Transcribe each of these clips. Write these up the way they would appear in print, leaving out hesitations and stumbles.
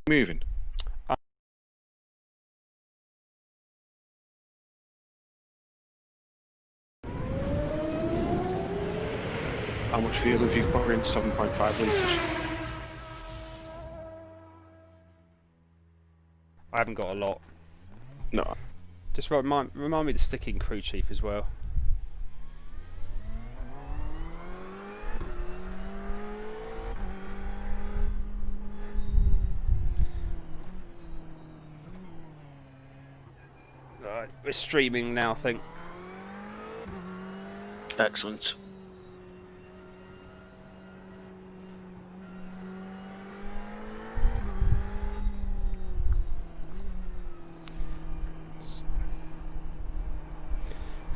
moving? How much fuel have you put in? 7.5 litres. I haven't got a lot. No. Just remind me to stick in crew chief as well. Right, we're streaming now, I think. Excellent. Let's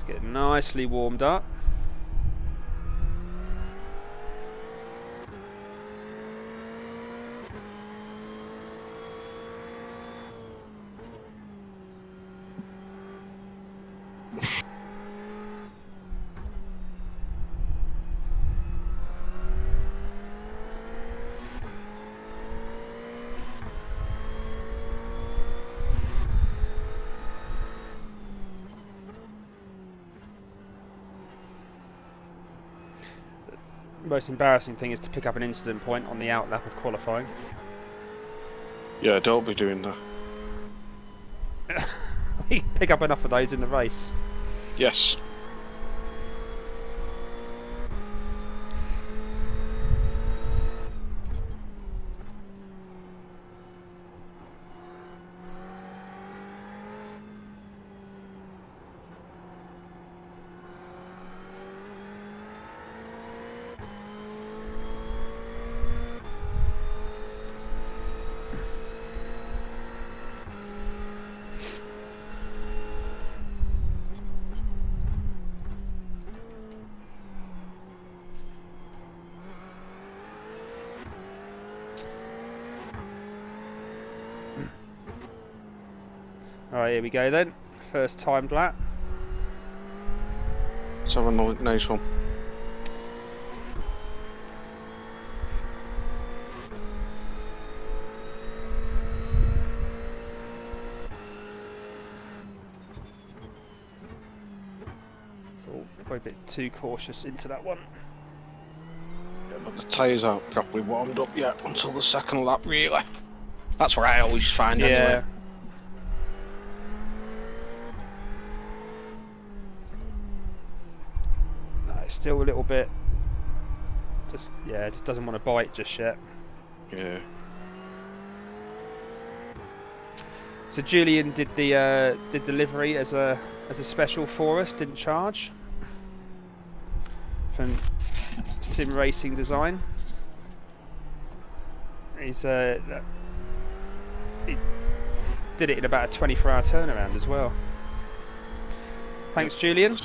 get nicely warmed up. The most embarrassing thing is to pick up an incident point on the outlap of qualifying. Yeah, don't be doing that. You can pick up enough of those in the race. Yes. Alright, here we go then. First timed lap. Let's have a nice one. Oh, probably a bit too cautious into that one. Yeah, but the tyres aren't properly warmed up yet until the second lap, really. That's what I always find anyway. No, it's still a little bit. Just it just doesn't want to bite just yet. Yeah. So Julian did the delivery as a special for us, didn't charge. From Sim Racing Design. He did it in about a 24-hour turnaround as well. Thanks, Julian.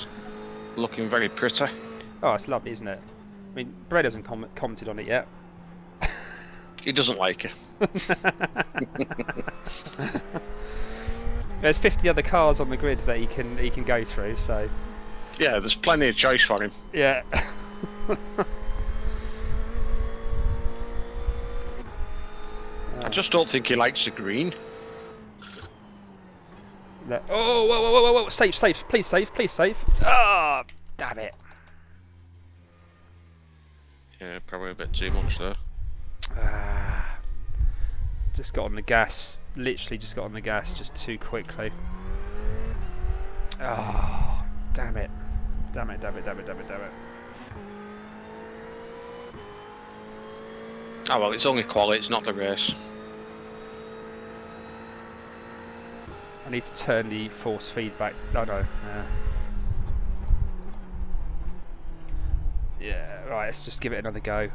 Looking very pretty. Oh, it's lovely, isn't it? I mean, Bren hasn't commented on it yet. He doesn't like it. There's 50 other cars on the grid that he can go through, so. Yeah, there's plenty of choice for him. Yeah. I just don't think he likes the green. No. Oh, whoa, safe, please save. Ah, oh, damn it. Yeah, probably a bit too much there. Just got on the gas, literally just got on the gas just too quickly. Oh, damn it. Damn it. Oh well, it's only quality, it's not the race. I need to turn the force feedback. Oh no. Yeah, right, let's just give it another go.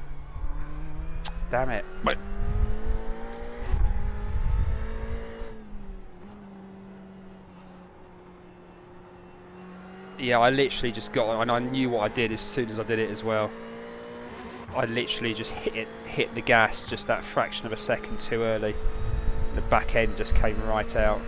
Damn it. Wait. Yeah, I literally just got on, and I knew what I did as soon as I did it as well. I literally just hit the gas just that fraction of a second too early. The back end just came right out.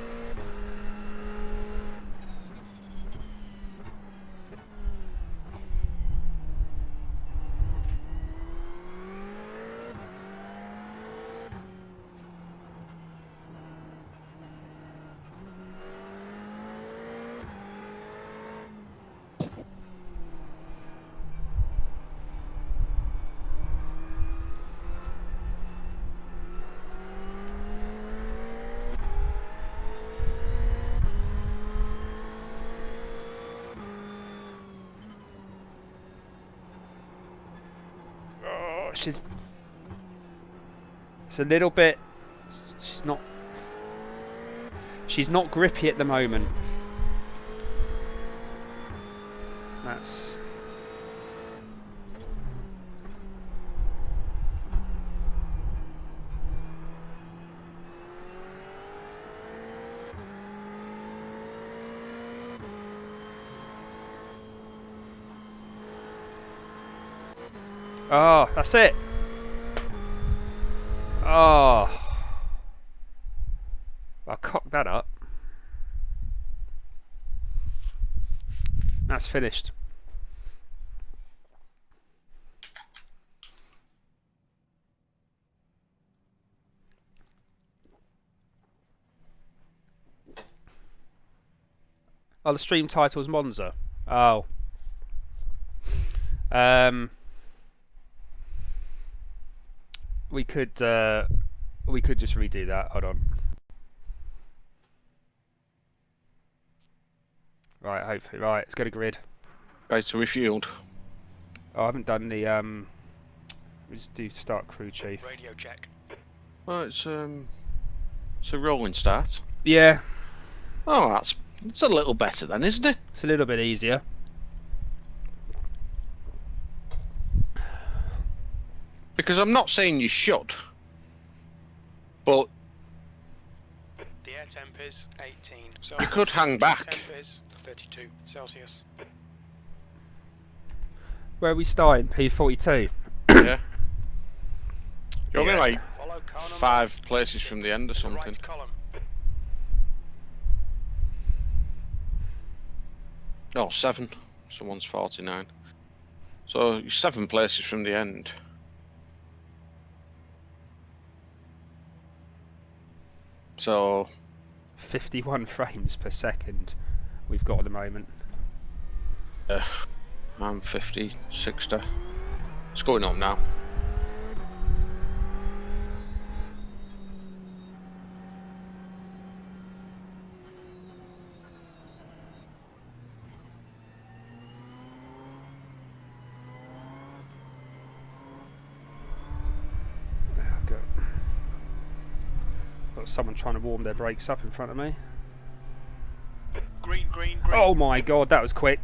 she's... It's a little bit... She's not grippy at the moment. That's... Oh, that's it. Oh. I'll cock that up. That's finished. Oh, the stream title is Monza. Oh. We could just redo that. Hold on. Right, hopefully. Right, let's go to grid. Right, so we fueled. Oh, I haven't done the we just do start crew chief. Radio check. Well, it's a rolling start. Yeah. Oh, it's a little better then, isn't it? It's a little bit easier. Because I'm not saying you should, but The air temp is 18 Celsius. you could hang back. The temp is 32 Celsius. Where are we starting? P42. Yeah. You're only Yeah. like Follow car number 5 places from the end or the something. right column. No, 7. Someone's 49. So you're 7 places from the end. So 51 frames per second we've got at the moment. I'm 50, 60. It's going up now. Got someone trying to warm their brakes up in front of me. Green, green, green. Oh my god, that was quick.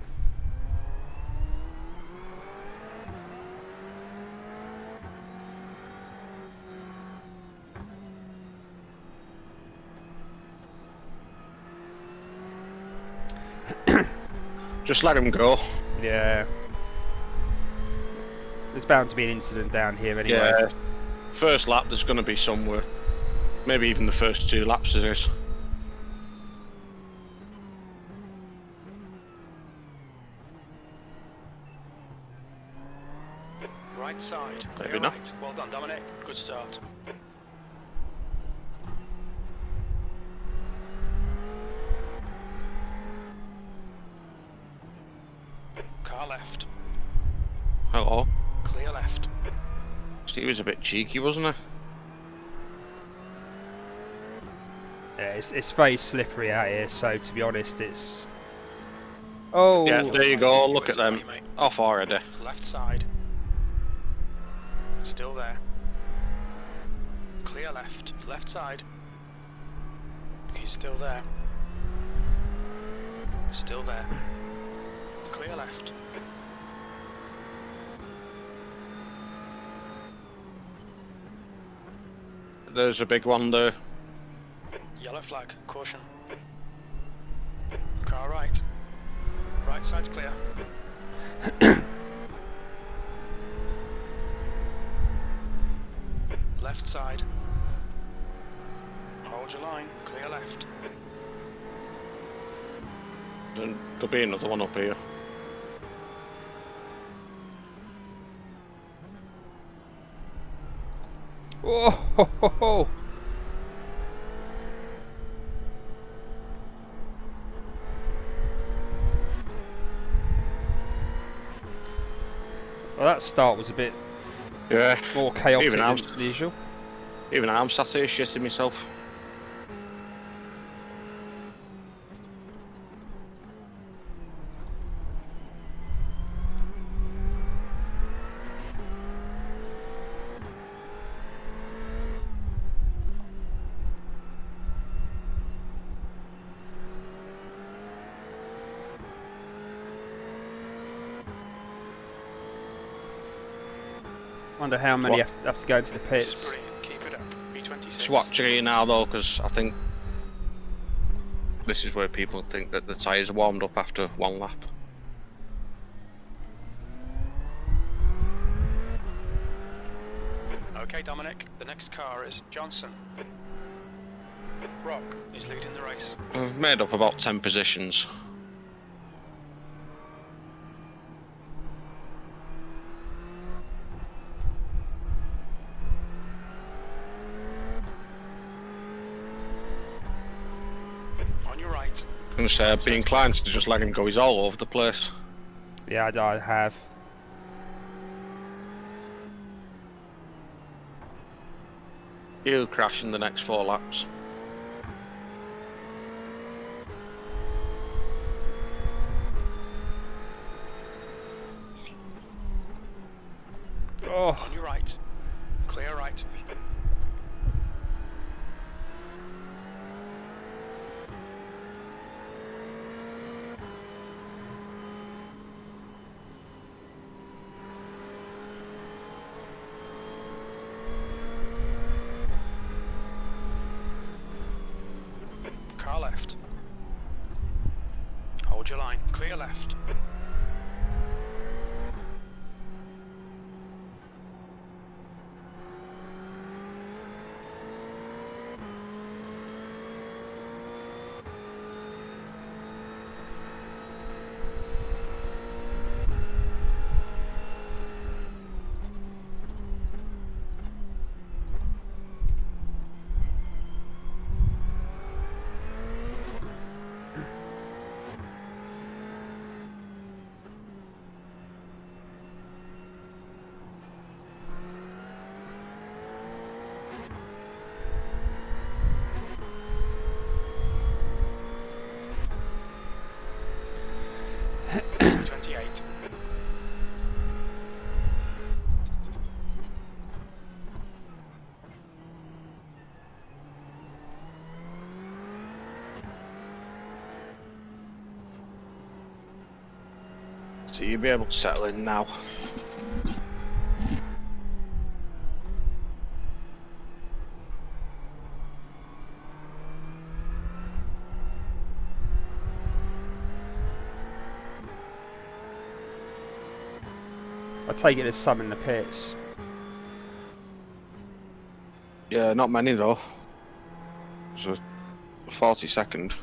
Just let him go. Yeah. There's bound to be an incident down here anyway. Yeah. First lap there's going to be somewhere. Maybe even the first 2 laps there is. Right side. Maybe Clear not. right. Well done, Dominic. Good start. Car left. Hello. Clear left. Steve was a bit cheeky, wasn't he? Yeah, it's very slippery out here, so to be honest, it's... Oh! Yeah, there you go. Look at them. Off already. Left side. Still there. Clear left. Left side. He's still there. Still there. Clear left. There's a big one there. Yellow flag. Caution. Car right. Right side's clear. Left side. Hold your line. Clear left. And there'll be another one up here. Oh, ho, ho, ho. Well, that start was a bit Yeah. more chaotic Even I'm- than usual. Even I'm sat here shitting myself. Wonder how many have to go into the This is pits. brilliant. Keep it up. B26. Just watching it now though, because I think this is where people think that the tyres are warmed up after one lap. Okay, Dominic. The next car is Johnson. Rock is leading the race. I've made up about 10 positions. On your right. I'm going to say I'd be inclined to just let him go, he's all over the place. Yeah, I have. He'll crash in the next 4 laps. Oh, On your right. Clear right. Car left. Hold your line. Clear left. So you'll be able to settle in now. I take it there's some in the pits. Yeah, not many though. So 40-second.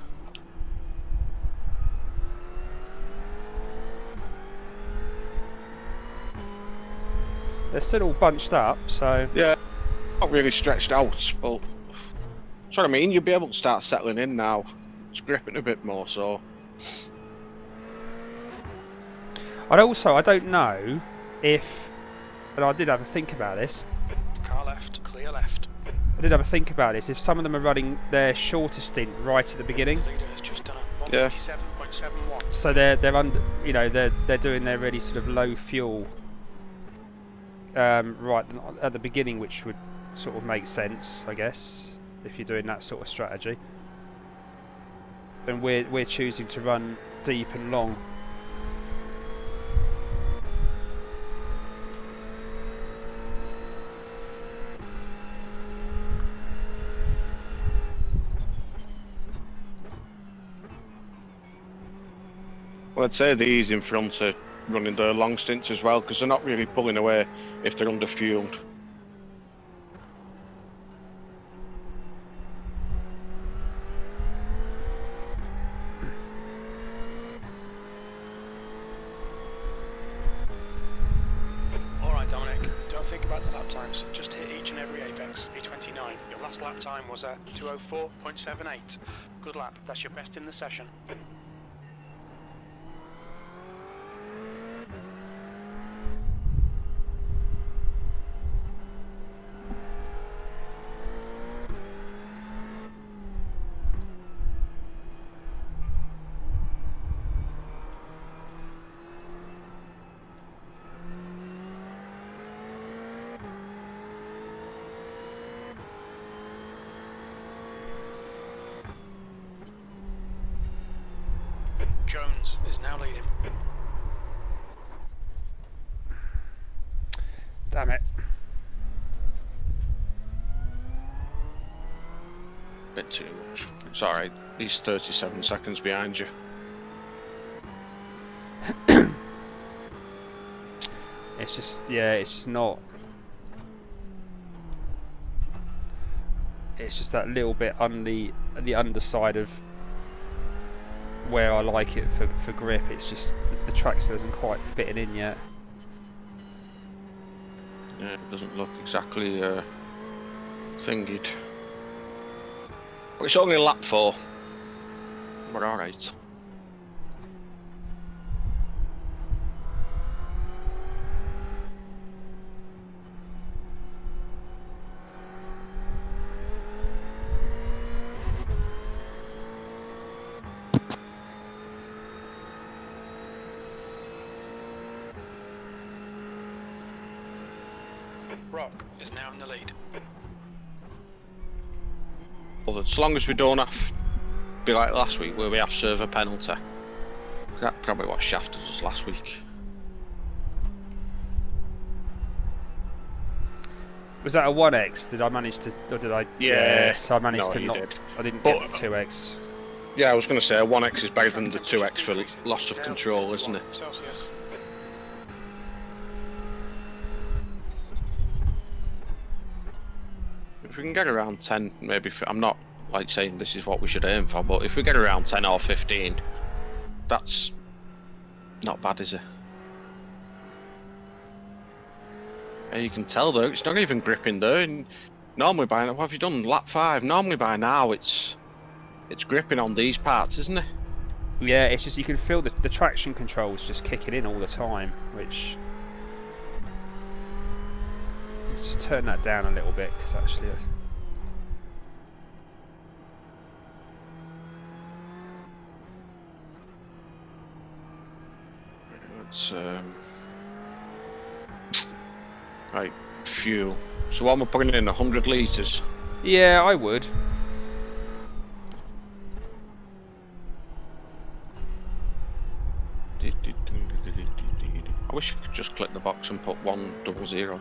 They're still all bunched up, so Yeah, not really stretched out, but that's what I mean. You'll be able to start settling in now. It's gripping a bit more, so I don't know if, and I did have a think about this. Car left. Clear left. I did have a think about this. If some of them are running their shorter stint right at the beginning, Leader has just done a Yeah. 157.71. so they're under, you know, they're doing their really sort of low fuel right at the beginning, which would sort of make sense, I guess, if you're doing that sort of strategy. And we're choosing to run deep and long. well, I'd say these in front are running their long stints as well, because they're not really pulling away if they're under fueled. Alright, Dominic. Don't think about the lap times. Just hit each and every apex. B29. Your last lap time was at 2:04.78. Good lap. That's your best in the session. bit too much. It's alright. He's 37 seconds behind you. It's just, yeah, it's just not. It's just that little bit on the underside of where I like it for grip. It's just the track still isn't quite fitting in yet. Yeah, it doesn't look exactly thingied. But it's only lap 4. We're alright. Rock is now in the lead. Well, as long as we don't have to be like last week where we have to serve a penalty. That's probably what shafted us last week. Was that a 1x? Did I manage to, or did I? Yeah. So I managed No, to you not. did. I didn't But- get the 2x. Yeah, I was going to say 1x is better than the 2x for loss of control, isn't it? Celsius. If we can get around 10, maybe, I'm not like saying this is what we should aim for, but if we get around 10 or 15, that's not bad, is it? And you can tell though, it's not even gripping there. And normally by now, what have you done? Lap 5. Normally by now it's gripping on these parts, isn't it? Yeah, it's just you can feel the traction controls just kicking in all the time, which. Let's just turn that down a little bit because actually. Let's right, fuel. So what am I putting in? 100 litres. Yeah, I would. I wish I could just click the box and put 100.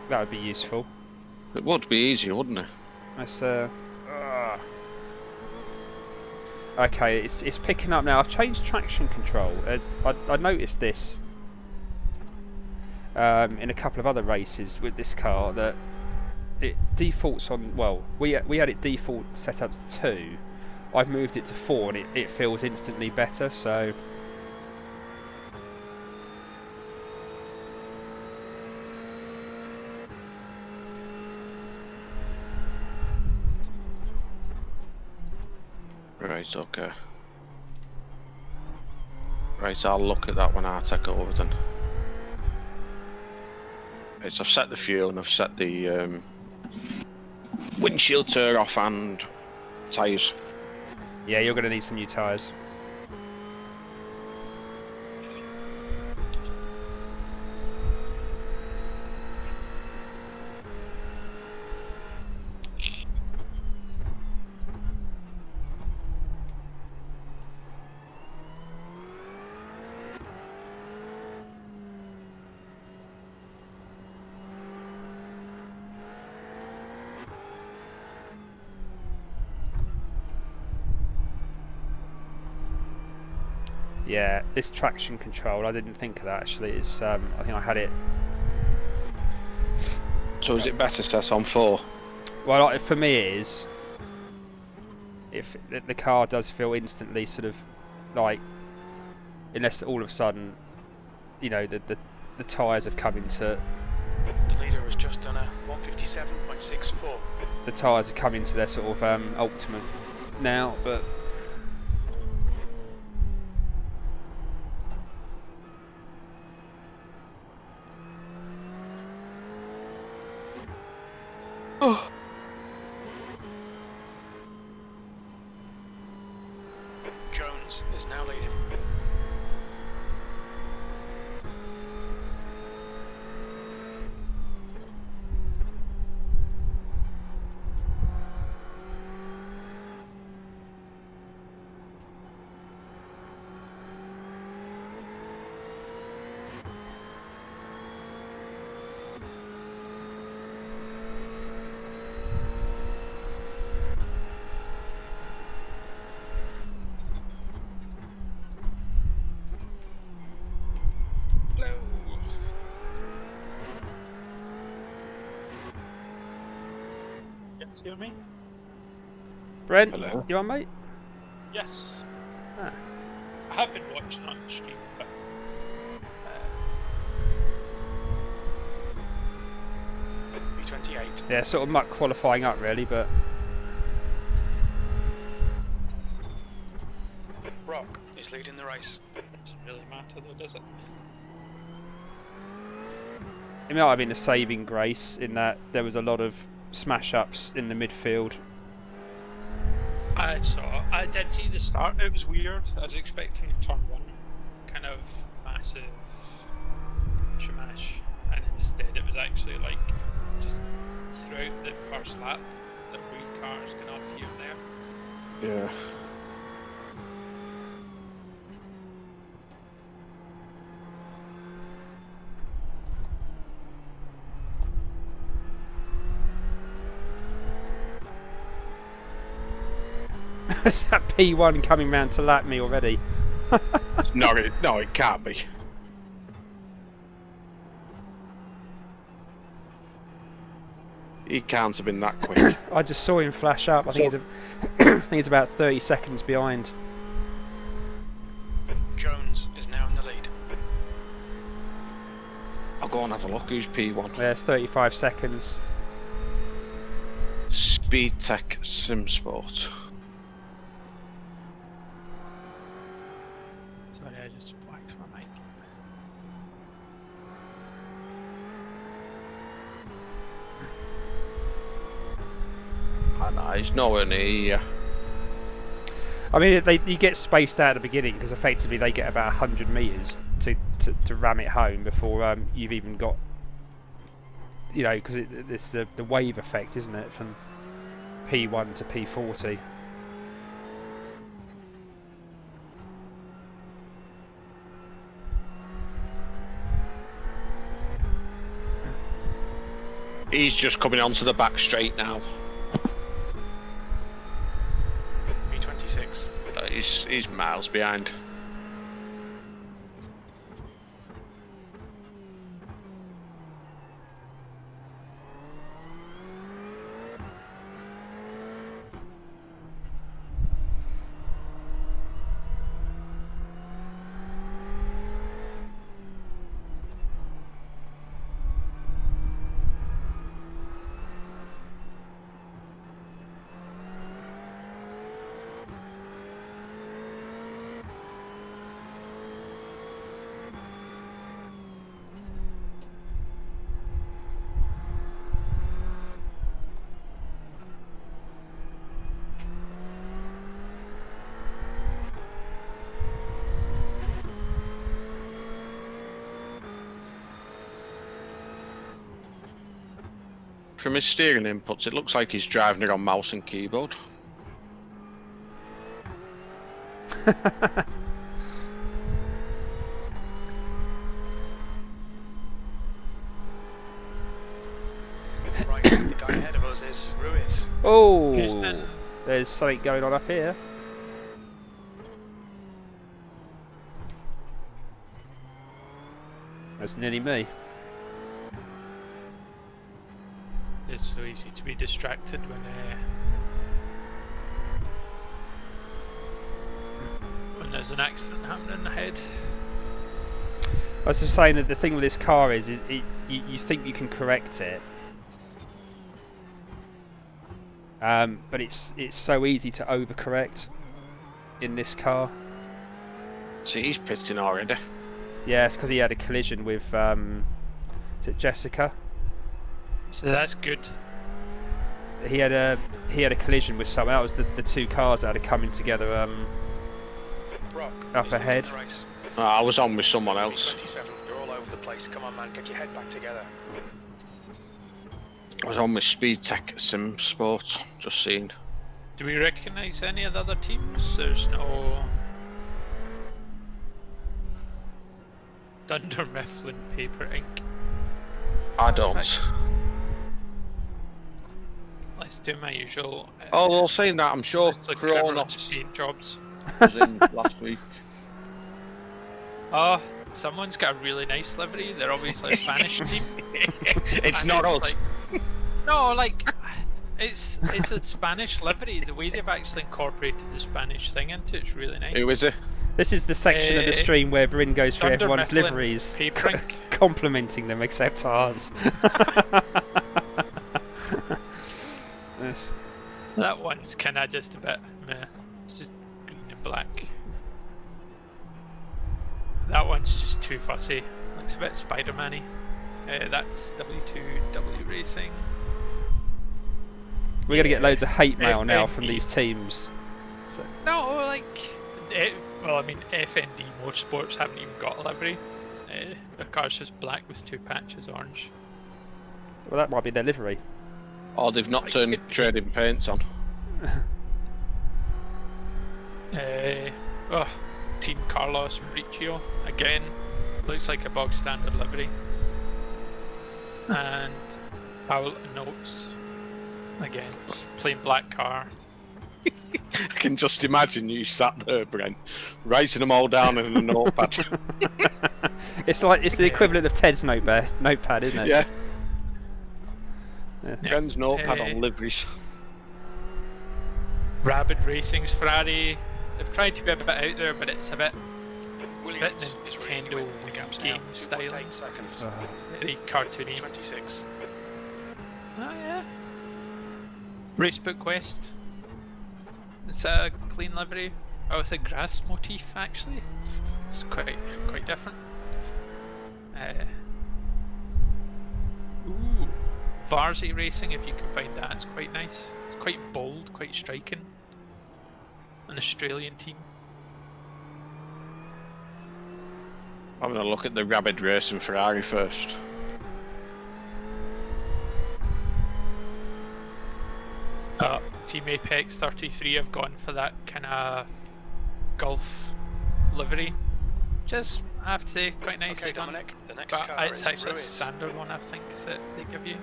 That would be useful. It would be easier, wouldn't it? Let's Okay, it's picking up now. I've changed traction control. I noticed this in a couple of other races with this car that it defaults on. Well, we had it default set up to 2. I've moved it to 4, and it feels instantly better. So. Right, okay. Right, I'll look at that when I take over then. Right, so I've set the fuel and I've set the windshield tear off and tyres. Yeah, you're going to need some new tyres. Yeah, this traction control, I didn't think of that actually. It's I think I had it. So is it better set on 4? Well, for me it is. If the car does feel instantly sort of like, unless all of a sudden, you know, the tyres have come into. The leader has just done a 157.64. The tyres have come into their sort of ultimate now, but. Oh. Jones is now leading. Yes, hear me? Brent, Hello. you on, mate? Yes. Ah. I have been watching on stream, but V28. Yeah, sort of muck qualifying up really, but Brock is leading the race. it doesn't really matter though, does it? it might have been a saving grace in that there was a lot of smash ups in the midfield. I did see the start, it was weird. I was expecting turn one, kind of massive shamash, and instead it was actually like just throughout the first lap, the wee cars going off here and there. Yeah. Is that P1 coming round to lap me already? No, it can't be. He can't have been that quick. I just saw him flash up. I think I think it's about 30 seconds behind. Jones is now in the lead. I'll go and have a look. Who's P1? Yeah, 35 seconds. Speed Tech Sim Sport. Sorry, I just whacked my mic. I know, he's nowhere near you. I mean, you get spaced out at the beginning because effectively they get about 100 metres to ram it home before you've even got, you know, because it's the wave effect, isn't it, from P1 to P40. He's just coming onto the back straight now. V26. He's miles behind. From his steering inputs, it looks like he's driving it on mouse and keyboard. Right, the guy ahead of us is Ruiz. Oh, Houston. there's something going on up here. That's nearly me. It's so easy to be distracted when there's an accident happening ahead. I was just saying that the thing with this car is you think you can correct it, but it's so easy to overcorrect in this car. See, he's pitting already. Yeah, it's because he had a collision with is it Jessica? So that's good. He had a collision with someone. That was the two cars that had coming together Brock up is leading ahead. the race. I was on with someone else. V27. You're all over the place. Come on, man. Get your head back together. I was on with Speed Tech Sim Sport. Just seen. Do we recognise any of the other teams? There's no Dunder Mifflin Paper Ink. I don't. Let's do my usual. Oh, well, saying that, I'm sure It's like everyone's Kronos paint jobs. was in last week. Oh, someone's got a really nice livery. They're obviously a Spanish team. It's And not us. like, no, like It's a Spanish livery. The way they've actually incorporated the Spanish thing into it's really nice. Who is it? This is the section of the stream where Bren goes through Thunder everyone's Mifflin liveries, Paper Ink. complimenting them except ours. Yes. That one's kind of just a bit meh. It's just green and black. That one's just too fussy. Looks a bit Spider-Man-y. That's W2W Racing. We're going to get loads of hate mail now FND. from these teams. So, No, like, well, I mean, FND Motorsports haven't even got a livery. Their car's just black with 2 patches orange. well, that might be their livery. Or they've not turned trading paints on. Oh, Team Carlos Mauricio again. Looks like a bog standard livery. And Paul Notes again, just plain black car. I can just imagine you sat there, Brent, writing them all down in a notepad. It's the equivalent of Ted's notepad, isn't it? Yeah. Yeah. Brent's notepad on liveries. Rabid Racing's Ferrari. They've tried to be a bit out there, but it's a bit Williams is ready to Nintendo win the gaps now. game style. 2.8 seconds. Very cartoony. 26. Oh yeah. Racebook West. It's a clean livery. Oh, with a grass motif actually. It's quite different. Ooh, Varsity Racing, if you can find that, it's quite nice. It's quite bold, quite striking. An Australian team. I'm going to look at the Rabid Racing Ferrari first. Team Apex 33 have gone for that kind of Gulf livery, which is, I have to say, quite nicely Okay, done. Dominic, the next But car it's is actually a Ruiz. standard one, I think, that they give you.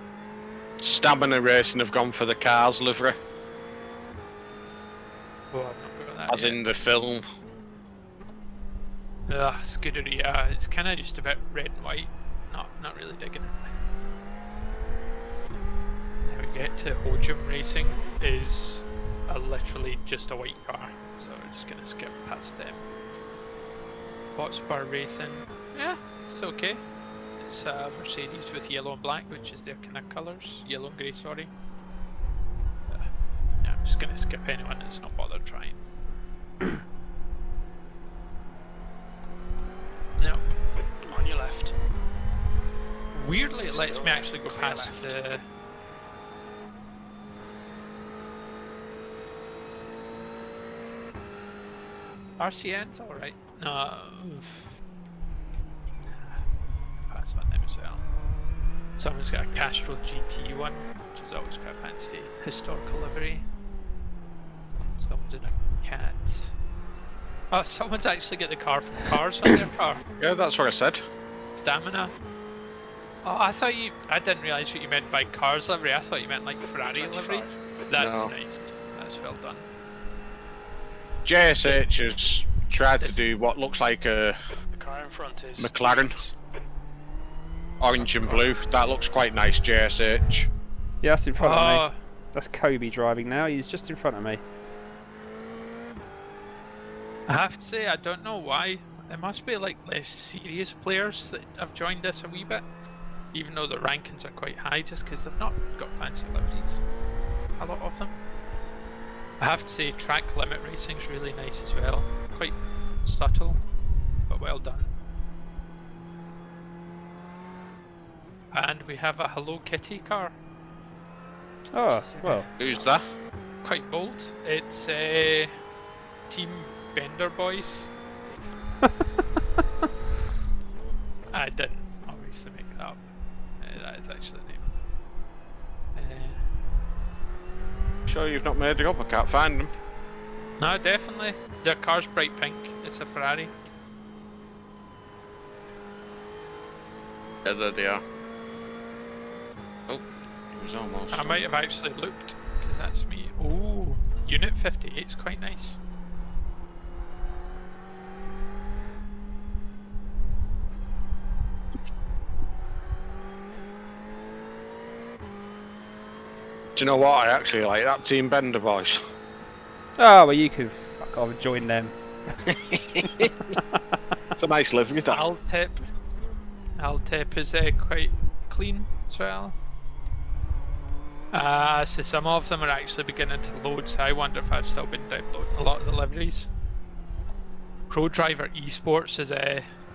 Stamina Racing have gone for the cars livery, Oh, I've not got that as yet. in the film. Scuderia, it's kind of just a bit red and white. Not really digging it. Now we get to Hojum Racing, is literally just a white car, so we're just gonna skip past them. Hotspur Racing, yeah, it's okay. It's a Mercedes with yellow and black, which is their kind of colours, yellow and grey, sorry. Yeah, I'm just gonna skip anyone that's not bothered trying. Nope. On your left. Weirdly, it lets Still me actually go clear past left. the. RCN's alright. No. Pass on them as well. Someone's got a Castrol GT one, which is always quite fancy. Historical livery. Someone's in a cat. Oh, someone's actually got the car from Cars on their car. Yeah, that's what I said. Stamina. Oh, I didn't realise what you meant by Cars livery. I thought you meant like Ferrari 25. livery. That's No. nice. That's well done. JSH has tried to do what looks like a The car in front is McLaren. Williams. orange and blue. That looks quite nice, JSH. Yeah, that's in front of me. Oh, That's Kobe driving now. He's just in front of me. I have to say, I don't know why. There must be like less serious players that have joined us a wee bit, even though the rankings are quite high, just because they've not got fancy liveries. A lot of them. I have to say, Track Limit Racing's really nice as well. Quite subtle, but well done. And we have a Hello Kitty car. Oh, well. Who's that? Quite bold. It's Team Bender Boys. I didn't obviously make that up. That is actually the name. Sure you've not made it up? I can't find them. No, definitely. Their car's bright pink. It's a Ferrari. Yeah, there they are. Oh, it was almost. I might have actually looked, because that's me. Oh, Unit 58's quite nice. Do you know what? I actually like that Team Bender boys. Oh, well, you could fuck off and join them. It's a nice livery, that. Altip is quite clean as well. So some of them are actually beginning to load, so I wonder if I've still been downloading a lot of the liveries. Pro Driver Esports is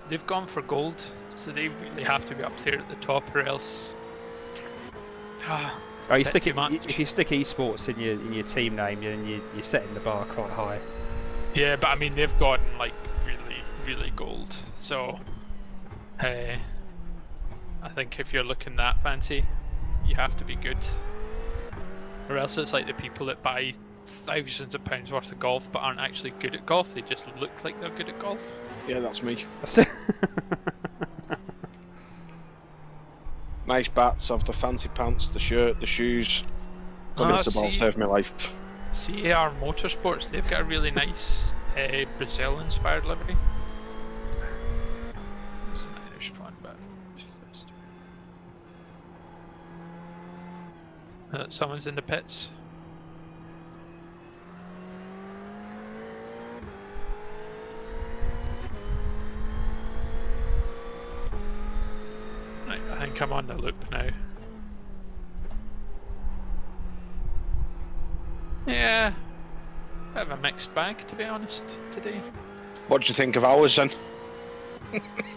they've gone for gold, so they really have to be up there at the top, or else. Oh, if you stick esports in your team name, then you're setting the bar quite high. Yeah, but I mean they've gone like really gold. So, I think if you're looking that fancy, you have to be good. Or else it's like the people that buy thousands of pounds worth of golf but aren't actually good at golf. They just look like they're good at golf. Yeah, that's me. Nice bats, have the fancy pants, the shirt, the shoes. Got into the ball, saved my life. CAR Motorsports, they've got a really nice Brazil-inspired livery. There's an Irish one, but someone's in the pits. Right, I think I'm on the loop now. Yeah, bit of a mixed bag to be honest today. What do you think of ours then?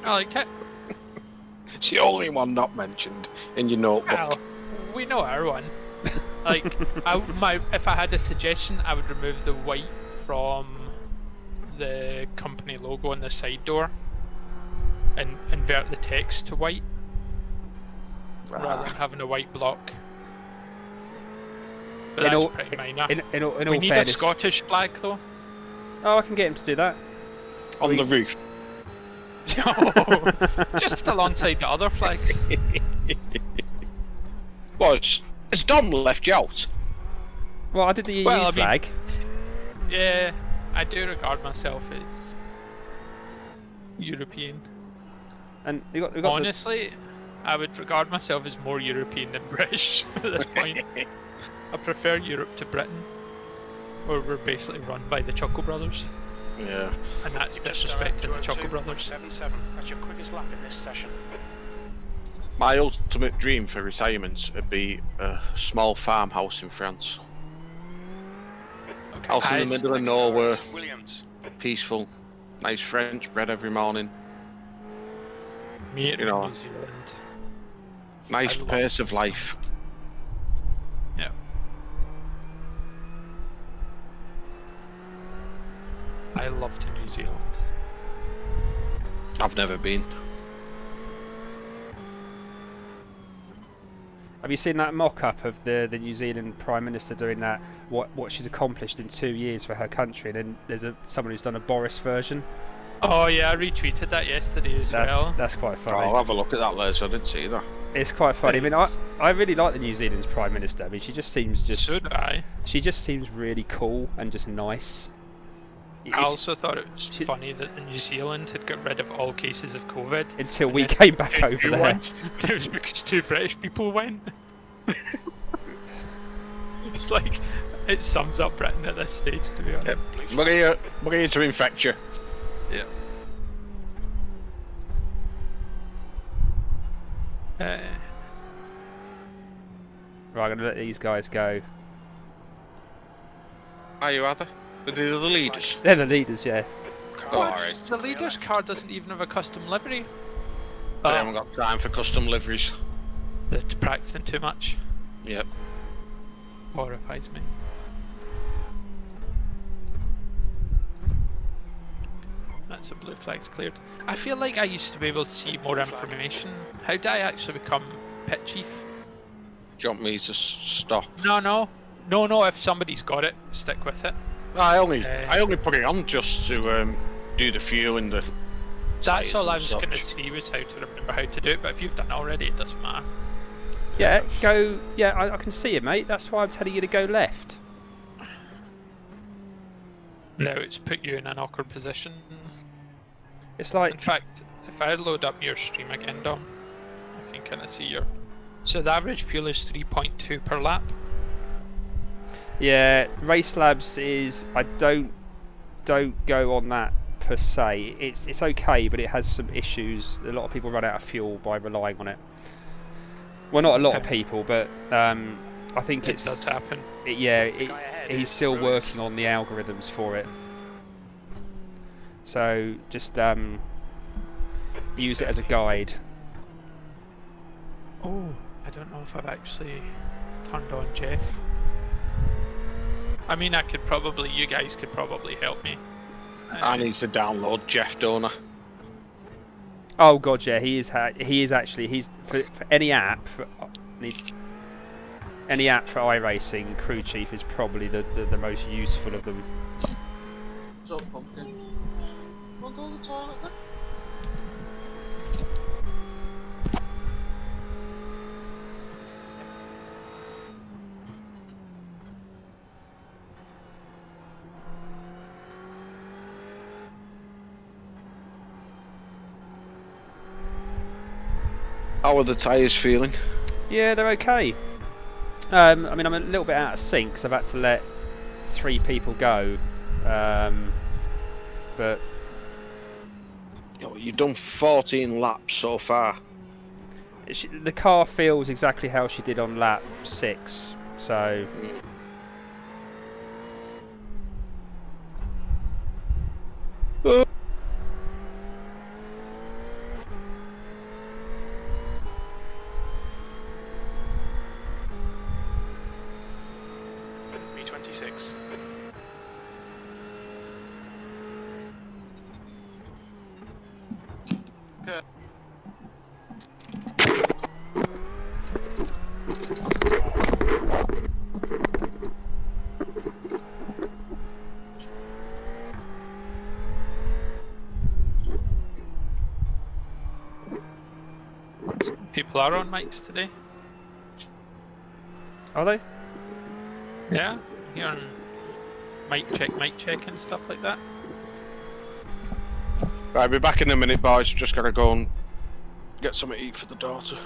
I like it. It's the only one not mentioned in your notebook. Well, we know our one. Like, if I had a suggestion, I would remove the white from the company logo on the side door and invert the text to white rather than having a white block. But that's pretty minor. In all we need fairness, a Scottish flag though. Oh, I can get him to do that. On the roof. No, just alongside the other flags. Well, has Dom left you out? Well, I did the EU flag. Yeah, I do regard myself as European. And we got honestly, I would regard myself as more European than British at this point. I prefer Europe to Britain, where we're basically run by the Chuckle Brothers. Yeah. And that's disrespect to the Chuckle Brothers. 77. That's your quickest lap in this session. My ultimate dream for retirement would be a small farmhouse in France. Okay. House in the middle of nowhere, Williams. peaceful, nice French bread every morning, Me in You know, New Zealand. nice I love pace of New life. Yeah. I loved New Zealand. I've never been. Have you seen that mock-up of the New Zealand Prime Minister doing that? What she's accomplished in 2 years for her country, and then there's someone who's done a Boris version. Oh yeah, I retweeted that yesterday as well. That's quite funny. I'll have a look at that later. I didn't see that. It's quite funny. I mean, I really like the New Zealand's Prime Minister. I mean, she just seems So do I. She just seems really cool and just nice. I also thought it was funny that New Zealand had got rid of all cases of COVID until we came back over there. It was because 2 British people went. It's like, it sums up Britain at this stage, to be honest. Yep. We're here to infect you. Yeah. Right, I'm gonna let these guys go. Are you, Ada? They're the leaders. They're the leaders, yeah. Oh, What? alright. The leader's car doesn't even have a custom livery. I haven't got time for custom liveries. They're practicing too much. Yep. Horrifies me. That's a blue flag's cleared. I feel like I used to be able to see more information. How did I actually become pit chief? Do you want me to stop? No, if somebody's got it, stick with it. I only put it on just to do the fuel and the. That's all I was going to see, was how to remember how to do it, but if you've done it already, it doesn't matter. Yeah, go. Yeah, I can see it, mate. That's why I'm telling you to go left. No, it's put you in an awkward position. It's like. In fact, if I load up your stream again, Dom, I can kind of see your. So the average fuel is 3.2 per lap. Yeah, Race Labs is. I don't go on that per se. It's okay, but it has some issues. A lot of people run out of fuel by relying on it. Well, not a lot of people, but I think It does happen. He's still working on the algorithms for it. So just use it as a guide. Oh, I don't know if I've actually turned on Jeff. I mean, you guys could probably help me. I need to download Jeff, don't I? Oh god, yeah, he is actually for any app for iRacing, Crew Chief is probably the most useful of them. What's up, pumpkin? Wanna go to the toilet then? How are the tyres feeling? Yeah, they're okay. I mean, I'm a little bit out of sync because I've had to let 3 people go. But You've done 14 laps so far. the car feels exactly how she did on lap 6. So. V26. Okay. People are on mics today. Are they? Yeah, hearing mic check and stuff like that. Right, I'll be back in a minute, boys. Just gotta go and get something to eat for the daughter.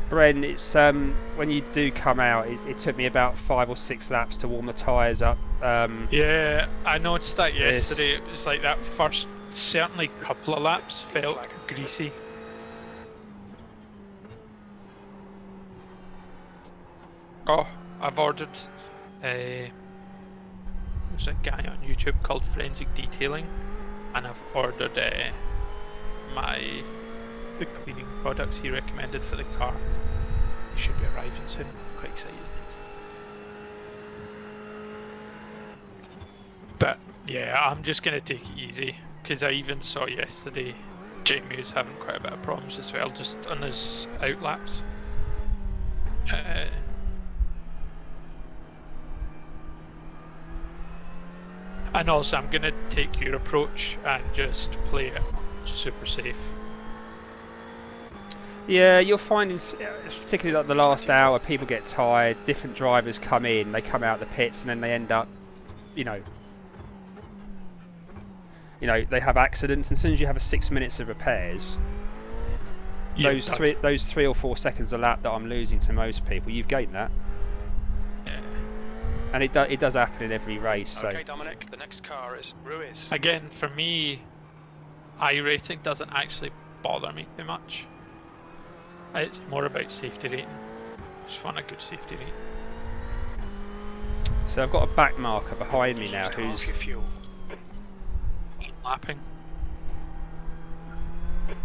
Bren, it's when you do come out, it took me about 5 or 6 laps to warm the tyres up. Yeah, I noticed that yesterday. It was like that first, certainly couple of laps felt greasy. Oh, I've ordered there's a guy on YouTube called Forensic Detailing, and I've ordered the cleaning products he recommended for the car. They should be arriving soon. Quite excited. But yeah, I'm just gonna take it easy because I even saw yesterday Jamie was having quite a bit of problems as well, just on his outlaps. And also, I'm gonna take your approach and just play it super safe. Yeah, you're finding, particularly like the last hour, people get tired. Different drivers come in, they come out the pits, and then they end up, you know, they have accidents. And as soon as you have 6 minutes of repairs, those 3 or 4 seconds a lap that I'm losing to most people, you've gained that. Yeah. And it does happen in every race. So. Okay, Dominic, the next car is Ruiz. Again, for me, iRating doesn't actually bother me too much. It's more about safety rating. Just want a good safety rating. So I've got a back marker behind me now who's Lapping.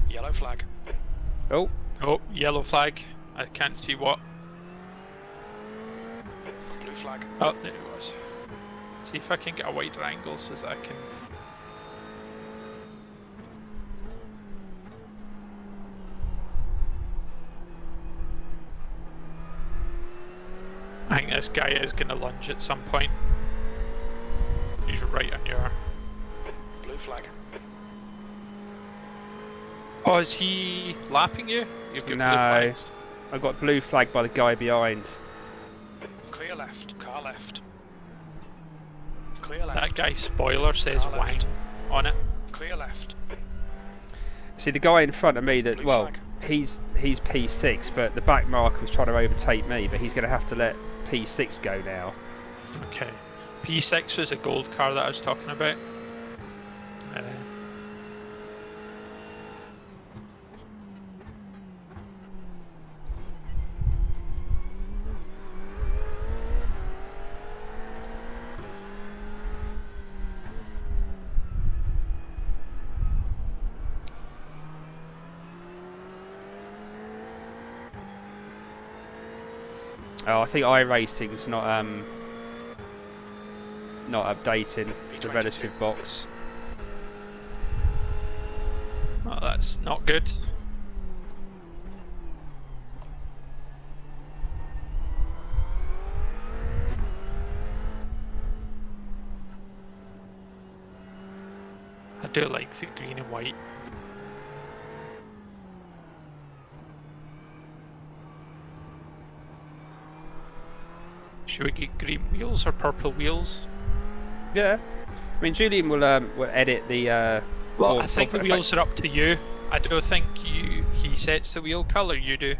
Yellow flag. Oh, yellow flag. I can't see what. Blue flag. Oh, there it was. See if I can get a wider angle so that I can. I think this guy is going to lunge at some point. He's right on your. Blue flag. Oh, is he lapping you? You've got No. blue flags. I got blue flagged by the guy behind. Clear left, car left. Clear left. That guy's spoiler says Car Wang left. on it. Clear left. See, the guy in front of me, that Blue well, flag. he's P6, but the back marker was trying to overtake me, but he's going to have to let P6 go now. Okay. P6 was a gold car that I was talking about. Oh, I think iRacing's not updating the B22. relative box. Well, that's not good. I do like the green and white. Should we get green wheels or purple wheels? Yeah, I mean Julian will edit the. Well, or- I think or- the wheels are up to you. I don't think he sets the wheel colour, you do.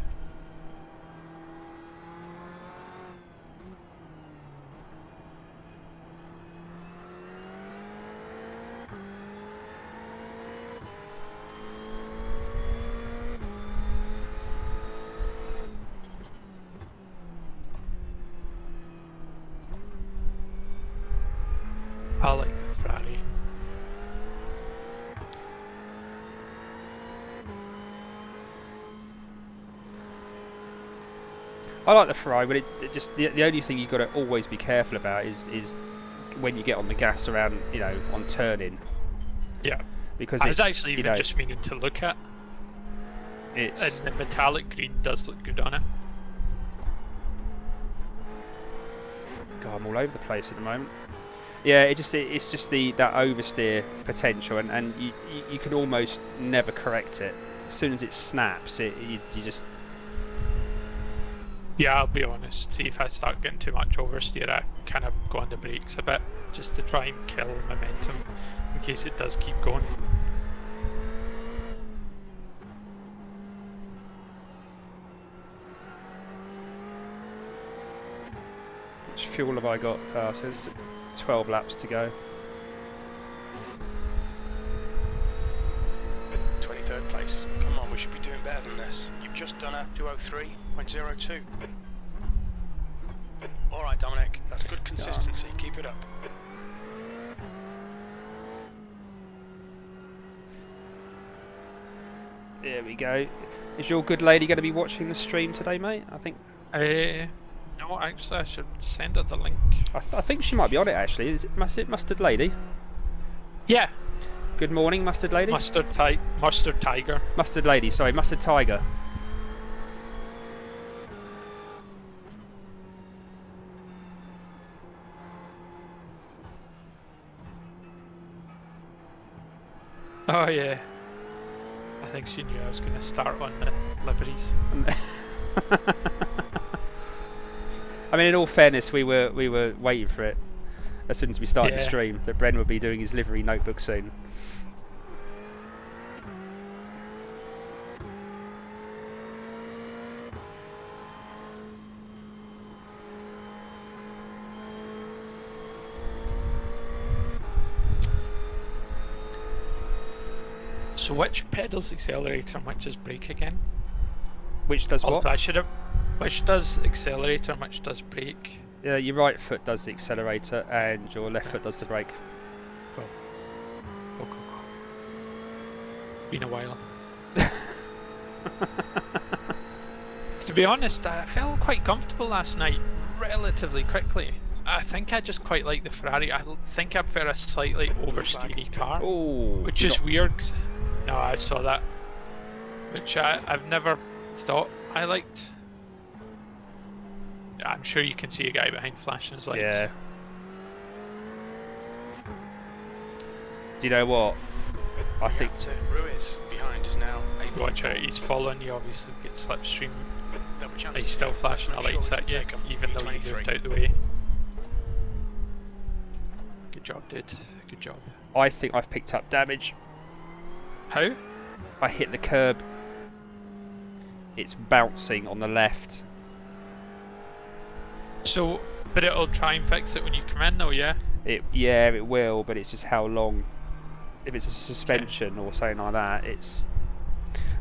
I like the Ferrari. I like the Ferrari, but it just the only thing you've got to always be careful about is when you get on the gas around, you know, on turning, Yeah. because I was actually you even know, just meaning to look at. it's And the metallic green does look good on it. God, I'm all over the place at the moment. Yeah, it's just that oversteer potential, and you can almost never correct it. As soon as it snaps, you just Yeah, I'll be honest. See, if I start getting too much oversteer, I kind of go on the brakes a bit, just to try and kill momentum in case it does keep going. which fuel have I got? So it's 12 laps to go. 23rd place. Come on, we should be doing better than this. You've just done a 2:03.02. Alright, Dominic, that's good consistency. Keep it up. There we go. Is your good lady going to be watching the stream today, mate? I think No, actually, I should send her the link. I think she might be on it actually. Is it Mustard Lady? Yeah, Good morning, Mustard Lady. Mustard Tiger. Mustard Lady, sorry, Mustard Tiger. Oh yeah. I think she knew I was going to start on the liveries. I mean, in all fairness, we were waiting for it as soon as we started the Yeah. stream that Bren would be doing his livery notebook soon. So which pedals accelerator and which is brake again? Which does Oh, what? I should have. Which does accelerator and which does brake? Yeah, your right foot does the accelerator and your left foot does the brake. Go. Been a while. To be honest, I felt quite comfortable last night, relatively quickly. I think I just quite like the Ferrari. I think I prefer a slightly oversteery car, Oh, which is weird. 'Cause- no, I saw that. Which I've never thought I liked. I'm sure you can see a guy behind flashing his lights. yeah. Do you know what? I think To Ruiz. behind is now 8. Watch out, he's following you, obviously get slipstream. There'll be chances He's still here. flashing the Make sure lights we at can you, take 'em. even though you V23. moved out the way. Good job, dude. Good job. I think I've picked up damage. How? I hit the curb. It's bouncing on the left. So, but it'll try and fix it when you come in though, yeah? Yeah, it will, but it's just how long. If it's a suspension or something like that, it's.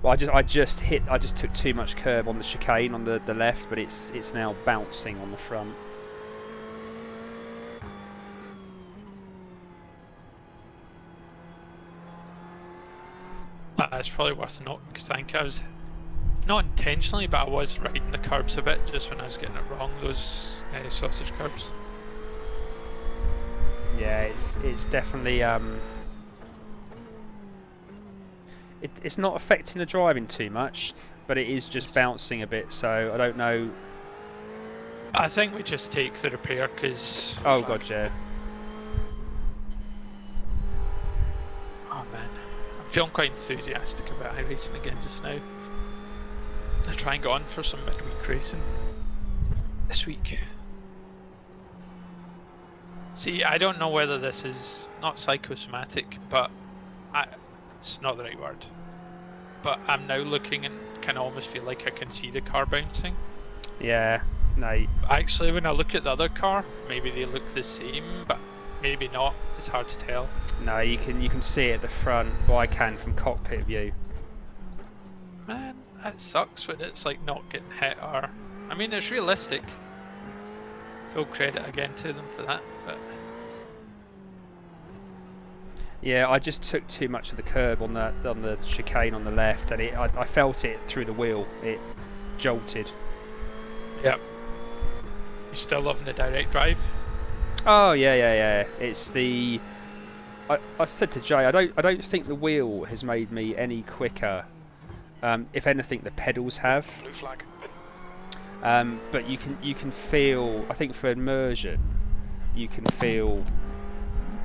Well, I just took too much curb on the chicane on the left, but it's now bouncing on the front. It's probably worth noting because I think I was, not intentionally, but I was riding the curbs a bit just when I was getting it wrong, those sausage curbs. Yeah, it's definitely it's not affecting the driving too much, but it is just bouncing a bit. So I don't know. I think we just take the repair because. Oh god, yeah. Oh man, I'm feeling quite enthusiastic about iRacing again just now. I try and get on for some midweek racing this week. See, I don't know whether this is not psychosomatic, but it's not the right word. But I'm now looking and can almost feel like I can see the car bouncing. Yeah, no. Actually, when I look at the other car, maybe they look the same, but maybe not. It's hard to tell. No, you can see it at the front. Well, I can from cockpit view. Man, that sucks when it's like not getting hit or. I mean, it's realistic. Full credit again to them for that, but. Yeah, I just took too much of the curb on the chicane on the left, and I felt it through the wheel. It jolted. Yep. You still loving the direct drive? Oh yeah. It's the. I said to Jay, I don't think the wheel has made me any quicker. If anything, the pedals have. Blue flag. But you can feel. I think for immersion, you can feel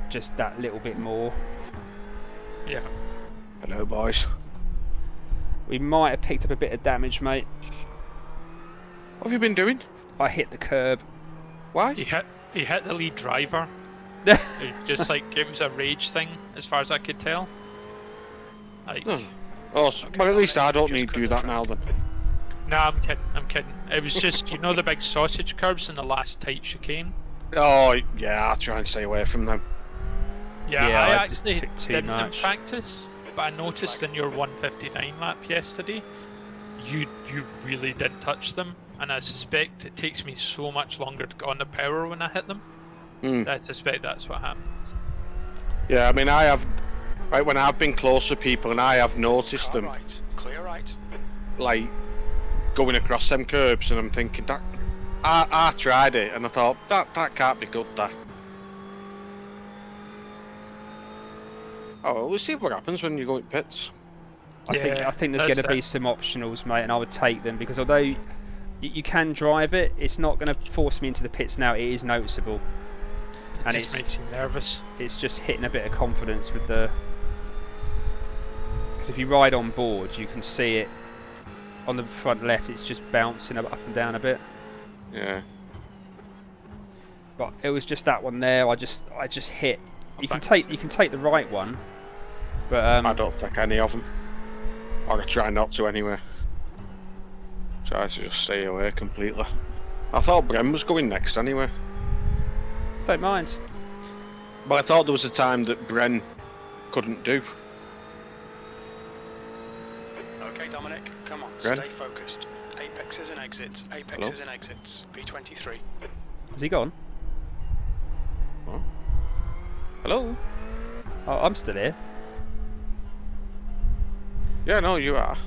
just that little bit more. Yeah. Hello, boys. We might have picked up a bit of damage, mate. What have you been doing? I hit the curb. Why? He hit the lead driver. Just like it was a rage thing, as far as I could tell. Like. Oh, but at least I don't need to do that now then. Nah, I'm kidding. It was just, you know, the big sausage curbs in the last tight chicane. Oh yeah, I'll try and stay away from them. Yeah, Yeah, I I just actually took too didn't much. in practice, but I noticed in your 159 lap yesterday, you really didn't touch them, and I suspect it takes me so much longer to get on the power when I hit them. I suspect that's what happened. Yeah, I mean, I have, right, when I've been close to people and I have noticed Car them, right. Clear right. like, going across them curbs, and I'm thinking, that, I tried it, and I thought, that can't be good, that. Oh, well, we'll see what happens when you go in pits. I think there's that's going to be some optionals, mate, and I would take them because although you can drive it, it's not going to force me into the pits now. It is noticeable, It just makes you nervous. It's just hitting a bit of confidence with the. Because if you ride on board, you can see it on the front left. It's just bouncing up and down a bit. Yeah. But it was just that one there. I just hit. You can take the right one, but I don't think any of them. I try not to anyway. Try to just stay away completely. I thought Bren was going next anyway. don't mind. But I thought there was a time that Bren couldn't do. Okay, Dominic, come on, Bren? stay focused. Apexes and exits. Apexes and exits. V23. Has he gone? What? Hello? Oh, I'm still here. Yeah, no, you are.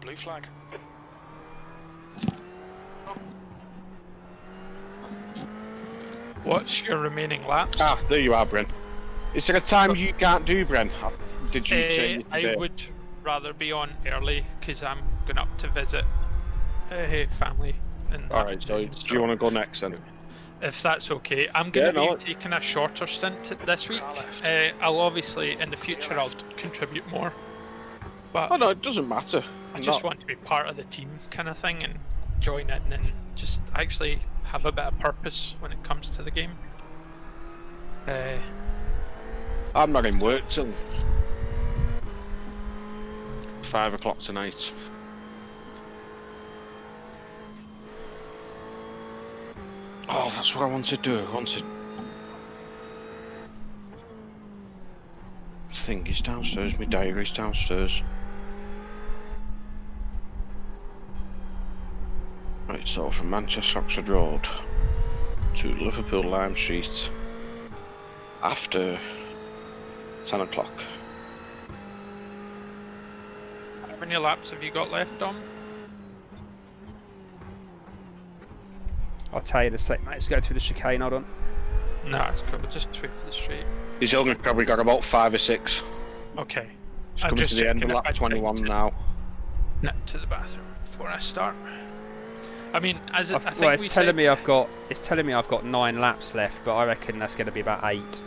Blue flag. What's your remaining laps? Ah, there you are, Bren. Is there a time you can't do, Bren? Did you change it I today? would rather be on early because I'm going up to visit family. Alright, so do you want to go next then? if that's okay. I'm going to Yeah, no. be taking a shorter stint this week. Car left. I'll obviously, in the future, I'll contribute more. But Oh no, it doesn't matter. I just want to be part of the team kind of thing and join in and just actually have a bit of purpose when it comes to the game. I'm not in work till 5 o'clock tonight. Oh, that's what I wanted to do. I wanted thingy's downstairs, my diary's downstairs. Right, so from Manchester Oxford Road to Liverpool Lime Street after 10 o'clock. How many laps have you got left, Dom? I'll tell you in a sec, mate. Let's go through the chicane. Hold on. No, it's cool. Just wait for the straight. He's only probably got about 5 or 6. Okay. He's coming to the end of lap 21 now. Nip to the bathroom before I start. I mean, as I think well, it's we telling said, me I've got 9 laps left, but I reckon that's going to be about 8.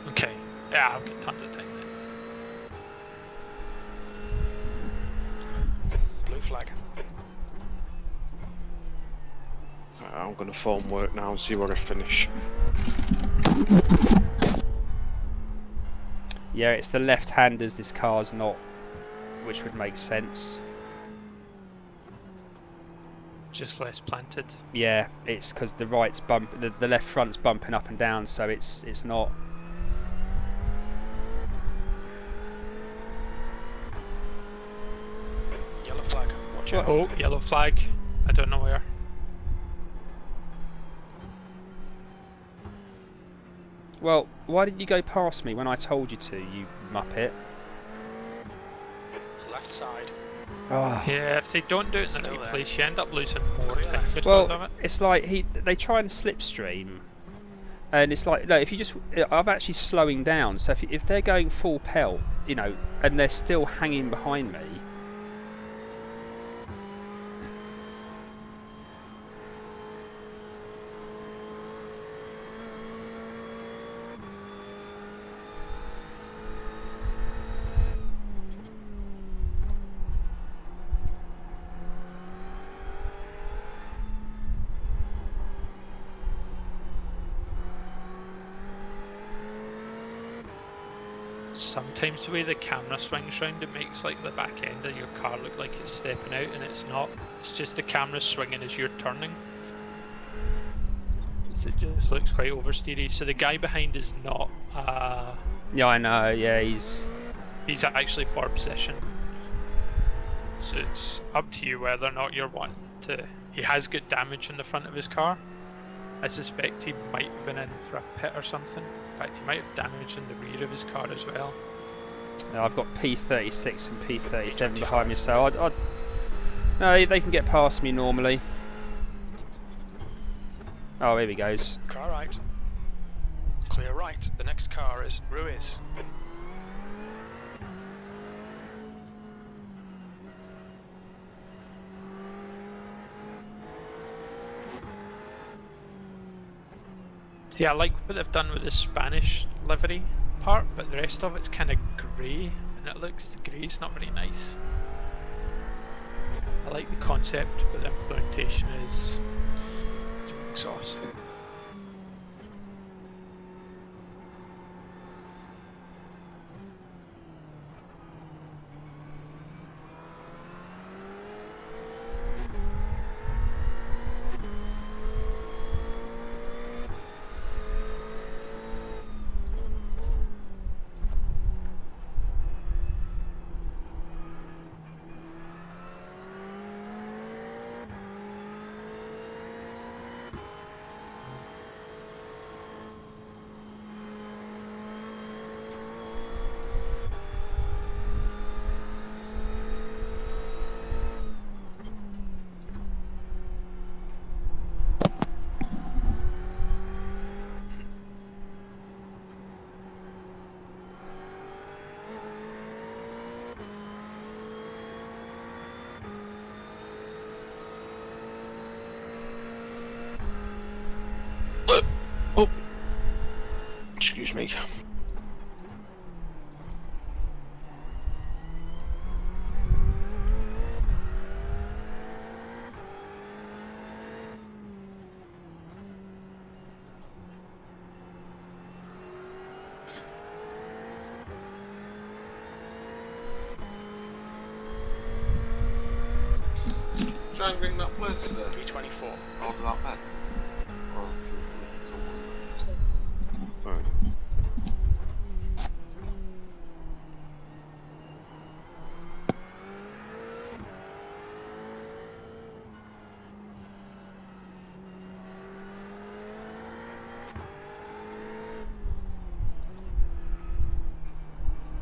okay. Yeah, I'll get tons of time then. Blue flag. I'm going to phone work now and see where I finish. Yeah, it's the left-handers this car's not, which would make sense. Just less planted. Yeah, it's because the right's the left front's bumping up and down, so it's not. Yellow flag. Watch out. Oh, yellow flag. I don't know where. Well, why didn't you go past me when I told you to, you muppet? Left side. Oh. Yeah, if they don't do it in the Still right there. place, you end up losing more time because of Well, it. it's like they try and slipstream, and it's like, no, if you just, I'm actually slowing down. So if they're going full pelt, you know, and they're still hanging behind me. Sometimes the way the camera swings round, it makes like the back end of your car look like it's stepping out, and it's not. It's just the camera swinging as you're turning. So it just looks quite oversteery. So the guy behind is not. Yeah, I know. Yeah, he's actually for position. So it's up to you whether or not you're wanting to. He has got damage in the front of his car. I suspect he might have been in for a pit or something. In fact, he might have damage in the rear of his car as well. I've got P36 and P37 behind me, so no, they can get past me normally. Oh, here he goes. Car right. Clear right. The next car is Ruiz. Yeah, I like what they've done with the Spanish livery part, but the rest of it's kind of grey, and it looks, the grey's not very nice. I like the concept, but the implementation is exhaust. Excuse me. Try and bring that place today. P24. Order that bed. Or someone.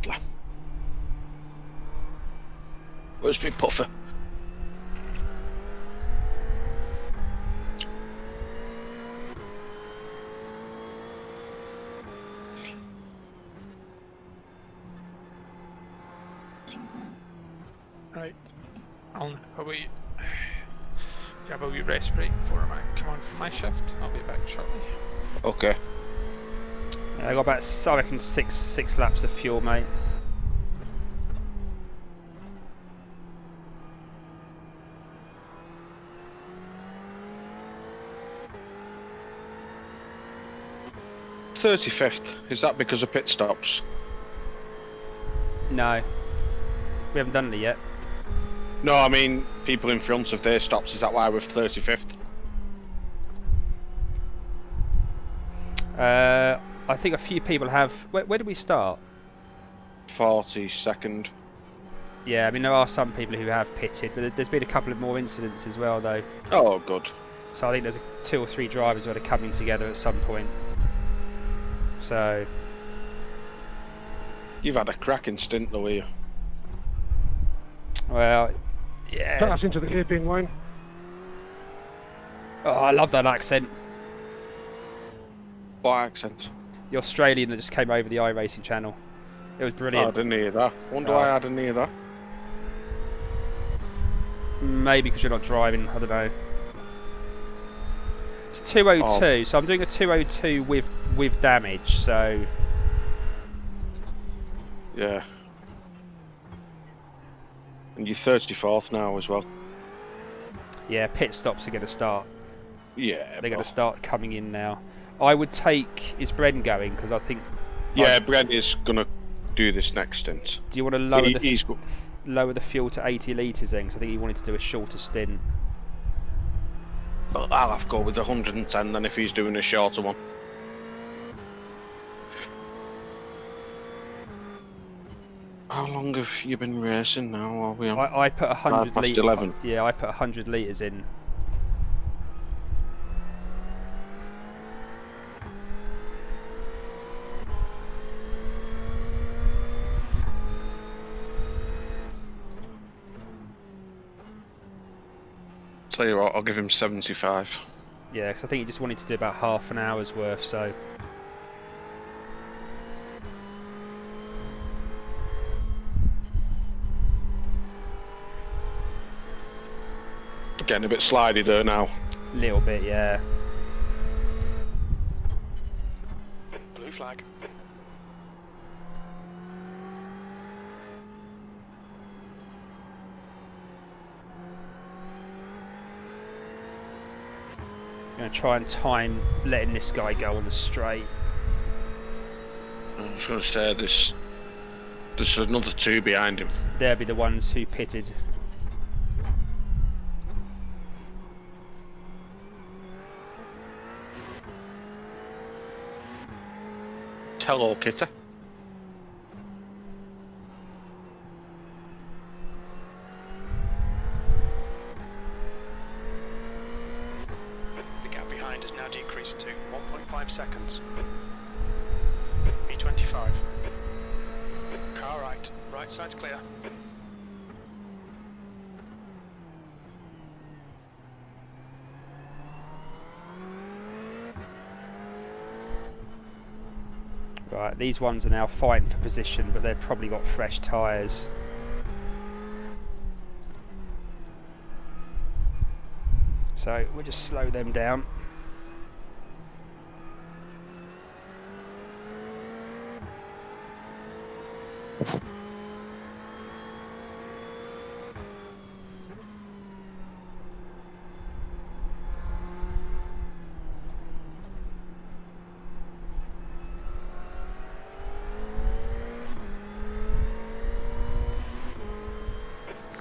Right. Where's my puffer? Right. I'll probably grab a wee rest break before I come on for my shift. I'll be back shortly. Okay. I got about, I reckon, six laps of fuel, mate. $35th. Is that because of pit stops? No, we haven't done it yet. No, I mean people in front of their stops. Is that why we're 35th? I think a few people have. Where did we start? 42nd. Yeah, I mean there are some people who have pitted, but there's been a couple of more incidents as well, though. Oh, good. So I think there's 2 or 3 drivers that are coming together at some point. So You've had a cracking stint though, here. well, yeah. Pass into the hairpin line. Oh, I love that accent. What accent? The Australian that just came over the iRacing channel. It was Oh, I brilliant. didn't hear that. Wonder Oh. why I didn't hear that. Maybe because you're not driving, I don't know. It's 202, so I'm doing a 202 with damage, so Yeah. And you're 34th now as well. yeah, pit stops are going to start. Yeah. They're going but- to start coming in now. I would take, is Bren going? Because I think, Yeah, Bren is gonna do this next stint. do you want to lower He's lower the fuel to 80 litres then? Because I think he wanted to do a shorter stint. But I'll have to go with 110 then if he's doing a shorter one. How long have you been racing now? Are we on? I put 100 past litres. 11. Yeah, I put 100 litres in. Tell you what, I'll give him 75. Yeah, because I think he just wanted to do about half an hour's worth, so. Getting a bit slidey there now. Little bit, yeah. Blue flag. I'm going to try and time letting this guy go on the straight. I was going to say there's another 2 behind him. They'll be the ones who pitted. Hello, Kitty. The gap behind has now decreased to 1.5 seconds. P25. Car right. Right side's clear. Right, these ones are now fighting for position, but they've probably got fresh tyres. So we'll just slow them down.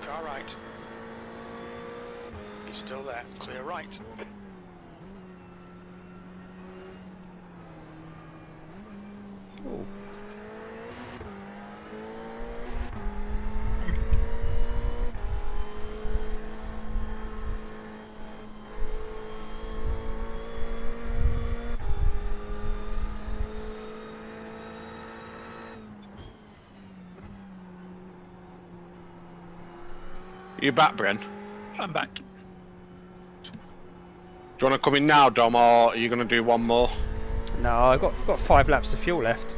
Car right. He's still there. Clear right. Oh. You back, Bren? I'm back. Do you want to come in now, Dom, or are you going to do one more? No, I've got 5 laps of fuel left.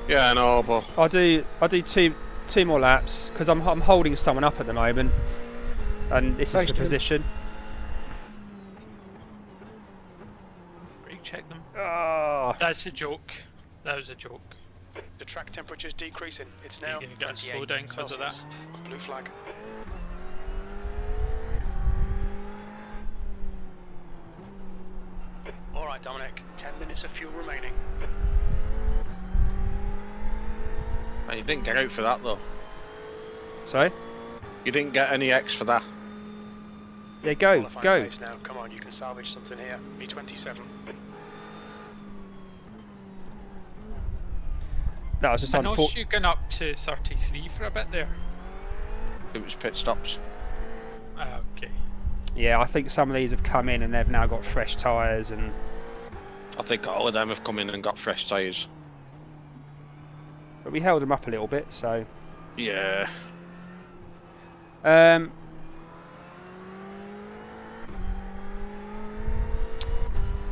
Yeah, I know, but I'll do two more laps because I'm holding someone up at the moment, and this is the position. Brake check them. Oh. That's a joke. That was a joke. The track temperature is decreasing. It's now You're gonna get a 28 slowdown 'cause of that. Celsius. Blue flag. All right, Dominic. 10 minutes of fuel remaining. you didn't get out for that though. Sorry? You didn't get any X for that. Yeah, go. Qualifying pace now. Come on, you can salvage something here. B27. That was just I unfortunate. noticed you going up to 33 for a bit there. It was pit stops. Okay. Yeah, I think some of these have come in and they've now got fresh tyres and. I think all of them have come in and got fresh tyres. But we held them up a little bit, so. Yeah. I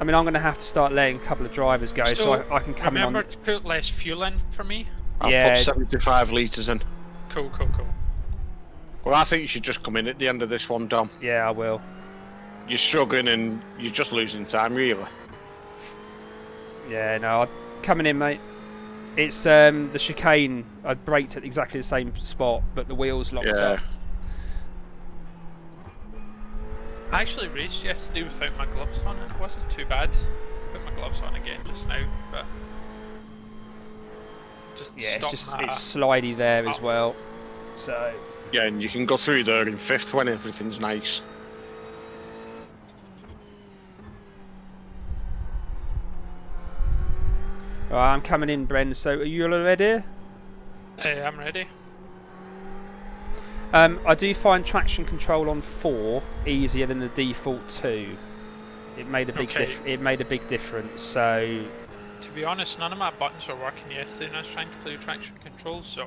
mean, I'm going to have to start letting a couple of drivers go so I can come in on. Remember to put less fuel in for me. I've put 75 litres in. Cool. Well, I think you should just come in at the end of this one, Dom. Yeah, I will. You're struggling and you're just losing time, really. Yeah, no, I'm coming in, mate. It's the chicane. I braked at exactly the same spot, but the wheels locked up. I actually raced yesterday without my gloves on and it wasn't too bad. Put my gloves on again just now, but just Yeah, stop it's slidey there as well. So yeah, and you can go through there in 5th when everything's nice. right, I'm coming in, Bren. So are you all ready? I'm ready. I do find traction control on 4 easier than the default 2. It made a big it made a big difference. So To be honest, none of my buttons were working yesterday when I was trying to play with traction control, so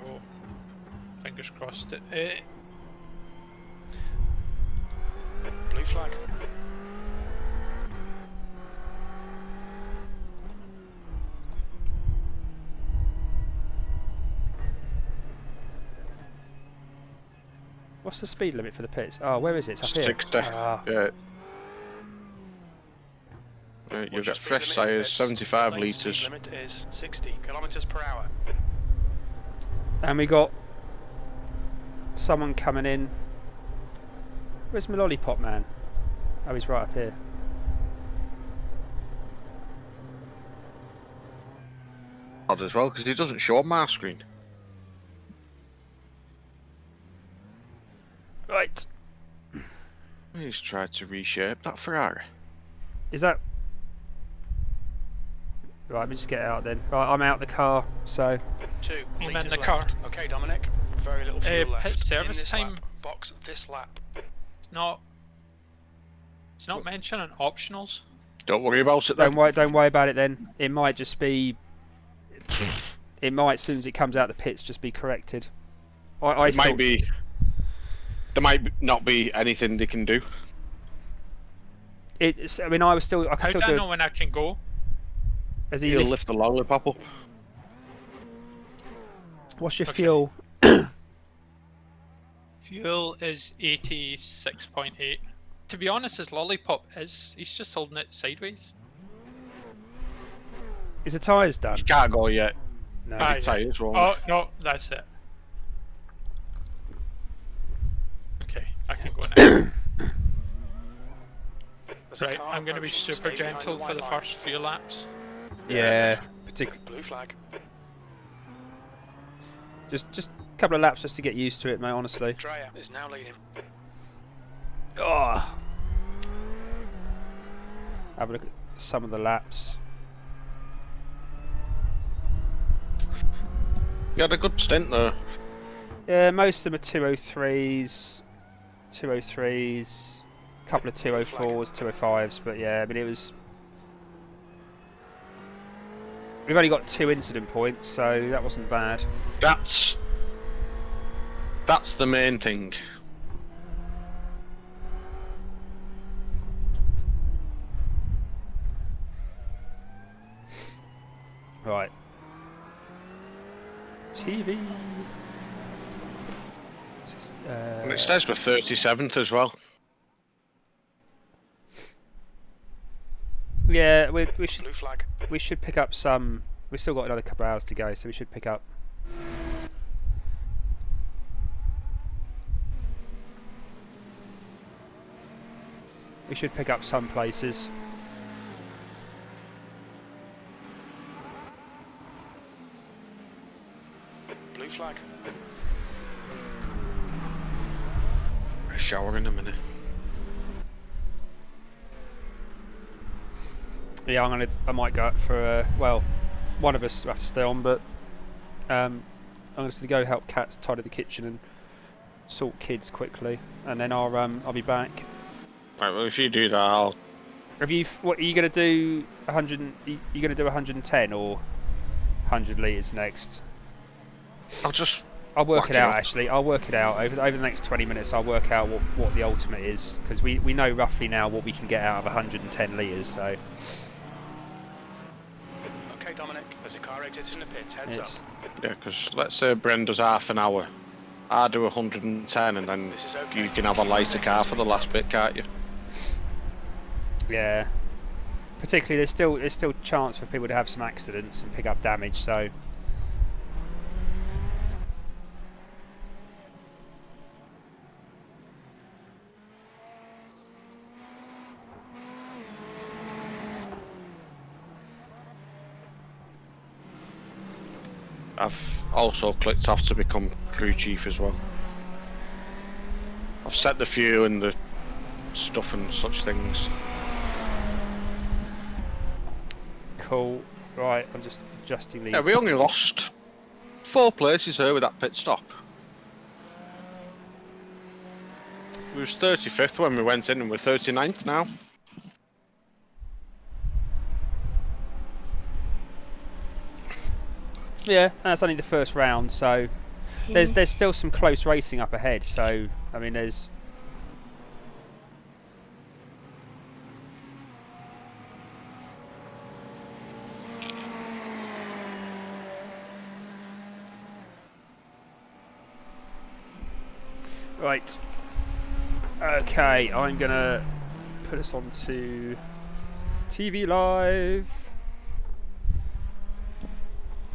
fingers crossed it. Blue flag. what's the speed limit for the pits? Oh, where is it? It's up here. 60. Ah. Yeah. You've got fresh tyres, 75 litres. Speed limit is 60 kilometers per hour. And we got someone coming in. Where's my lollipop man? Oh, he's right up here. Odd as well, because he doesn't show on my screen. Right. He's tried to reshape that Ferrari. Is that... Right, let me just get out then. Right, I'm out the car, so... 2 I'm in litres the left. car. Okay, Dominic. Very little fuel left. Pit service In this time. lap. Box this lap. It's not mentioning optionals. Don't worry about it then. Don't worry about it then. It might just be... It might, as soon as it comes out the pits, just be corrected. It might be... There might not be anything they can do. It's, I mean, I can How still do I do know when I can go? As he He'll lift the lollipop up. What's your Okay. fuel? Fuel is 86.8. To be honest, his lollipop he's just holding it sideways. Is the tyres done? You can't go yet. No. Ah, Big tyres, won't Oh, no, that's it. Okay, I can go now. There's a Right, car I'm going to be approaching. super Stay behind gentle for white the line. first few laps. Yeah, particularly Blue flag. just a couple of laps just to get used to it, mate. Honestly. Dreyer is now leading. Oh. Have a look at some of the laps. You had a good stint though. Yeah, most of them are 203s, 203s, a couple of 204s, 205s, but yeah, I mean it was. We've only got 2 incident points, so that wasn't bad. That's the main thing. Right. TV. And it says we're 37th as well. Yeah, we Blue flag. should pick up some. We've still got another couple of hours to go, so we should pick up. We should pick up some places. Blue flag. A shower in a minute. Yeah, I might go up for. Well, one of us will have to stay on, but I'm just gonna go help Kat tidy the kitchen and sort kids quickly, and then I'll be back. Right, well if you do that, I'll. What are you gonna do? 100? You gonna do 110 or 100 litres next? I'll work whack it out up. actually. I'll work it out over the next 20 minutes. I'll work out what the ultimate is, because we know roughly now what we can get out of 110 litres. So Okay, Dominic. There's a car exiting the pits. Heads up. Yeah, because let's say Bren does half an hour. I do 110 and then This is okay. you can have a lighter car for the last bit, can't you? yeah, particularly there's still chance for people to have some accidents and pick up damage. So I've also clicked off to become crew chief as well. I've set the fuel and the stuff and such things. cool. Right, I'm just adjusting these. Yeah, we only lost 4 places here with that pit stop. We was 35th when we went in and we're 39th now. Yeah, and that's only the first round, so there's still some close racing up ahead. So I mean, there's. Right. Okay, I'm gonna put us onto TV Live.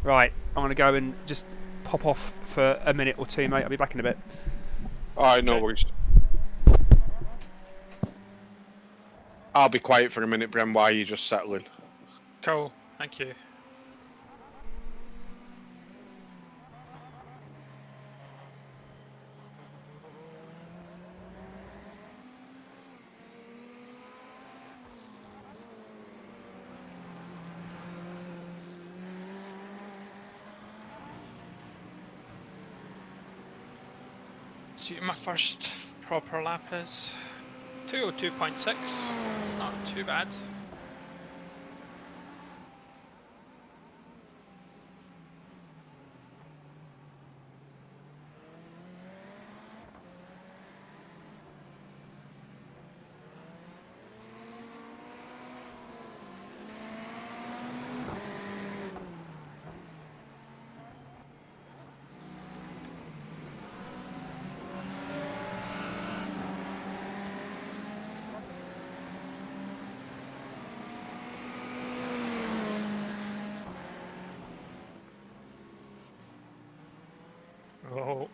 Right, I'm gonna go and just pop off for a minute or two, mate. I'll be back in a bit. Alright, no worries. I'll be quiet for a minute, Bren, while you just settling. Cool, thank you. So my first proper lap is 202.6. It's not too bad. Oh.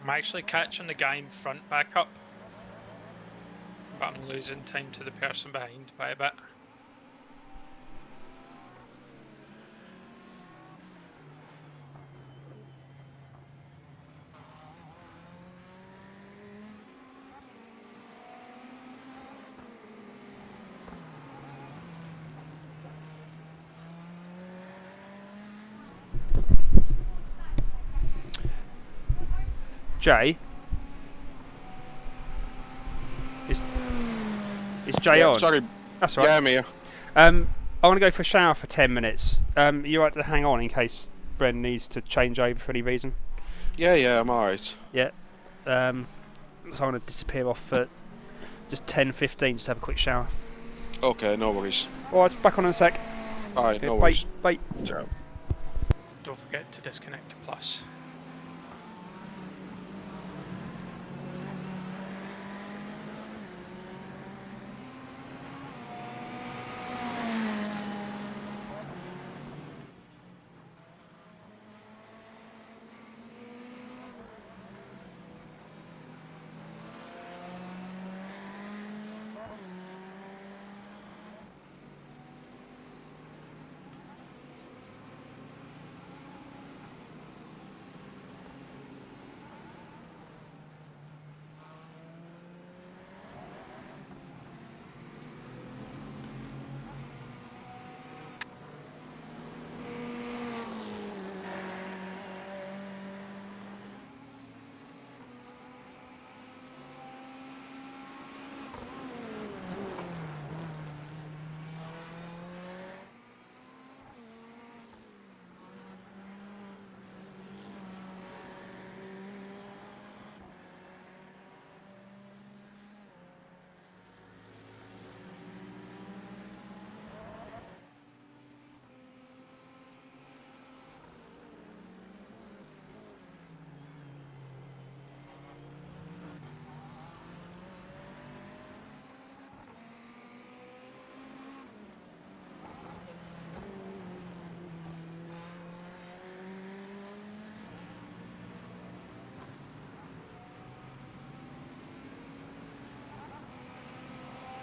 I'm actually catching the guy in front back up, but I'm losing time to the person behind by a bit. Jay? Is Jay Yeah, on? sorry. That's right. Yeah, I'm here. I want to go for a shower for 10 minutes. You like to hang on in case Bren needs to change over for any reason? Yeah, I'm alright. Yeah. So I'm going to disappear off for just 10-15 just to have a quick shower. Okay, no worries. Alright, back on in a sec. Alright, Okay, no bye. worries. Bye. Ciao. Don't forget to disconnect to plus.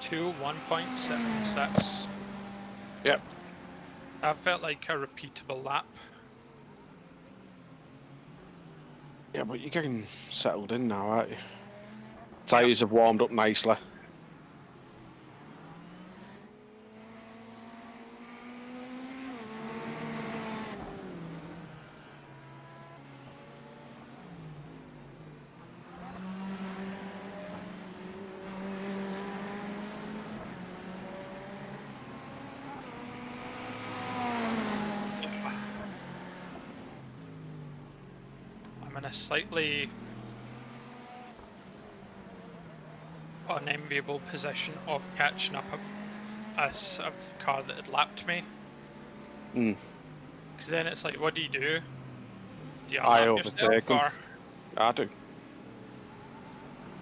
To 1.76. Yep. That felt like a repeatable lap. Yeah, but you're getting settled in now, aren't you? Tyres have warmed up nicely. I'm in a slightly unenviable position of catching up a car that had lapped me. Mm. Because then it's like, what do? Do you I unlap overtake yourself, them. or I do.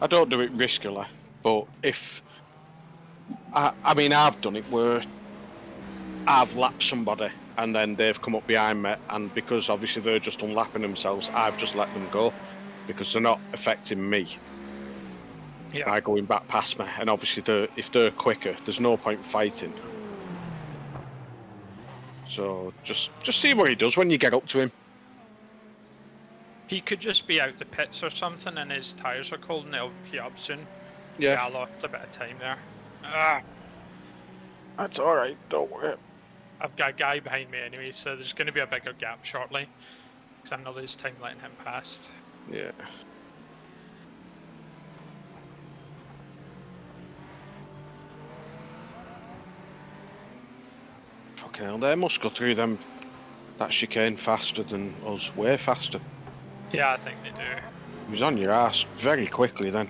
I don't do it riskily, but if... I mean, I've done it where I've lapped somebody and then they've come up behind me, and because obviously they're just unlapping themselves, I've just let them go because they're not affecting me by going back past me. And obviously, if they're quicker, there's no point fighting. So just see what he does when you get up to him. he could just be out the pits or something and his tyres are cold and he'll be up soon. Yeah, Yeah, I lost a bit of time there. Ah, that's all right. Don't worry. I've got a guy behind me anyway, so there's going to be a bigger gap shortly. Because I'm going to lose time letting him past. Yeah. Fucking hell, they must go through them that chicane faster than us, way faster. Yeah, I think they do. He was on your ass very quickly then.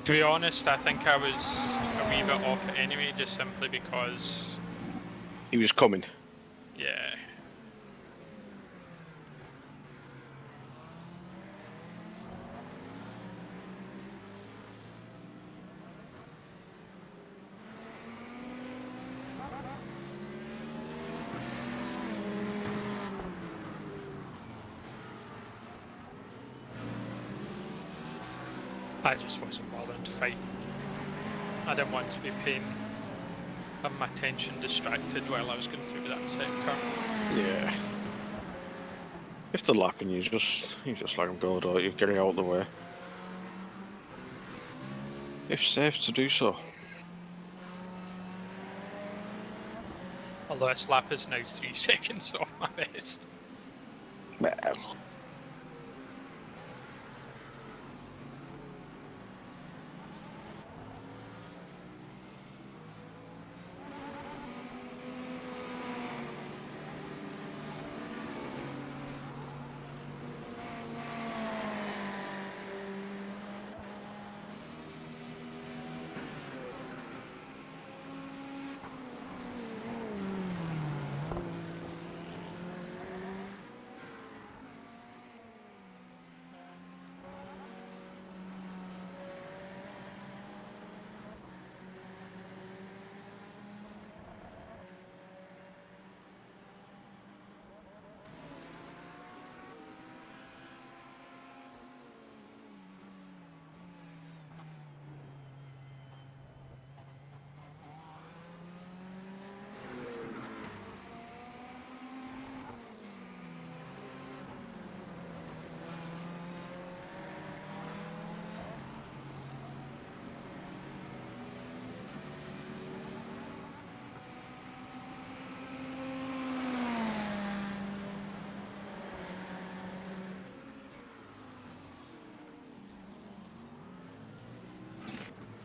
To be honest, I think I was a wee bit off it anyway, just simply because, He was coming. yeah. I just wasn't bothered to fight. I didn't want to be paying my attention distracted while I was going through that sector. Yeah. If they're lapping you just let them go, don't you? Get it out of the way. If safe to do so. Although this lap is now 3 seconds off my best. Well,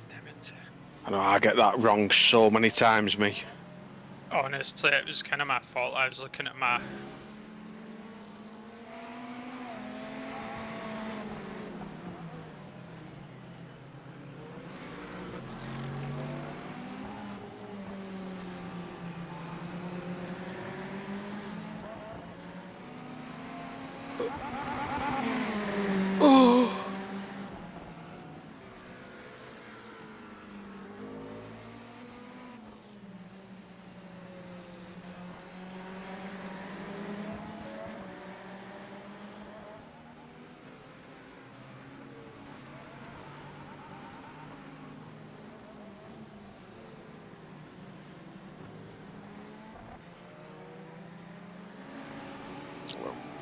Damn it. I know I get that wrong so many times, me. Honestly, it was kind of my fault. I was looking at my... Oh.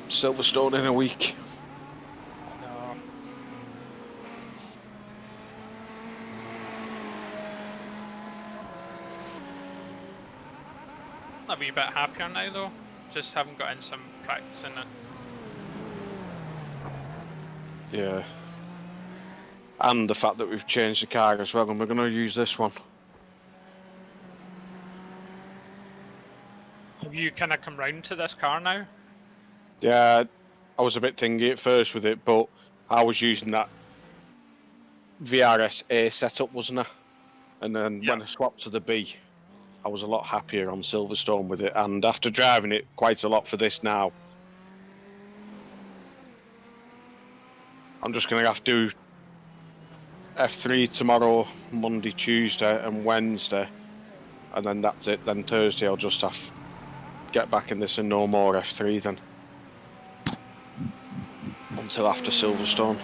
Silverstone in a week. No. A wee bit happier now though. Just haven't got in some practice in it. Yeah. And the fact that we've changed the car as well, and we're going to use this one. Have you kind of come round to this car now? Yeah, I was a bit thingy at first with it, but I was using that VRS A setup, wasn't I? And then when I swapped to the B, I was a lot happier on Silverstone with it. And after driving it quite a lot for this now, I'm just going to have to do F3 tomorrow, Monday, Tuesday and Wednesday. And then that's it. Then Thursday I'll just have to get back in this and no more F3 then. Until after Silverstone.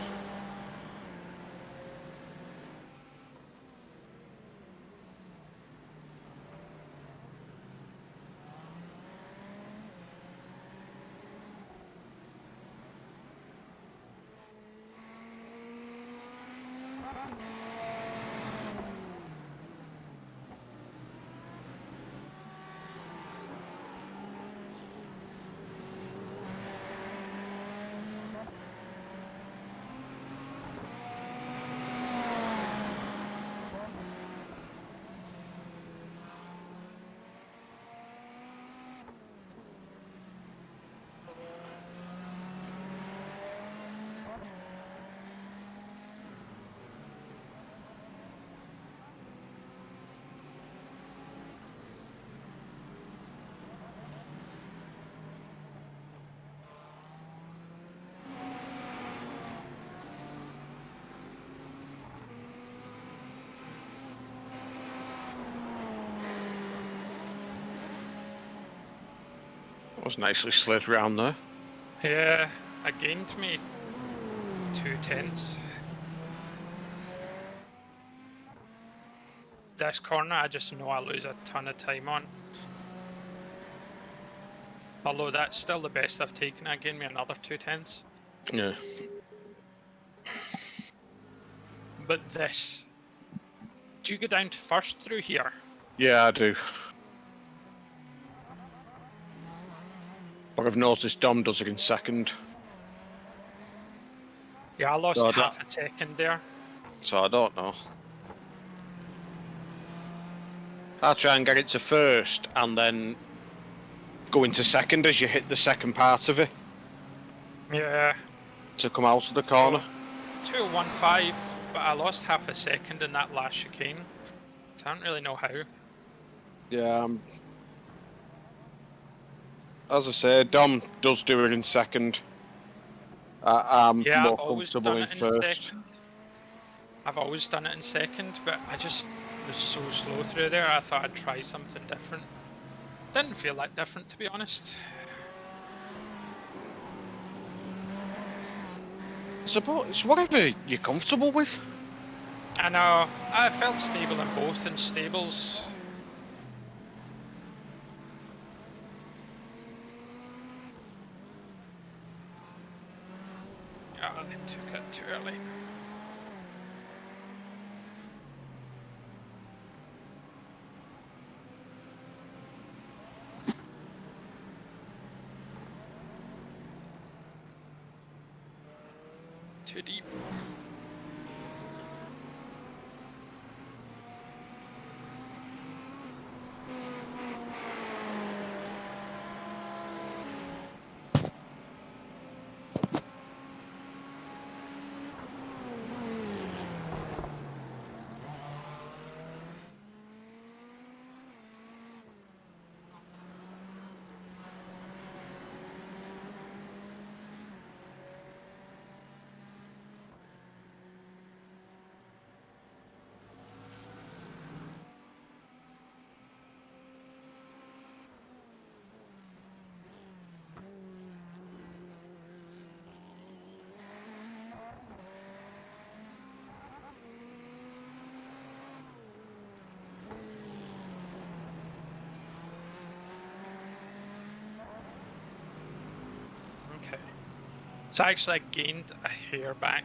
was nicely slid round there. Yeah, I gained me 2/10. This corner, I just know I lose a ton of time on. Although that's still the best I've taken, I gained me another 2/10. Yeah. But this, do you go down to first through here? Yeah, I do. But I've noticed Dom does it in second, Yeah, I lost So half a second there. so I don't know. I'll try and get it to first and then go into second as you hit the second part of it Yeah, to come out of the corner. 2015, but I lost half a second in that last chicane. So I don't really know how. Yeah, as I say, Dom does do it in second. I'm Yeah, more I've always comfortable done in it in first. second. I've always done it in second, but I just was so slow through there, I thought I'd try something different. Didn't feel that different, to be honest. I suppose it's whatever you're comfortable with. I know, I felt stable in both, and stables. Oh, they took it too early. Too deep. Okay. So actually I gained a hair back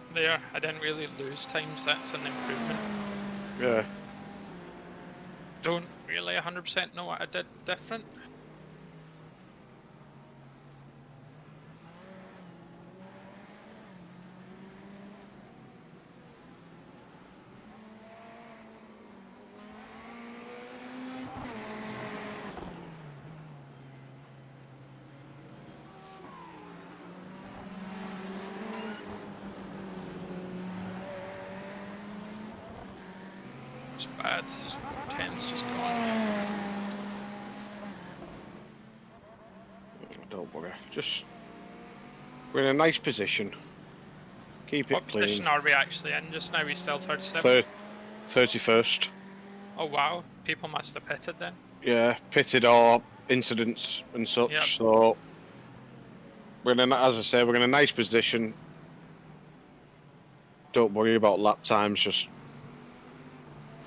there. I didn't really lose times, that's an improvement. Yeah. Don't really 100% know what I did different. It's bad. 10's just gone. Don't worry. Just we're in a nice position. Keep it What clean. position are we actually in just now? We still 37? 31st. Oh wow, people must have pitted then. Yeah, pitted or incidents and such. Yep. So we're in a, as I say, we're in a nice position. Don't worry about lap times. Just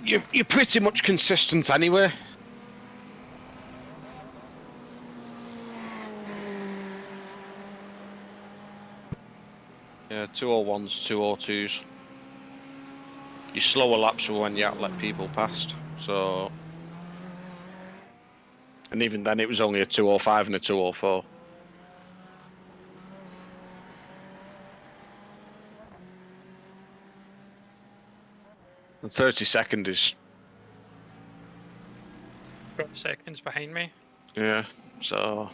you're pretty much consistent anyway. Yeah, 201s, 202s. Your slower laps were when you let people past. So, and even then, it was only a 205 and a 204. And 32nd is, Got seconds behind me. yeah, so.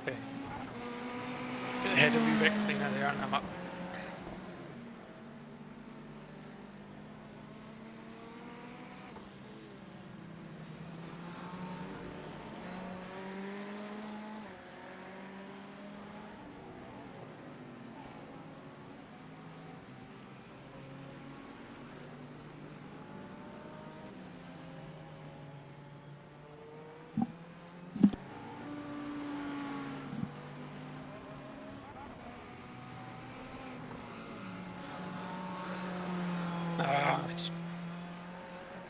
Okay. Get the head a wee bit cleaner there and I'm up.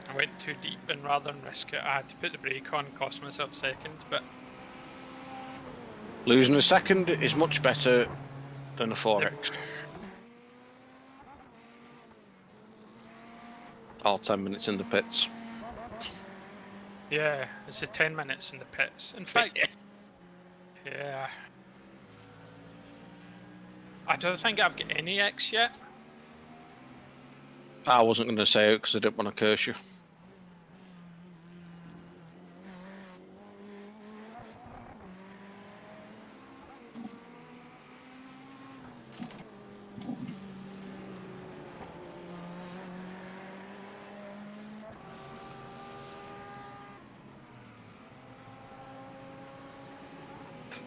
I went too deep, and rather than risk it, I had to put the brake on, cost myself second, but Losing a second is much better than a 4x. All 10 minutes in the pits. yeah, it's a 10 minutes in the pits. In fact, yeah. I don't think I've got any X yet. I wasn't going to say it because I didn't want to curse you.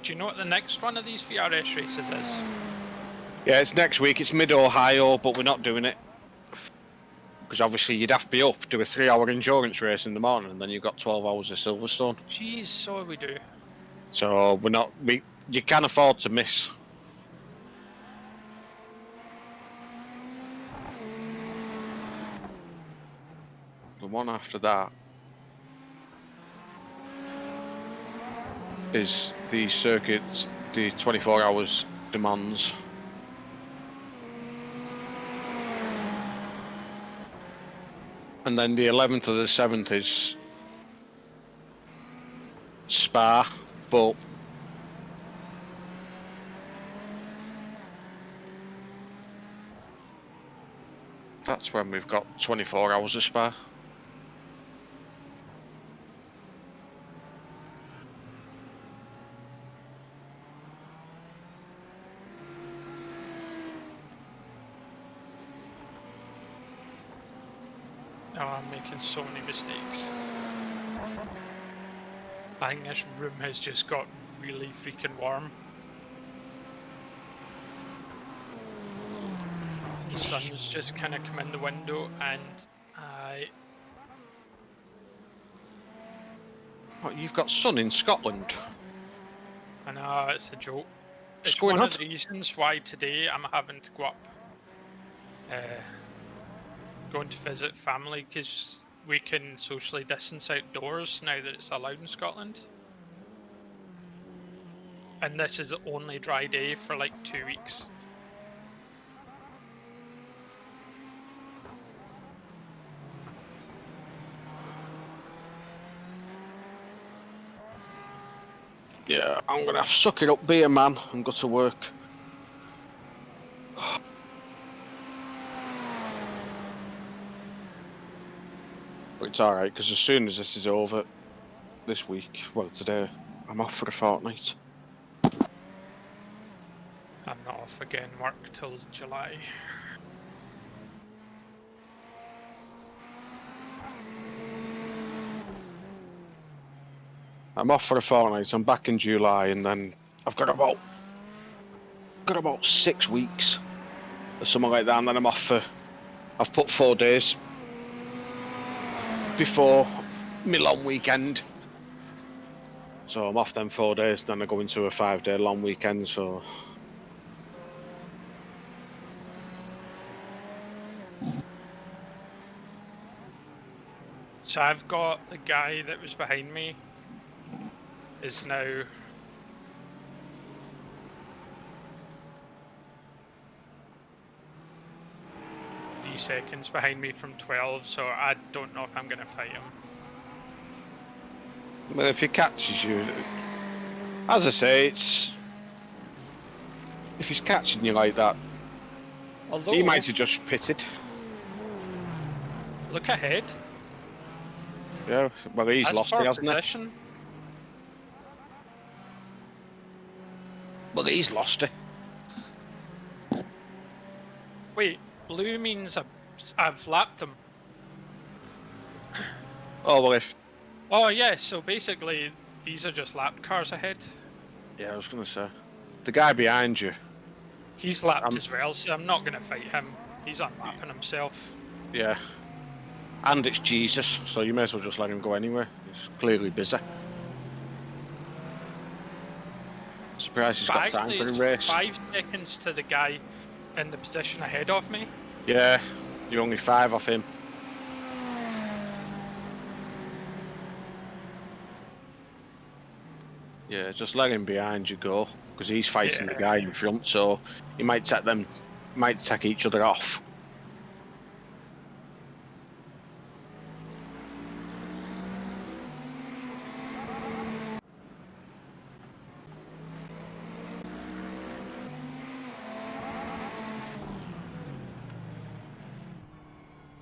Do you know what the next one of these VRS races is? Yeah, it's next week. It's mid-Ohio, but we're not doing it. Because obviously you'd have to be up, do a 3-hour endurance race in the morning, and then you've got 12 hours of Silverstone. Jeez, so we do. So we're not. You can afford to miss. The one after that is the circuits, the 24 hours demands. And then the 11th or the 7th is Spa, but that's when we've got 24 hours of Spa. Oh, I'm making so many mistakes. I think this room has just got really freaking warm. The sun's just kind of come in the window and What, you've got sun in Scotland? I know it's a joke. What's It's going one on? of the reasons why today I'm having to go up, going to visit family, because we can socially distance outdoors now that it's allowed in Scotland. And this is the only dry day for like 2 weeks. Yeah, I'm gonna suck it up, be a man, and go to work. But it's alright, because as soon as this is over this week, well today, I'm off for a fortnight. I'm not off again work till July. I'm off for a fortnight, I'm back in July, and then I've got about 6 weeks or something like that, and then I'm off for, I've put 4 days before my long weekend. So I'm off them 4 days, then I go into a 5-day long weekend, so... So I've got the guy that was behind me is now seconds behind me from 12, so I don't know if I'm going to fight him. Well, if he catches you, as I say, it's... If he's catching you like that, Although, he might have just pitted. look ahead. Yeah, well he's That's lost for it, hasn't he? position. But he's lost it. Wait, blue means I've lapped them. Oh, well, if... Oh yeah, so basically these are just lapped cars ahead. Yeah, I was going to say. The guy behind you. He's lapped as well, so I'm not going to fight him. He's unlapping himself. Yeah. And it's Jesus, so you may as well just let him go anyway. He's clearly busy. Surprised he's got time for Actually, the it's race. 5 seconds to the guy in the position ahead of me. Yeah, you're only 5 off him. Yeah, just let him behind you go, because he's fighting the guy in front, so he might take each other off.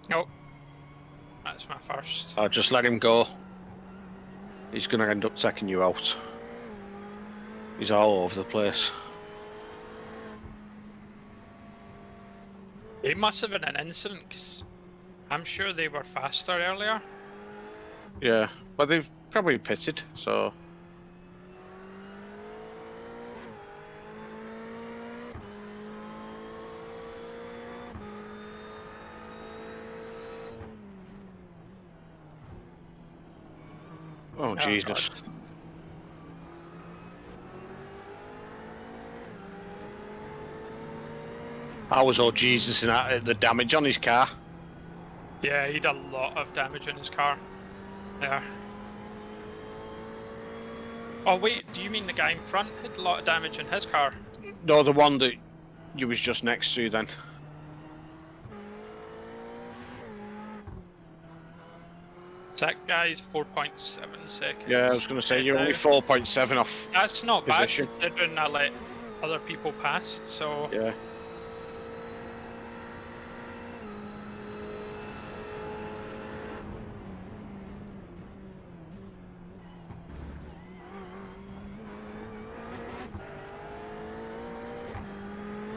Nope. That's my first. I'll just let him go. He's going to end up taking you out. He's all over the place. It must have been an incident, because I'm sure they were faster earlier. Yeah, but they've probably pitted, so... Oh, Jesus. God. How was all Jesus in the damage on his car? Yeah, he did a lot of damage in his car. There. Oh wait, do you mean the guy in front had a lot of damage in his car? No, the one that you was just next to then. That guy's 4.7 seconds. Yeah, I was going to say, you're only 4.7 off. That's not position. bad considering I let other people past, so... Yeah.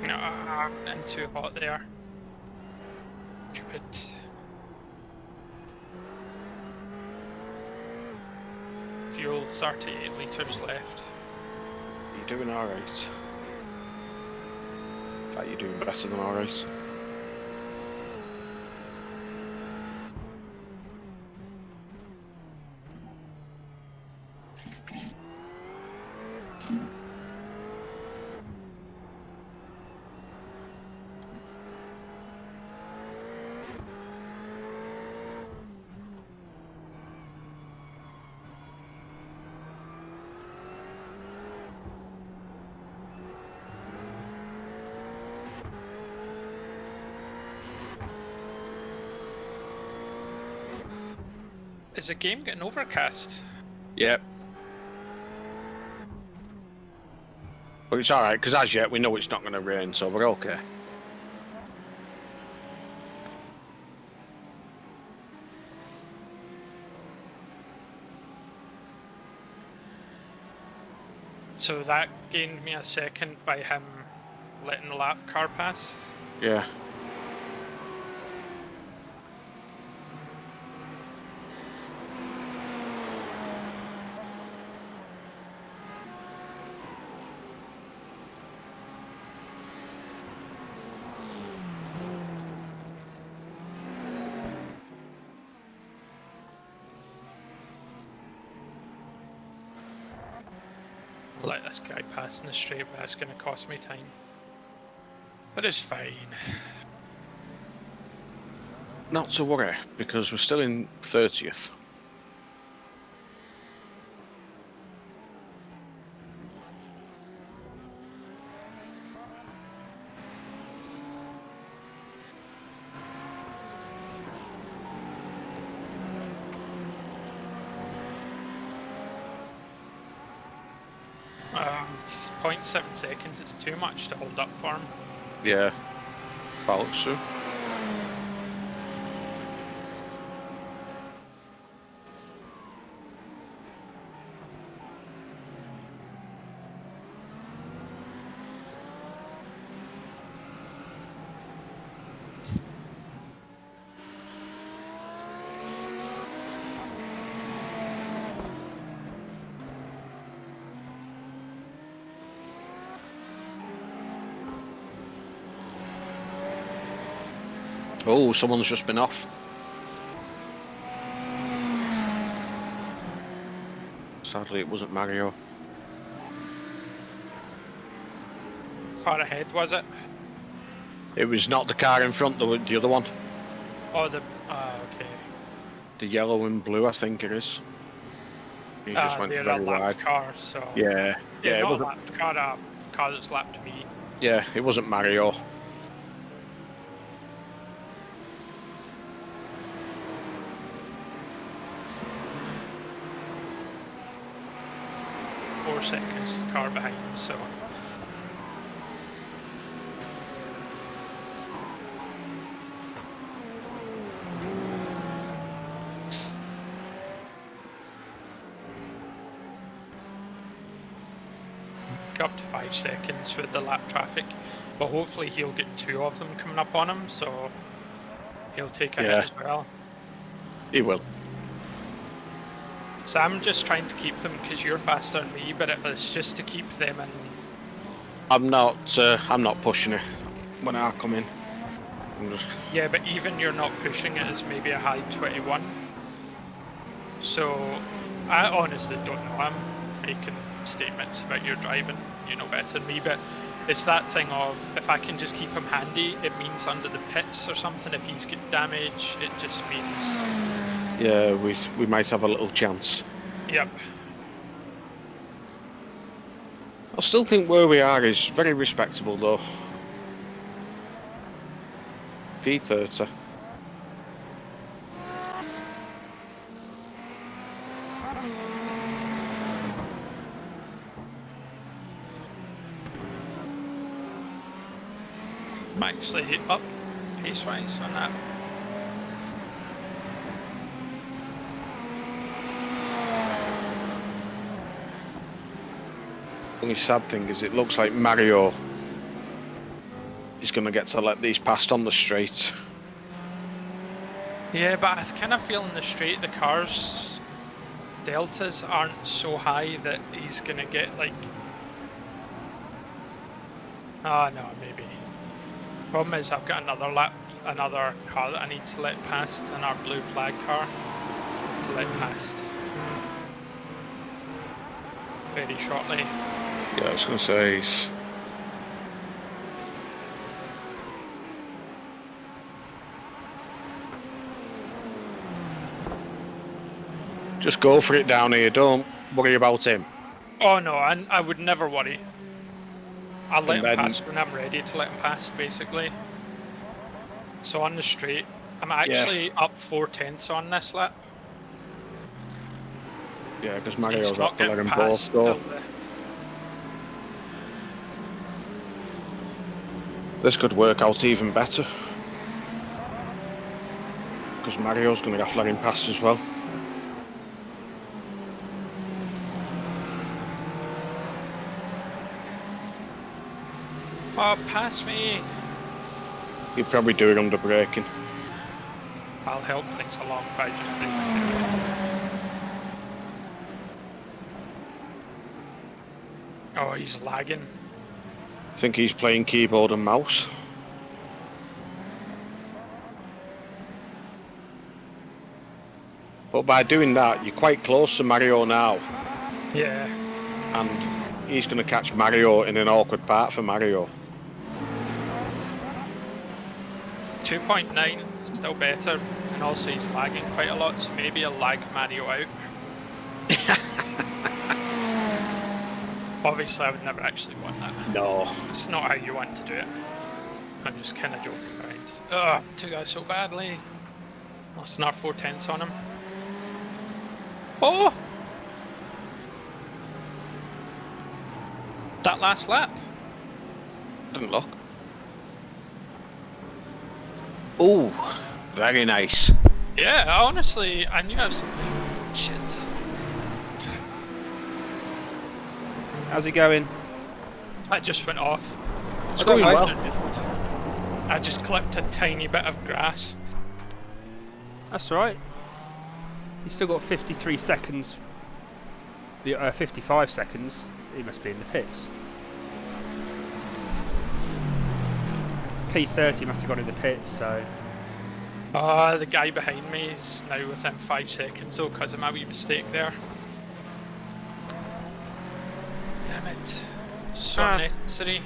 Ah, I'm too hot there. Stupid. Fuel, 38 litres left. You're doing alright. In fact, you're doing better than alright. Is the game getting overcast? Yep. But it's alright, because as yet we know it's not going to rain, so we're okay. So that gained me a second by him letting the lap car pass. Yeah. Let this guy pass in the straight, but that's going to cost me time. But it's fine. Not to worry, because we're still in 30th. It's 0.7 seconds, it's too much to hold up for him. Yeah. Follows through. Oh, someone's just been off. Sadly, it wasn't Mario. Far ahead, was it? It was not the car in front, the other one. Oh, the... okay. The yellow and blue, I think it is. He just went They're a very lapped wide. car, so... Yeah, yeah, it not a wasn't. lapped car, a car that's lapped me. Yeah, it wasn't Mario. Four seconds, the car behind, so... Up to 5 seconds with the lap traffic, but hopefully he'll get 2 of them coming up on him, so he'll take a hit as well. He will. So I'm just trying to keep them because you're faster than me, but it was just to keep them in. I'm not pushing it when I come in. I'm just... Yeah, but even you're not pushing it as maybe a high 21. So I honestly don't know. I'm making statements about your driving, you know better than me, but it's that thing of if I can just keep him handy, it means under the pits or something, if he's got damage, it just means... Yeah, we might have a little chance. Yep. I still think where we are is very respectable though. P30. I'm actually up pace-wise on that. Only sad thing is it looks like Mario is going to get to let these past on the straight. Yeah, but I kind of feel in the straight the cars deltas aren't so high that he's going to get like... Oh no, maybe. Problem is I've got another car that I need to let past, and our blue flag car to let past very shortly. Yeah, I was going to say... Just go for it down here, don't worry about him. Oh no, I would never worry. I'll let him then... pass when I'm ready to let him pass, basically. So on the straight, I'm actually up 4/10 on this lap. Yeah, because So Mario's he's got not to let getting him both past go. till the... This could work out even better. Because Mario's going to have to let him past as well. Oh, pass me! He'd probably do it under braking. I'll help things along by just braking. Oh, he's lagging. I think he's playing keyboard and mouse. But by doing that, you're quite close to Mario now. Yeah. And he's going to catch Mario in an awkward part for Mario. 2.9, still better, and also he's lagging quite a lot, so maybe I'll lag Mario out. Obviously I would never actually want that. No. It's not how you want to do it. I'm just kind of joking around. Ugh, two guys so badly. Lost another 4/10 on him. Oh! That last lap. Didn't look. Oh, very nice. Yeah, honestly, I knew I was... Shit. How's it going? I just went off. It's going well. I just clipped a tiny bit of grass. That's right. You still got 53 seconds. 55 seconds. He must be in the pits. P30 must have gone in the pits, so The guy behind me is now within 5 seconds though because of my wee mistake there. Damn it. So unnecessary.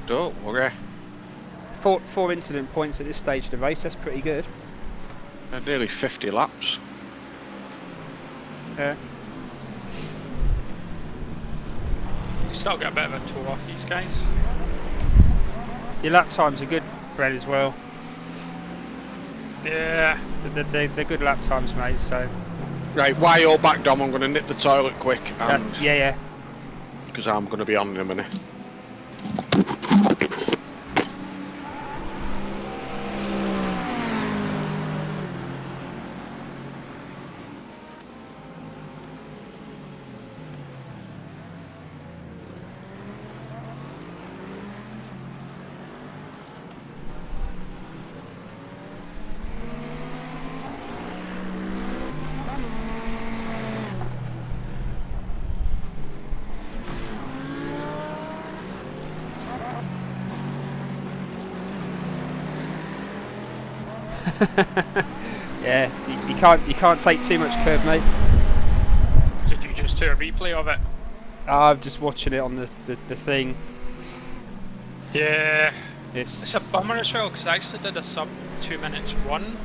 Don't worry. Four incident points at this stage of the race, that's pretty good. Nearly 50 laps. Yeah. We still got a bit of a toe off these guys. Your lap times are good, Bren, as well. Yeah. They're good lap times, mate, so... Right, while you're back, Dom, I'm going to nip the toilet quick. And yeah. Because I'm going to be on in a minute. Yeah, you can't take too much curb, mate. Did you just do a replay of it? I'm just watching it on the thing. Yeah. It's a bummer as well because I actually did a sub 2 minutes run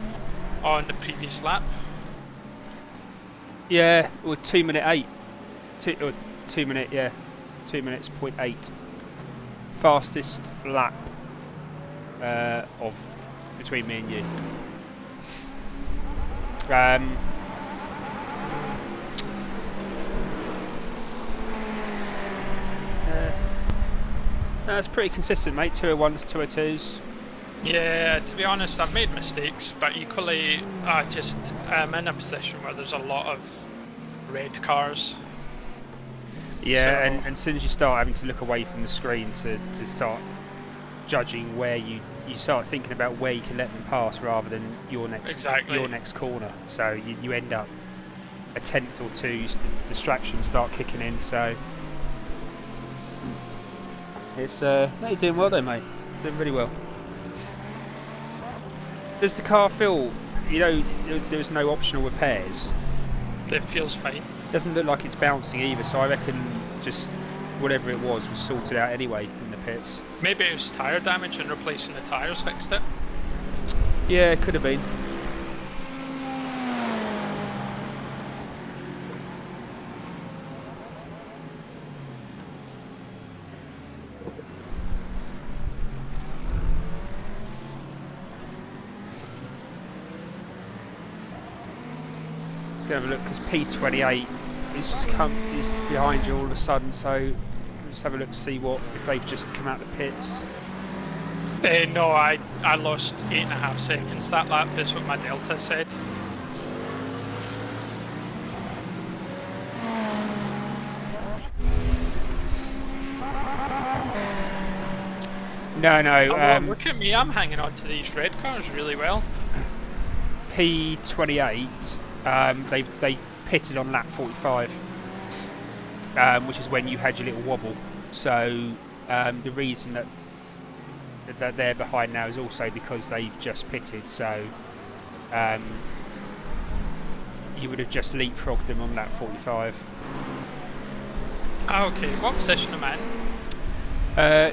on the previous lap. Yeah, or 2 minute 8. 2 minute, yeah. 2 minutes point 8. Fastest lap of between me and you. No, it's pretty consistent, mate. 201s, 202s. Yeah, to be honest, I've made mistakes, but equally, I'm in a position where there's a lot of red cars. Yeah, So- and as soon as you start having to look away from the screen to start judging where you start thinking about where you can let them pass rather than your next corner. So you end up a tenth or two, distractions start kicking in. So it's no, you're doing well though, mate. Doing really well. Does the car feel, there's no optional repairs? It feels fine. Doesn't look like it's bouncing either, so I reckon just whatever it was sorted out anyway in the pits. Maybe it was tyre damage and replacing the tyres fixed it. Yeah, it could have been. Let's go have a look because P28 is behind you all of a sudden, so just have a look to see if they've just come out the pits. No, I lost 8.5 seconds that lap, is what my delta said. No. Well, look at me, I'm hanging on to these red cars really well. P28, they pitted on lap 45, which is when you had your little wobble. So the reason that they're behind now is also because they've just pitted. So you would have just leapfrogged them on lap 45. Okay, what position am I in?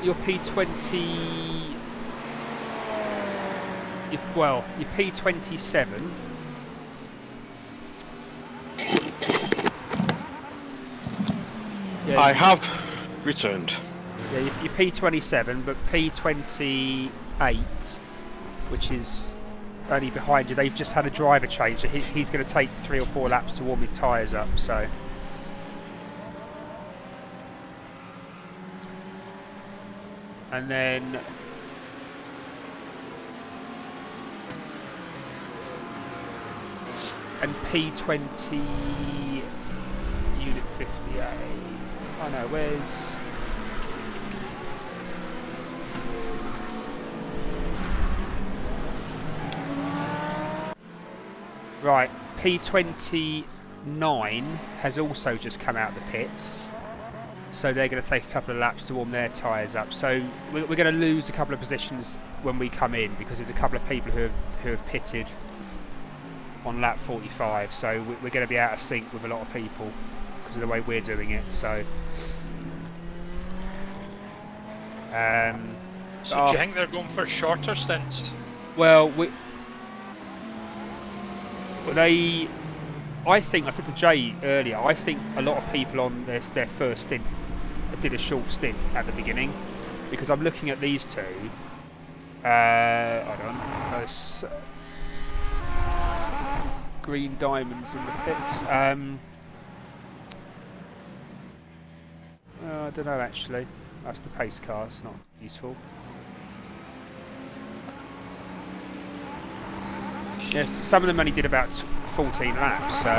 Your P20. Your P27. Yeah, I have returned. Yeah, your P27, but P28, which is only behind you, they've just had a driver change. So he's going to take 3 or 4 laps to warm his tyres up. So. And then P20 unit 58. Oh no, where's right? P29 has also just come out of the pits. so they're going to take a couple of laps to warm their tyres up. So we're going to lose a couple of positions when we come in, because there's a couple of people who have pitted on lap 45. So we're going to be out of sync with a lot of people because of the way we're doing it. So. So do you think they're going for shorter stints? Well, I think, I said to Jay earlier, I think a lot of people on their first stint did a short stint at the beginning, because I'm looking at these two. Hold on. Green diamonds in the pits. I don't know actually. That's the pace car, it's not useful. Yes, some of them only did about 14 laps, so...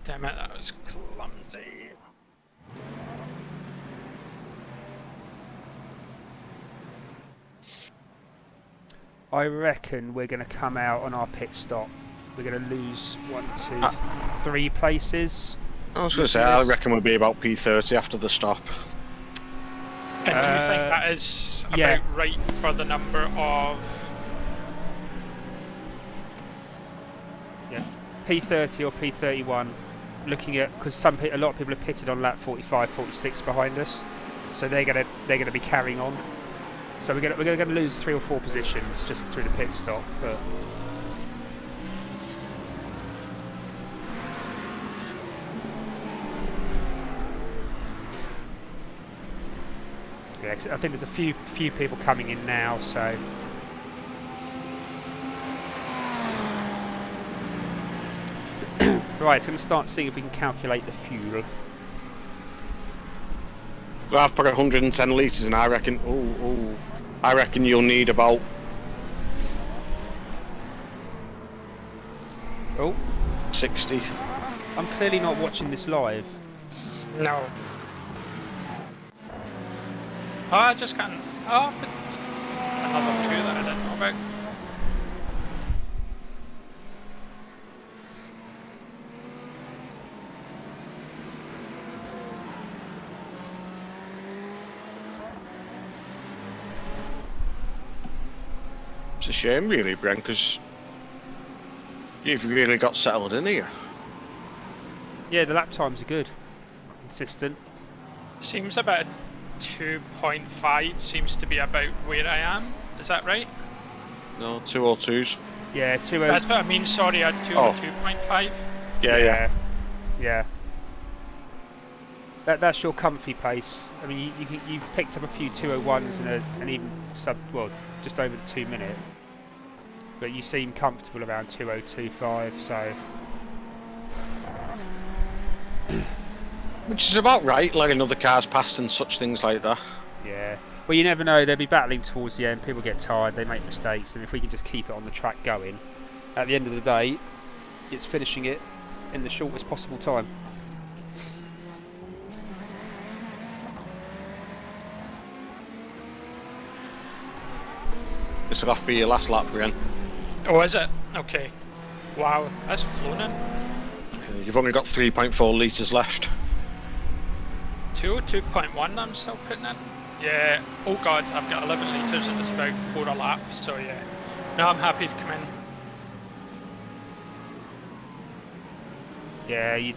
Damn it, that was clumsy. I reckon we're going to come out on our pit stop. We're going to lose 3 places. I was going to say, I reckon we'll be about P30 after the stop. And do you think that is about right for the number of... Yeah, P30 or P31. Looking at, because a lot of people have pitted on lap 45, 46 behind us, so they're going to be carrying on. So we're going to lose 3 or 4 positions just through the pit stop, but. Yeah, I think there's a few people coming in now, so. Right, so we're going to start seeing if we can calculate the fuel. Well, I've put 110 litres and I reckon, I reckon you'll need about... Oh. 60. I'm clearly not watching this live. No. Oh, I just can't... Oh, it's another 2 that I didn't know about. It's a shame really, Bren, because you've really got settled in here. Yeah, the lap times are good. Consistent. Seems about 2.5 seems to be about where I am. Is that right? No, 202s. Yeah, 202. That's what I mean, sorry, I had 202.5. Yeah. That's your comfy pace. I mean, you've picked up a few 201s and even just over the 2 minute. But you seem comfortable around 2025, so. Which is about right, letting other cars past and such things like that. Yeah. Well, you never know. They'll be battling towards the end. People get tired. They make mistakes, and if we can just keep it on the track going, at the end of the day, it's finishing it in the shortest possible time. This will have to be your last lap, Bren. Oh, is it? Okay. Wow, that's flown in. You've only got 3.4 litres left. 202.1 I'm still putting in. Yeah, oh god, I've got 11 litres and it's about 4 a lap, so yeah. No, I'm happy to come in. Yeah,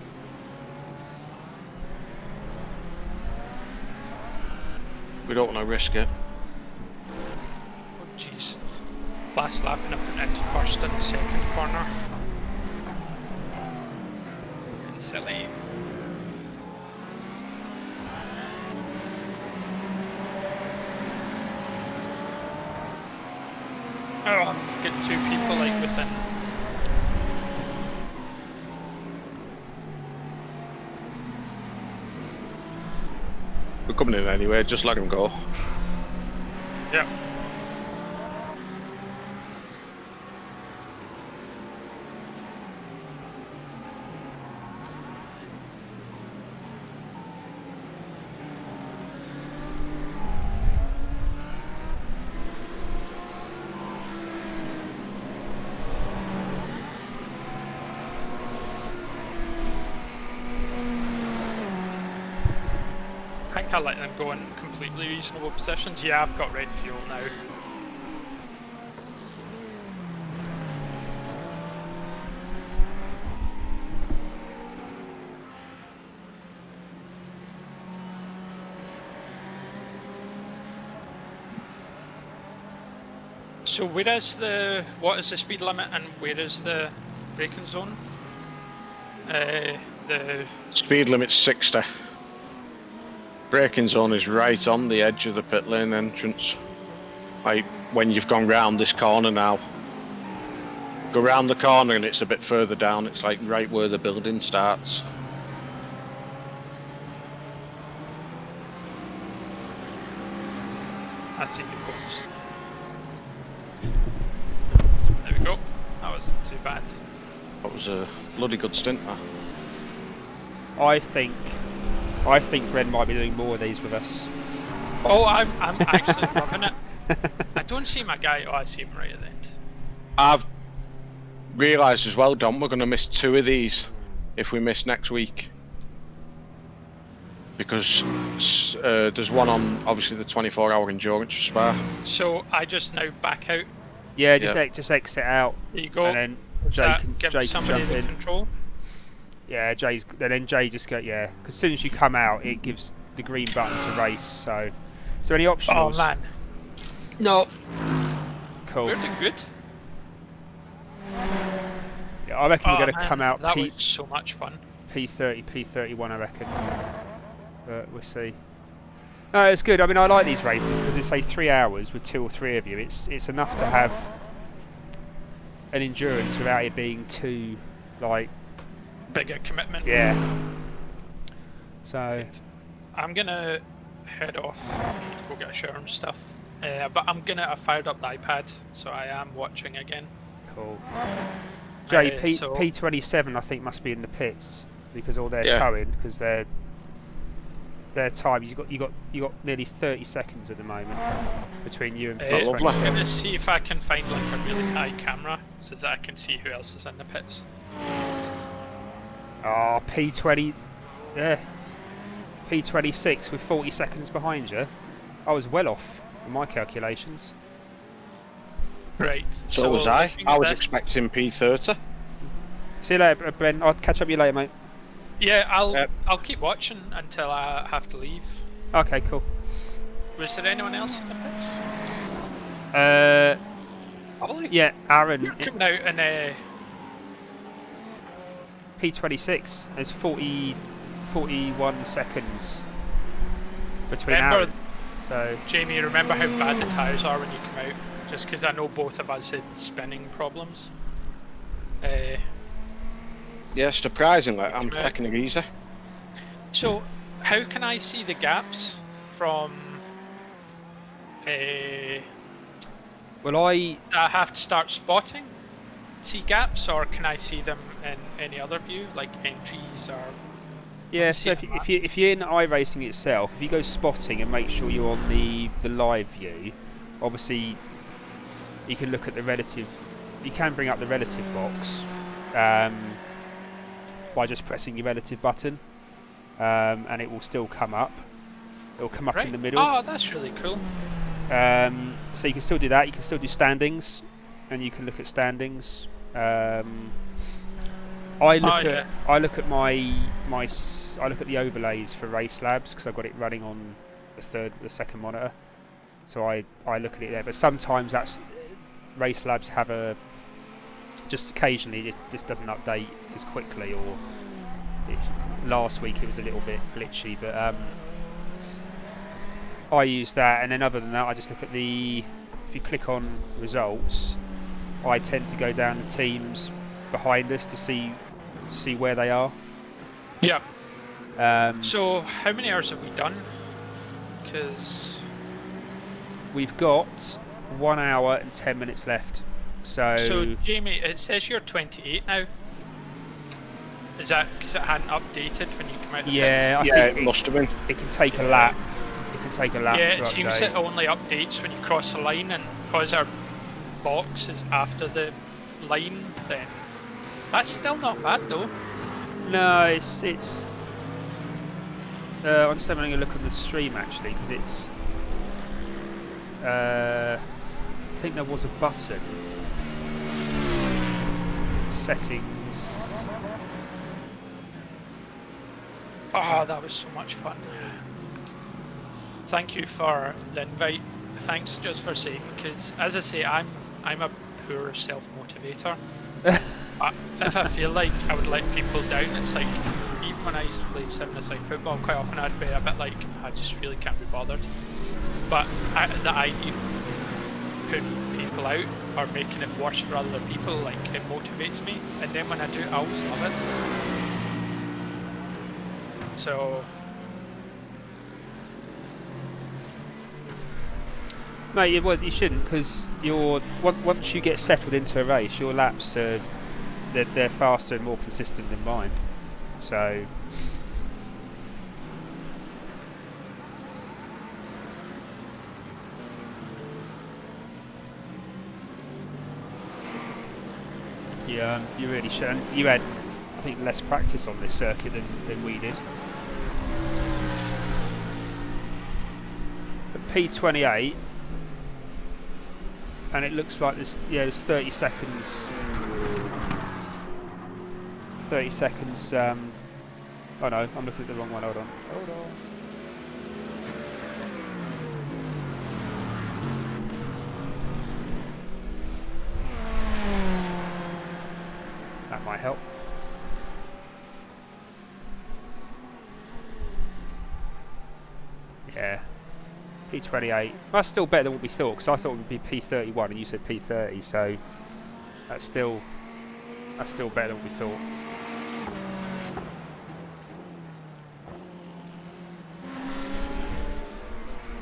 We don't want to risk it. Oh jeez. Last lap and I put into first and second corner. And silly. Oh, I've got 2 people like within. We're coming in anyway, just let him go. Yeah. I let them go in completely reasonable positions. Yeah, I've got red fuel now. So what is the speed limit and where is the braking zone? The Speed limit's 60. Braking zone is right on the edge of the pit lane entrance. Like when you've gone round this corner now. Go round the corner and it's a bit further down. It's like right where the building starts. I see the points. There we go. That wasn't too bad. That was a bloody good stint, that. I think Bren might be doing more of these with us. Oh, I'm actually loving it. I don't see my guy. Oh, I see him right at the end. I've realised as well, Dom, we're going to miss 2 of these if we miss next week. Because there's one on, obviously, the 24-hour endurance for Spa. So I just now back out. Yeah, just exit out. There you go. And then Does Jay that can, give Jay can somebody jump the in. control? Yeah, then Jay just go, yeah. Because as soon as you come out, it gives the green button to race. So any optionals? Oh man, No. Cool. we're doing good. Yeah, I reckon we're going to man, come out That was so much fun. P30, P31, I reckon. But we'll see. No, it's good. I mean, I like these races because it's say 3 hours with 2 or 3 of you. It's enough to have an endurance without it being too like Bigger commitment. yeah. So I'm gonna head off. I need to go get a shower and stuff. But I fired up the iPad, so I am watching again. cool. Jay, So- P27 I think must be in the pits because all they're Yeah. towing because their time you got nearly 30 seconds at the moment between you and lovely. I'm P27. gonna see if I can find like a really high camera so that I can see who else is in the pits. Oh, P20, yeah, P26 with 40 seconds behind you. I was well off in my calculations. Right. So was I. looking I at was this- expecting P30. See you later, Ben. I'll catch up with you later, mate. Yeah, Yep. I'll keep watching until I have to leave. Okay, cool. Was there anyone else in the pits? Ollie? Yeah, Aaron, You're coming out in P26. There's 41 seconds between Remember- Aaron. So Jamie, remember how bad the tyres are when you come out? Just because I know both of us had spinning problems. Yeah, surprisingly, I'm Correct. taking it easy. So, how can I see the gaps from... well, I have to start spotting? See gaps, or can I see them in any other view, like entries or... yeah. see So it on if you're in iRacing itself, if you go spotting and make sure you're on the live view, obviously you can look at the relative. You can bring up the relative box by just pressing your relative button, and it will still come up. It will come up Right. in the middle. Oh, that's really cool. So you can still do that. You can still do standings, and you can look at standings. I look at I look at I look at the overlays for Race Labs because I've got it running on the second monitor. So I look at it there. But sometimes Race Labs have just occasionally it just doesn't update as quickly, or last week it was a little bit glitchy. But I use that, and then other than that, I just look at if you click on results, I tend to go down the teams behind us to see where they are. Yeah. Um, So, how many hours have we done? Because... we've got 1 hour and 10 minutes left. So Jamie, it says you're 28 now. Is that because it hadn't updated when you come out of the yeah, I Yeah, think it must have been. it can take a lap. It can take a lap Yeah, to it seems update. it only updates when you cross the line, and because our box is after the line, then that's still not bad though. No, it's I'm just having a look on the stream actually, because it's. I think there was a button. Settings. Oh, that was so much fun. Thank you for the invite. Thanks just for saying, because as I say, I'm a poor self-motivator. If I feel like I would let people down, it's like, even when I used to play 7-a-side football, quite often I'd be a bit like, I just really can't be bothered. But the idea of putting people out or making it worse for other people, like, it motivates me. And then when I do it, I always love it. So... Mate, well, you shouldn't, because once you get settled into a race, your laps are they're faster and more consistent than mine. So yeah, you really should. And you had, I think, less practice on this circuit than we did. But P28. And it looks like there's 30 seconds. 30 seconds. Oh no, I'm looking at the wrong one. Hold on. Hold on. That might help. Yeah. P28. That's still better than what we thought, because I thought it would be P31 and you said P30, so that's still better than what we thought.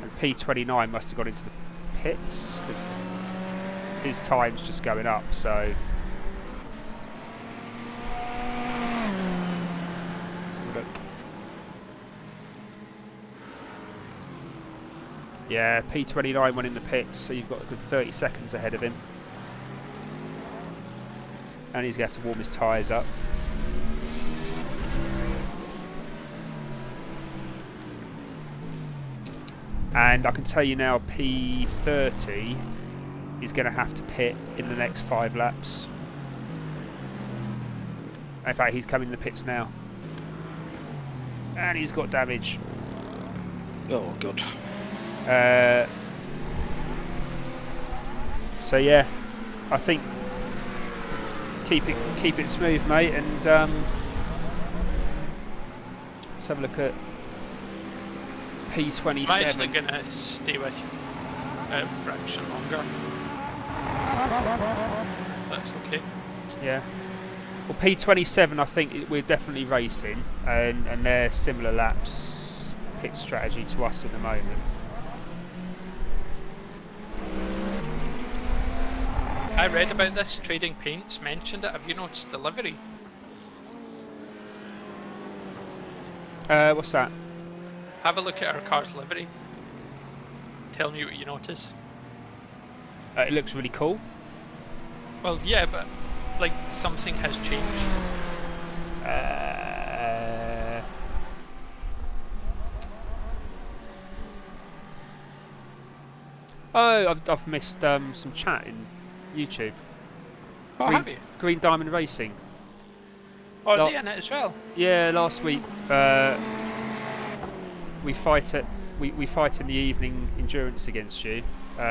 And P29 must have got into the pits because his time's just going up, so let's have a look. Yeah, P29 went in the pits, so you've got a good 30 seconds ahead of him. And he's going to have to warm his tyres up. And I can tell you now, P30 is going to have to pit in the next 5 laps. In fact, he's coming in the pits now. And he's got damage. Oh, good. So yeah, I think keep it smooth, mate, and let's have a look at P27. I'm actually gonna stay with you a fraction longer. That's okay. Yeah. Well, P27, I think we're definitely racing, and they're similar laps pit strategy to us at the moment. I read about this. Trading Paints mentioned it. Have you noticed the livery? What's that? Have a look at our car's livery. Tell me what you notice. It looks really cool. Well, yeah, but like something has changed. Oh, I've missed some chat in YouTube. Oh, have you? Green Diamond Racing. Oh, are they in it as well? Yeah, last week we fight in the evening endurance against you.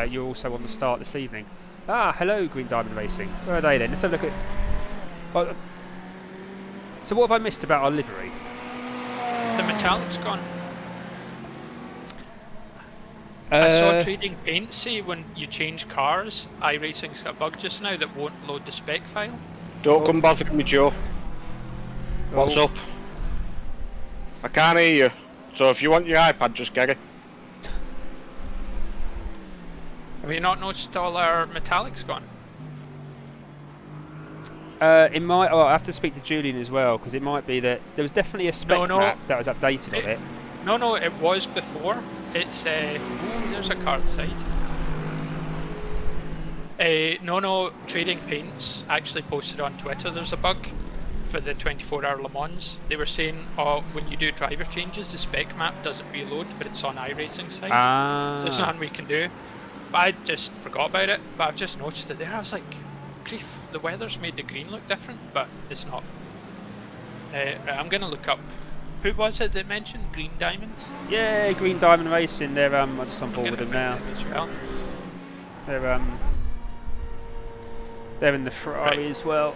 You're also on the start this evening. Ah, hello, Green Diamond Racing. Where are they then? Let's have a look at. Oh, so what have I missed about our livery? The metallic's gone. I saw Trading Paints say when you change cars, Iracing's got a bug just now that won't load the spec file. Don't come bothering me, Joe. What's up? I can't hear you. So if you want your iPad, just get it. Have you not noticed all our metallics gone? It might. Oh, I have to speak to Julian as well, because it might be that there was definitely a spec map that was updated on it. No, it was before. It's ooh, there's a car outside. No, Trading Paints actually posted on Twitter there's a bug for the 24-hour Le Mans, they were saying, oh, when you do driver changes, the spec map doesn't reload, but it's on iRacing side. So there's nothing we can do. But I just forgot about it, but I've just noticed it there. I was like, grief, the weather's made the green look different, but it's not. Right, I'm going to look up, who was it that mentioned Green Diamond? Yeah, Green Diamond Racing. They're I'm just on board with them now. As well. They're in the Ferrari as well.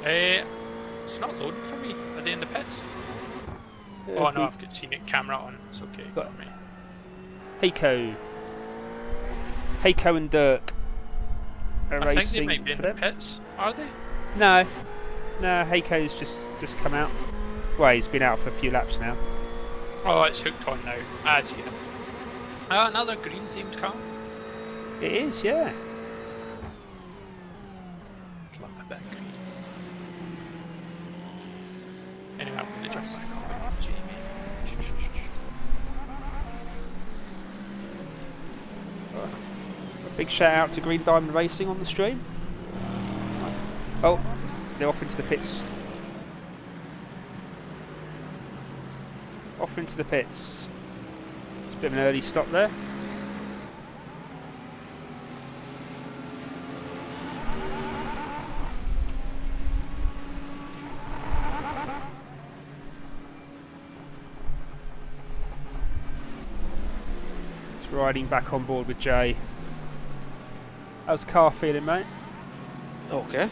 It's not loading for me. Are they in the pits? Yeah, Oh no, I've got seen it camera on. It's okay. Got For me. Heiko and Dirk are I think racing they might be in for the them. pits. Are they? No, Heiko's just come out. Well, he's been out for a few laps now. Oh, it's hooked on now. I see them. Another green themed car. It is, yeah. Love my back. Anyway, I'm going to jump back on with Jamie. A big shout out to Green Diamond Racing on the stream. Oh, they're off into the pits. Off into the pits. It's a bit of an early stop there. Just riding back on board with Jay. How's the car feeling, mate? Okay.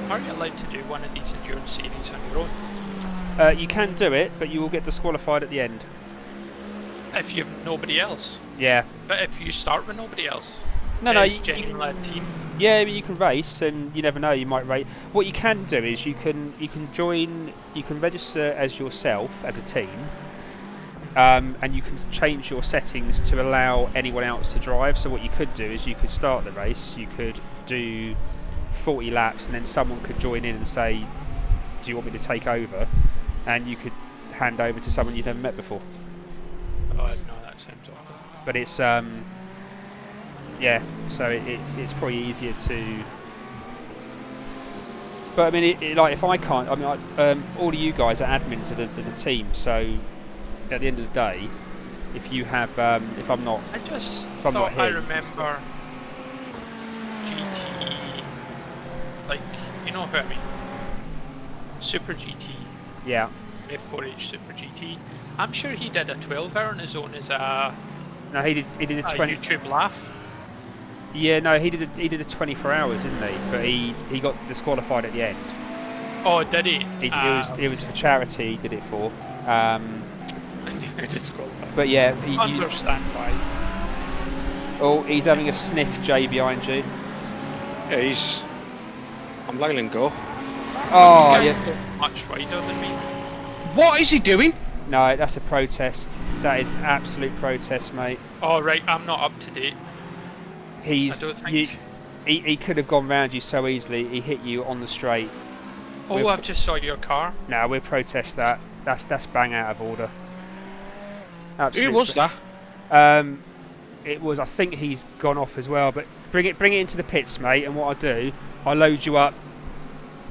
Are you allowed to do one of these endurance series on your own? You can do it, but you will get disqualified at the end. If you've nobody else. Yeah. But if you start with nobody else. No, it's genuinely a team. Yeah, I mean, you can race, and you never know, you might race. What you can do is you can join, you can register as yourself as a team, and you can change your settings to allow anyone else to drive. So what you could do is you could start the race, you could do 40 laps, and then someone could join in and say, do you want me to take over? And you could hand over to someone you've never met before. Oh no, that sounds awful. But it's yeah, so it's probably easier to. But I mean, like if I can't, I mean, all of you guys are admins of the team. So at the end of the day, if you have, if I'm not, I just if I'm not thought I here, remember GT, like you know who I mean, Super GT. yeah, F4H Super GT. I'm sure he did a 12-hour on his own as a no, he did a 20. YouTube laugh. Yeah, no, he did a 24 hours, didn't he? But he got disqualified at the end. Oh, did he? It was for charity. He did it for. Disqualified. But yeah, Understand why. Oh, he's having a sniff, Jay, behind you. Yeah, I'm letting him go. Oh, You're yeah. much wider than me. What is he doing? No, that's a protest. That is an absolute protest, mate. Oh right, I'm not up to date. I don't think. He could have gone round you so easily. He hit you on the straight. Oh, I've just saw your car. No, we'll protest that. That's bang out of order. Absolutely. Who was that? It was. I think he's gone off as well. But bring it into the pits, mate. And what I'll do, I'll load you up.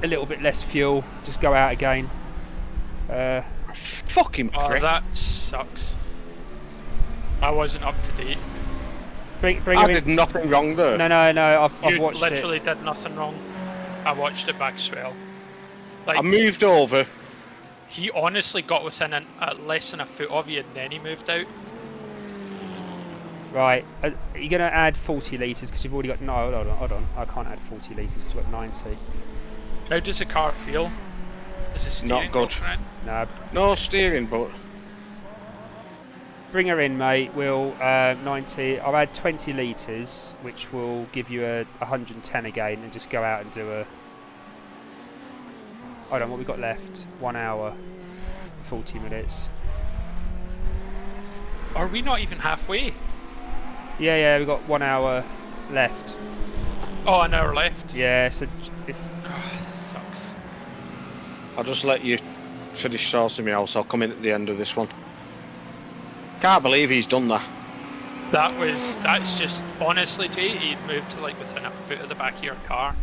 A little bit less fuel. Just go out again. Fucking prick. Oh, that sucks. I wasn't up to date. Bring I him in. did nothing wrong there. No. I've You watched literally it. did nothing wrong. I watched it back as well. Like, I moved over. he honestly got within less than a foot of you and then he moved out. Right. Are you going to add 40 litres because you've already got... No, hold on. I can't add 40 litres because I've got 90. How does the car feel? Is it steering Not good. Right? No. No steering, but Bring her in, mate. We'll 90. I'll add 20 litres, which will give you a 110 again, and just go out and do a. Hold on, what we got left? 1 hour, 40 minutes. Are we not even halfway? Yeah, we got 1 hour left. Oh, an hour left. Yeah, so if Oh, it sucks. I'll just let you finish sourcing me out. I'll come in at the end of this one. Can't believe he's done that. That's just, honestly, Jay, he'd moved to like within a foot of the back of your car,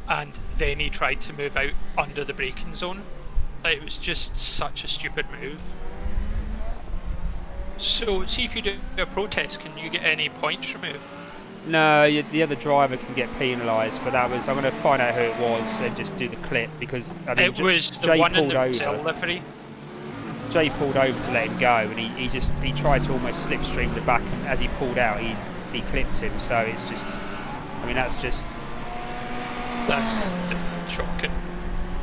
and then he tried to move out under the braking zone. It was just such a stupid move. So, see if you do a protest, can you get any points removed? No, the other driver can get penalised, but that was, I'm going to find out who it was and just do the clip, because I mean, It was the Jay one in pulled the over. Brazil livery. Jay pulled over to let him go, and he tried to almost slipstream the back, and as he pulled out, he clipped him. So it's just, I mean, that's just shocking.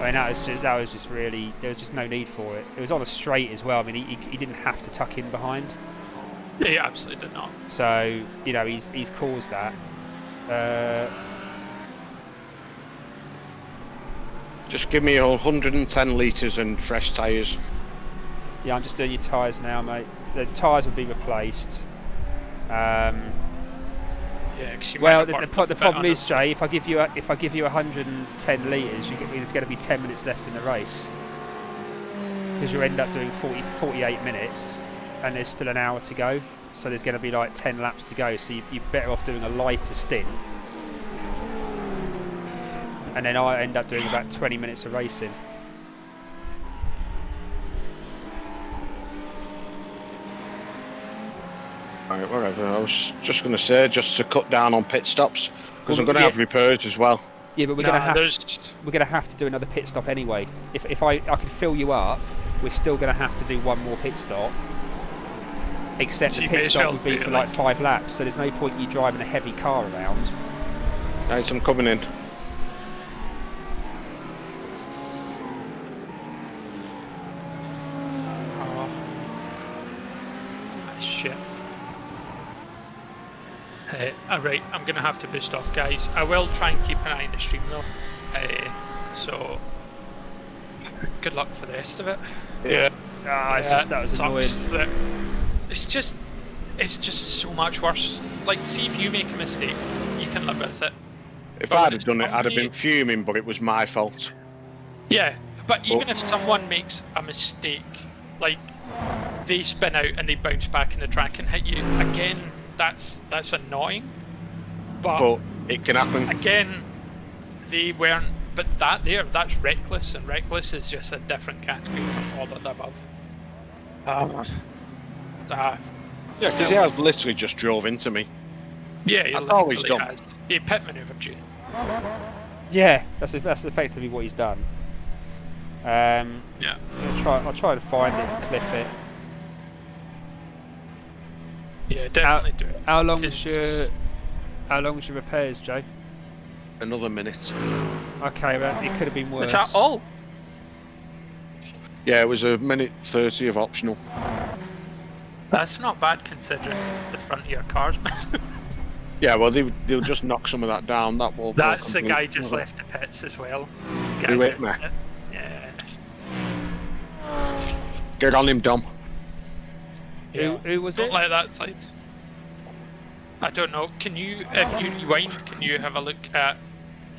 I mean, that was just really, there was just no need for it. It was on a straight as well. I mean, he didn't have to tuck in behind. He absolutely did not. So, you know, he's caused that. Just give me 110 litres and fresh tyres. Yeah, I'm just doing your tyres now, mate. The tyres will be replaced. Yeah, well, the problem is, Jay, if I give you 110 litres, there's going to be 10 minutes left in the race, because you end up doing 48 minutes, and there's still an hour to go. So there's going to be like 10 laps to go. So you're better off doing a lighter stint, and then I end up doing about 20 minutes of racing. Right, whatever. I was just going to say, just to cut down on pit stops, because I'm going to have repairs as well. Yeah, but we're going to have to do another pit stop anyway. If I can fill you up, we're still going to have to do one more pit stop. Except the pit stop would be for like 5 laps, so there's no point in you driving a heavy car around. Right, I'm coming in. Shit. Right, I'm going to have to boost off, guys. I will try and keep an eye on the stream though. So, good luck for the rest of it. Yeah. That was annoying. It's just so much worse. Like, see if you make a mistake, you can live with it. If I'd have done it, I'd have been fuming, but it was my fault. Yeah, but even if someone makes a mistake, like they spin out and they bounce back in the track and hit you again, that's annoying. But it can happen. Again, they weren't. But that's reckless, and reckless is just a different category from all of the above. Yeah, because he has literally just drove into me. Yeah, he always done. Has. He pit manoeuvred you. Yeah, that's effectively what he's done. Yeah. I'll try to find it and clip it. Yeah, definitely do it. How long's your repairs, Joe? Another minute. Okay, well, it could have been worse. Is that all? Yeah, it was a minute 30 of optional. That's not bad considering the front of your car's massive. Yeah, well, they'll just knock some of that down. That's the guy just left the pits as well. Who hit me? Yeah. Get on him, Dom. Yeah. Who was it? Don't let that side. I don't know. Can you, if you rewind, can you have a look at?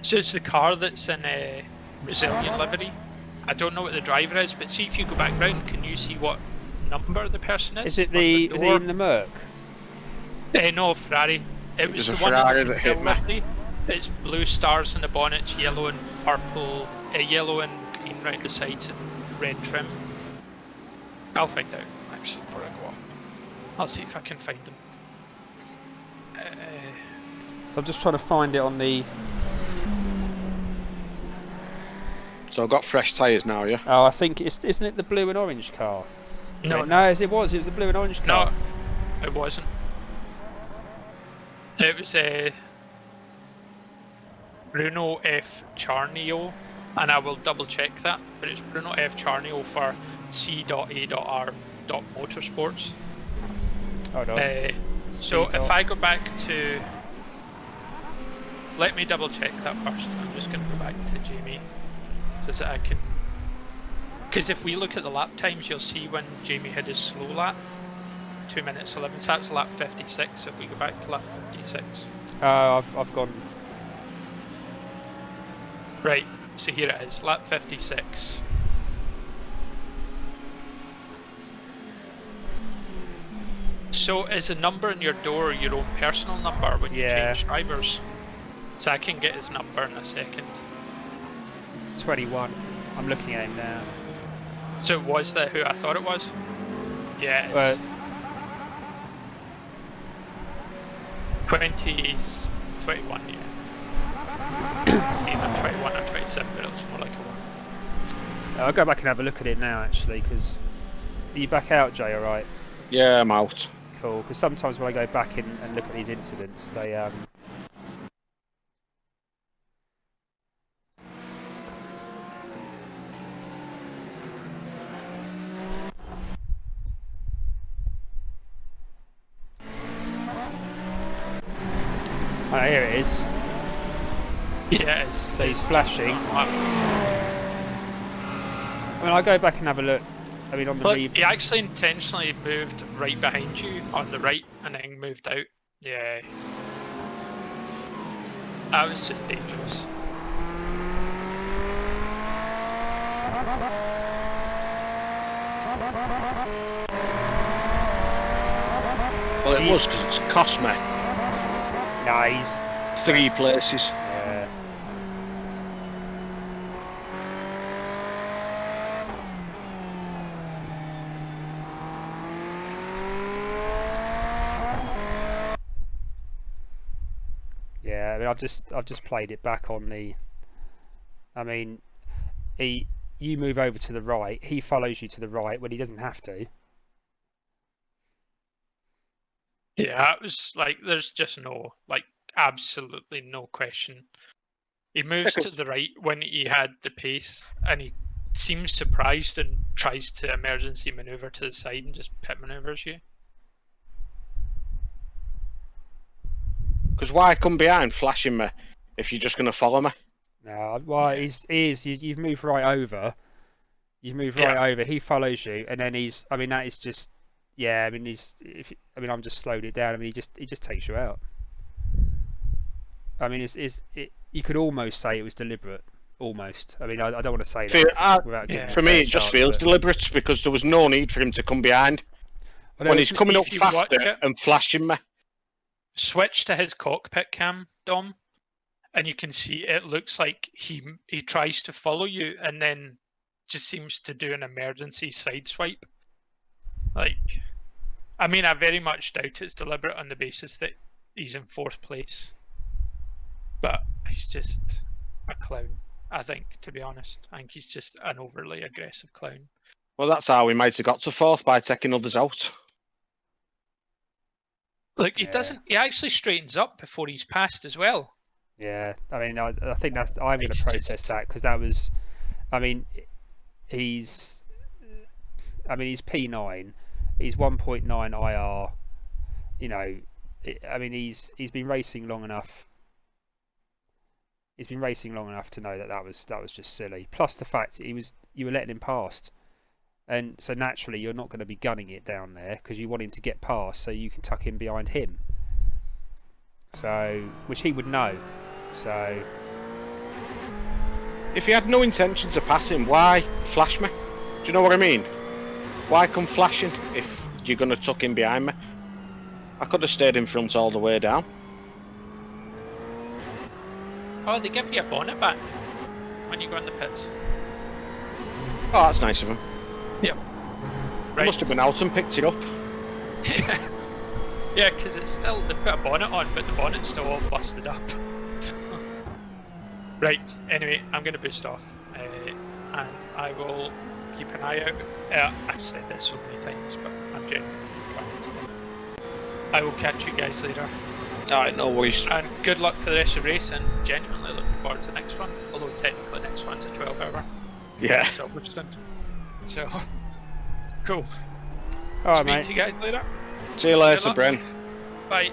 So it's the car that's in a Brazilian livery. I don't know what the driver is, but see if you go back round, can you see what number the person is? Is it in the Merc? No, Ferrari. It was the one Ferrari that hit me. livery. It's blue stars in the bonnet, yellow and purple, yellow and green round the sides, and red trim. I'll find out actually before I go off. I'll see if I can find them. So I'm just trying to find it on the. So I've got fresh tyres now, yeah? Oh, I think isn't it the blue and orange car? No, Wait, no, it was the blue and orange car. No, it wasn't. It was a Bruno F. Charnio, and I will double check that, but it's Bruno F. Charnio for C.A.R. Motorsports. Hold on. So if I go back to, let me double check that first. I'm just going to go back to Jamie so that I can, because if we look at the lap times, you'll see when Jamie had his slow lap, 2 minutes 11. So that's lap 56. If we go back to lap 56. I've gone. Right. So here it is, lap 56. So is the number in your door your own personal number when you change drivers? So I can get his number in a second. 21. I'm looking at him now. So was that who I thought it was? Yeah, it's 21, yeah. Either 21 or 27, but it was more like a 1. I'll go back and have a look at it now, actually, because... Are you back out, Jay, alright? Yeah, I'm out. Cool, because sometimes when I go back in and look at these incidents, they... Oh, here it is. Yeah, so he's flashing. I mean, I'll go back and have a look. I mean, on the he actually intentionally moved right behind you on the right and then moved out. Yeah. That was just dangerous. Well, it was because it's cost me. Nice. 3 places. Yeah. Yeah, I mean, I've just played it back on the. I mean, you move over to the right. He follows you to the right when he doesn't have to. Yeah, it was like there's just no absolutely no question. He moves to the right when he had the pace, and he seems surprised and tries to emergency maneuver to the side and just pit maneuvers you. Because why come behind flashing me if you're just going to follow me? No, well, you've moved right over. You've moved right over. He follows you, and then he's. I mean, that is just. Yeah, I mean, I'm just slowed it down. I mean, he just takes you out. I mean, you could almost say it was deliberate. Almost. I mean, I don't want to say that. For me, it just feels deliberate because there was no need for him to come behind when he's coming up faster and flashing me. Switch to his cockpit cam, Dom, and you can see it looks like he tries to follow you and then just seems to do an emergency sideswipe. Like, I mean, I very much doubt it's deliberate on the basis that he's in 4th place. But he's just a clown, I think, to be honest. I think he's just an overly aggressive clown. Well, that's how we might have got to 4th, by taking others out. Like, he actually straightens up before he's passed as well. Yeah, I mean, I think I'm going to process that, because that was, I mean, he's P9, he's 1.9 IR, you know, I mean, he's been racing long enough. He's been racing long enough to know that was just silly. Plus the fact that you were letting him past, and so naturally you're not going to be gunning it down there because you want him to get past so you can tuck in behind him. So, which he would know. So, if he had no intention to pass him, why flash me? Do you know what I mean? Why come flashing if you're going to tuck in behind me? I could have stayed in front all the way down. Oh, they give you a bonnet back when you go in the pits. Oh, that's nice of them. Yep. Right. Must have been out and picked it up. Yeah, because it's still, they've got a bonnet on, but the bonnet's still all busted up. Right, anyway, I'm going to boost off, and I will keep an eye out. I've said this so many times, but I'm genuinely trying to stay. I will catch you guys later. Alright, no worries. And good luck for the rest of the race, and genuinely looking forward to the next one. Although technically the next one's a 12-hour. Yeah. So, cool. Alright, Speak mate. to you guys later. See you later, Bren. Bye.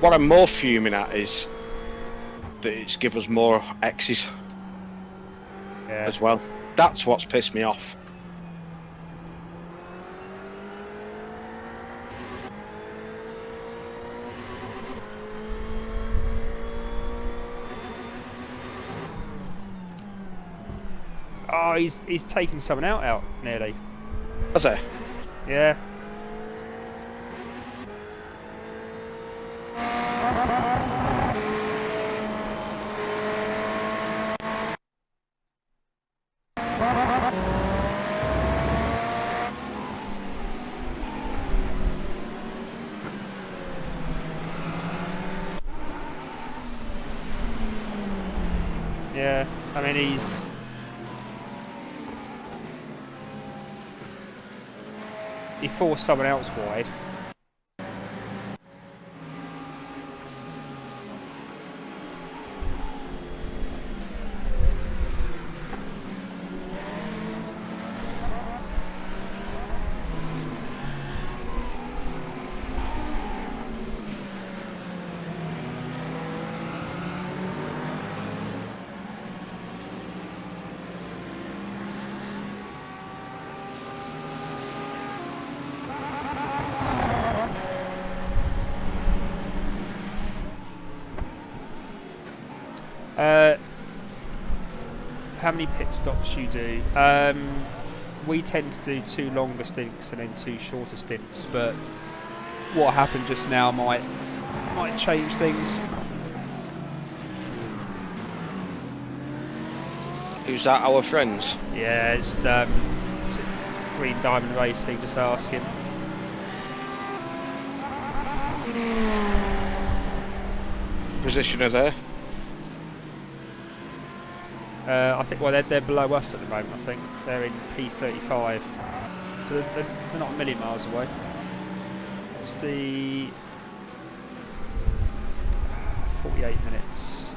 What I'm more fuming at is that it's give us more X's as well. That's what's pissed me off. Oh, he's taken someone out nearly. Has he? Yeah. Yeah, I mean he forced someone else wide. How many pit stops you do? We tend to do 2 longer stints and then 2 shorter stints, but what happened just now might change things. Who's that? Our friends? Yeah, it's Green Diamond Racing, just ask him. Position are they? I think, well, they're below us at the moment, I think. They're in P35. So they're not a million miles away. What's the... 48 minutes.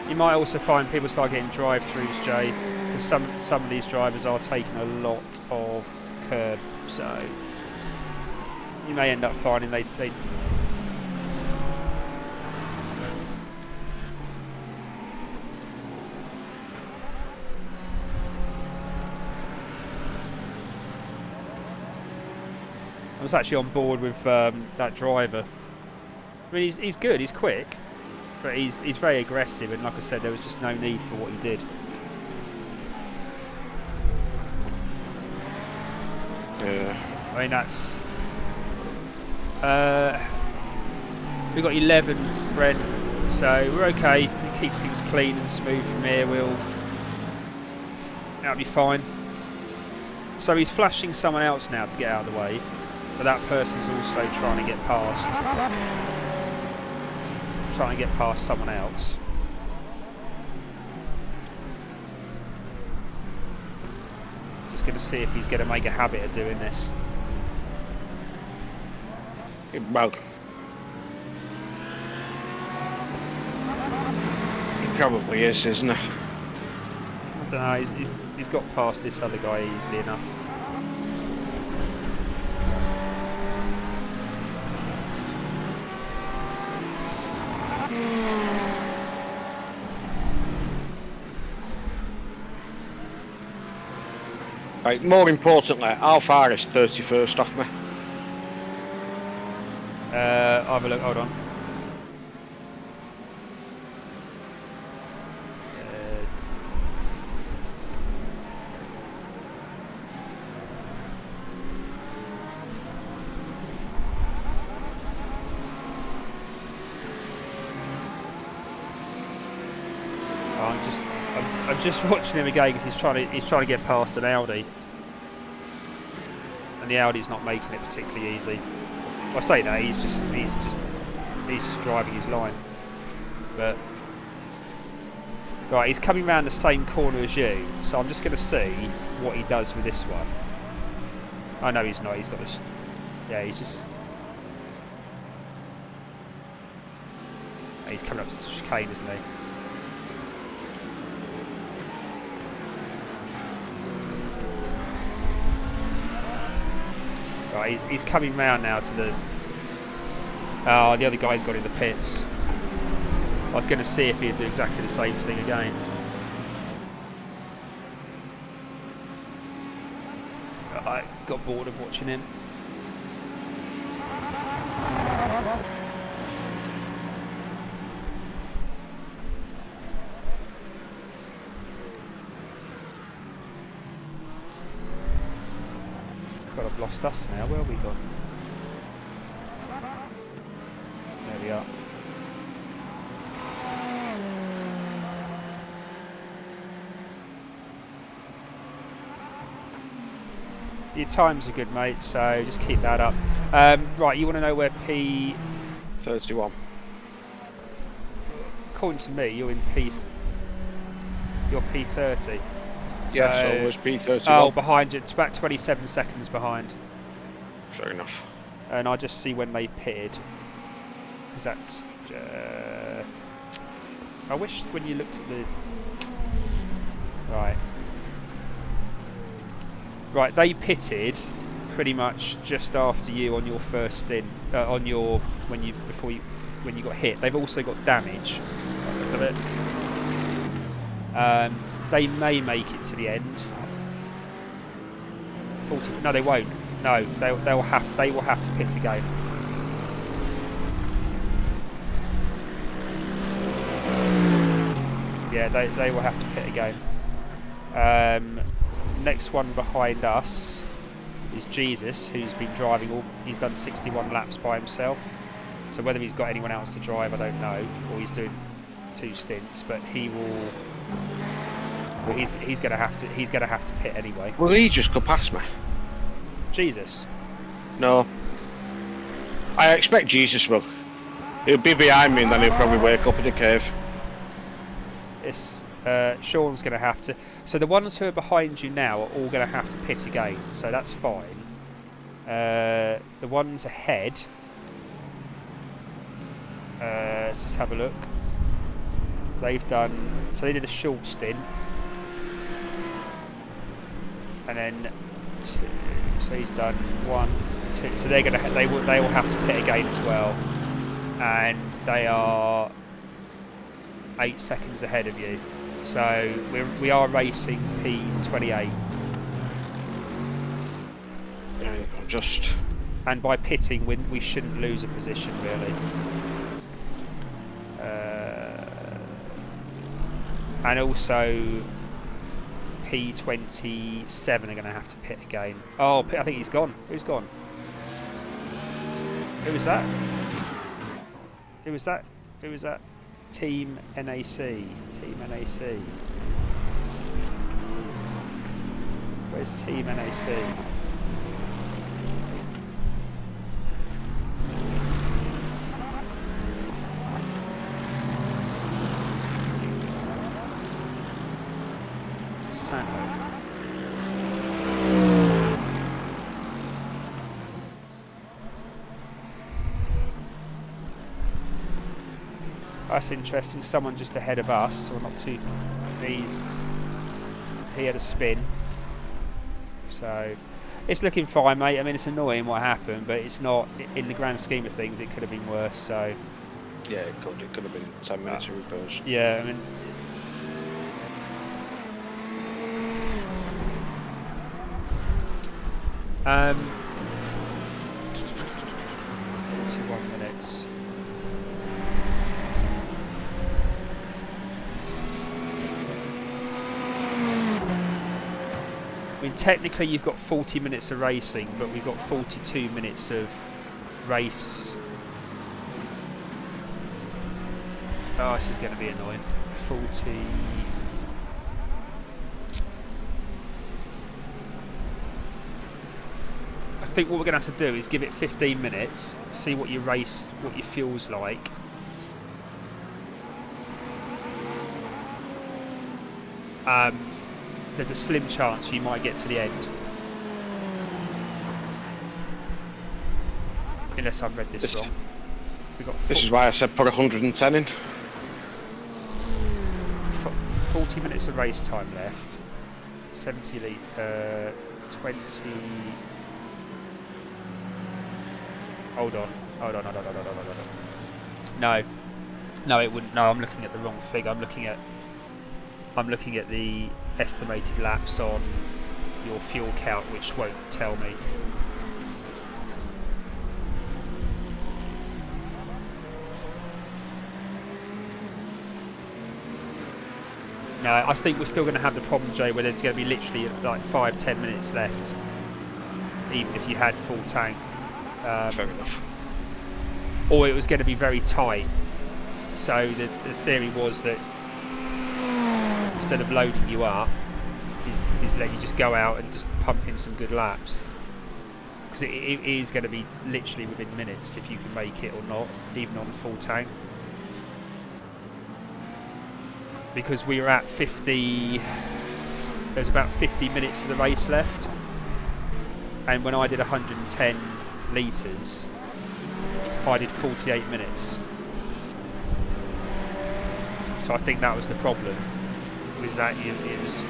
You might also find people start getting drive-throughs, Jay, because some of these drivers are taking a lot of curb, so you may end up finding they I was actually on board with that driver. I mean, he's good, he's quick, but he's very aggressive, and like I said, there was just no need for what he did. Yeah. I mean, that's... we've got 11, Bren, so we're okay. We keep things clean and smooth from here, that'll be fine. So he's flashing someone else now to get out of the way, but that person's also trying to get past. Trying to get past someone else. Just going to see if he's going to make a habit of doing this. Well, he probably is, isn't he? I don't know, he's got past this other guy easily enough. Right, more importantly, how far is 31st off me? I'll have a look, hold on. I'm just watching him again because he's trying to get past an Audi, and the Audi's not making it particularly easy. I say that he's just driving his line, but right, he's coming round the same corner as you, so I'm just going to see what he does with this one. I know he's not. He's got this. Yeah, he's coming up to the chicane, isn't he? Right, he's coming round now to the... Oh, the other guy's got in the pits. I was going to see if he'd do exactly the same thing again. got bored of watching him. God, I've lost us now. Where have we gone? There we are. Your times are good, mate, so just keep that up. Right, you want to know where P... 31. According to me, you're in P... You're P30. Yeah, so it was P31. Oh, behind you. It's about 27 seconds behind. Fair enough. And I just see when they pitted. Because that's... I wish when you looked at the... Right. Right, they pitted pretty much just after you on your first stint, on your when you got hit. They've also got damage. Look at it. They may make it to the end. 40. No, they won't. No, they will have to pit again. Yeah, they will have to pit again. Next one behind us is Jesus, who's been driving he's done 61 laps by himself. So whether he's got anyone else to drive, I don't know, or he's doing 2 stints, but he will. Well, he's gonna have to pit anyway. Will he just go past me? Jesus. No. I expect Jesus will. He'll be behind me and then he'll probably wake up in a cave. It's Sean's going to have to. So the ones who are behind you now are all going to have to pit again. So that's fine. The ones ahead. Let's just have a look. They've done. So they did a short stint, and then 2. So he's done 1, 2. So they're going to. They will have to pit again as well, and they are 8 seconds ahead of you. So we are racing P28. I'm just. And by pitting, we shouldn't lose a position really. And also P27 are going to have to pit again. Oh, I think he's gone. Who's gone? Who was that? Who was that? Who was that? Team NAC. Team NAC. Where's Team NAC? That's interesting. Someone just ahead of us, or not too. He had a spin, so it's looking fine, mate. I mean, it's annoying what happened, but it's not in the grand scheme of things. It could have been worse. So yeah, it could have been 10 minutes of repose. Yeah, I mean. Um, 41 minutes. I mean, technically you've got 40 minutes of racing, but we've got 42 minutes of race. Oh, this is going to be annoying. 40... I think what we're going to have to do is give it 15 minutes, see what your fuel's like. There's a slim chance you might get to the end. Unless I've read this wrong. This is why I said put 110 in. 40 minutes of race time left. 20... Hold on. No, it wouldn't. No, I'm looking at the wrong figure. I'm looking at the estimated laps on your fuel count, which won't tell me. No, I think we're still going to have the problem, Jay, where there's going to be literally like 5-10 minutes left, even if you had full tank. Fair enough. Or it was going to be very tight. So the theory was that instead of loading you up, is let you just go out and just pump in some good laps. Because it is going to be literally within minutes if you can make it or not, even on full tank. Because we were at 50, there's about 50 minutes of the race left, and when I did 110 litres, I did 48 minutes. So I think that was the problem, was that it was...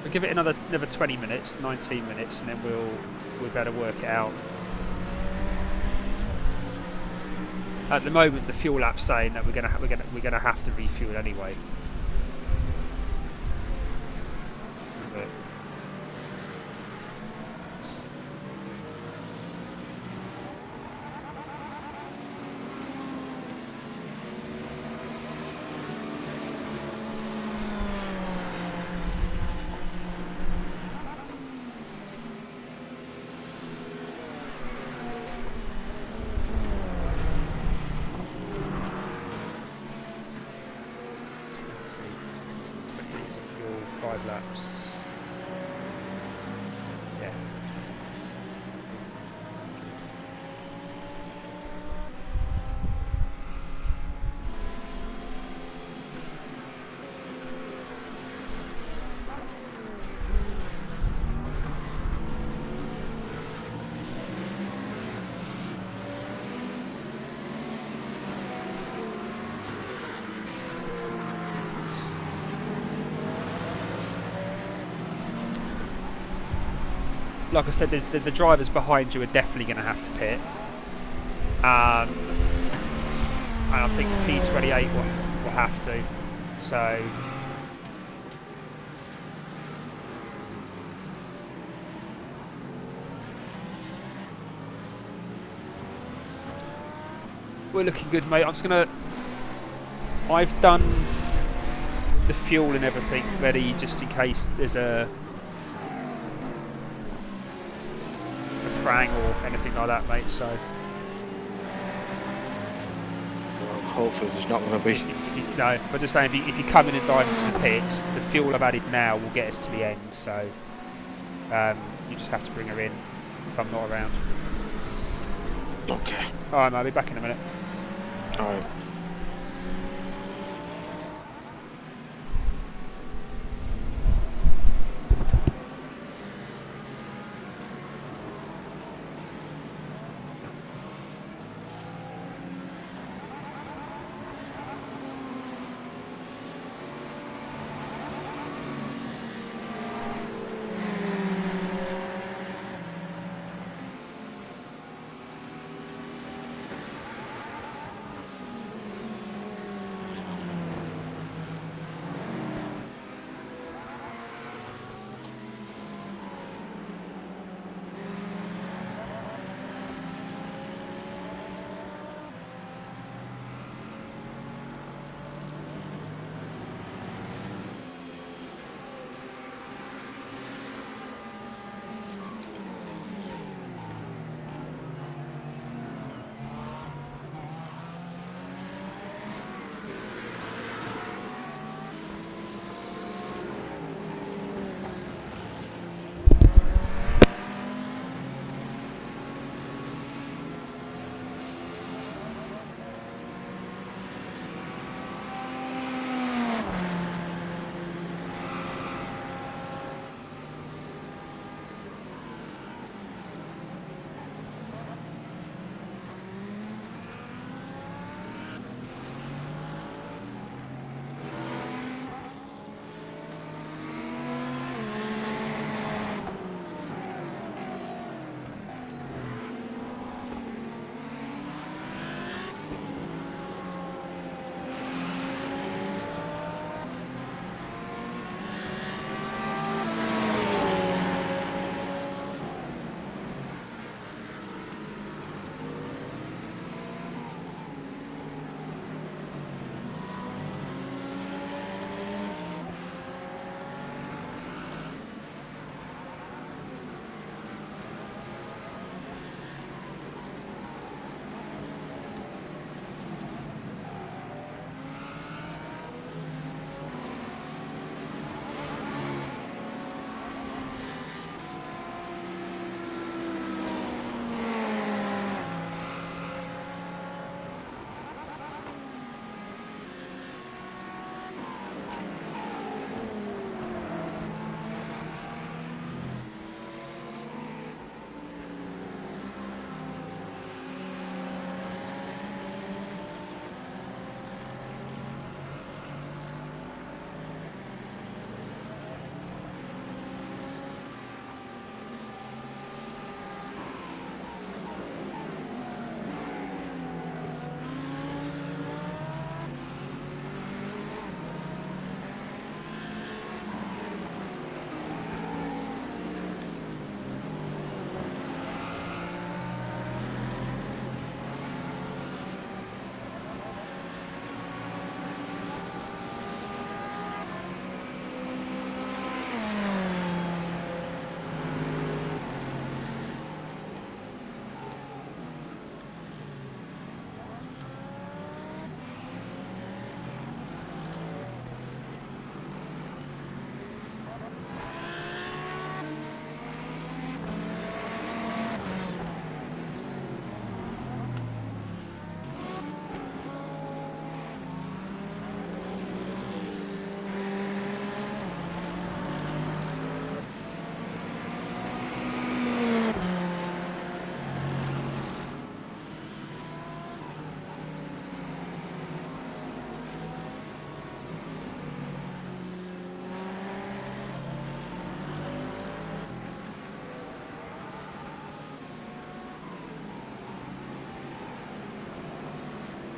We'll give it another 20 minutes, 19 minutes, and then we'll better work it out. At the moment, the fuel app's saying that we're gonna have to refuel anyway. But laps. Yeah. Like I said, the drivers behind you are definitely going to have to pit. And I think P28 will have to. So we're looking good, mate. I've done the fuel and everything ready just in case there's a prang or anything like that, mate, so Well, hopefully there's not going to be. No, but just saying, if you come in and dive into the pits, the fuel I've added now will get us to the end, so you just have to bring her in if I'm not around. Okay. Alright, mate, I'll be back in a minute. Alright.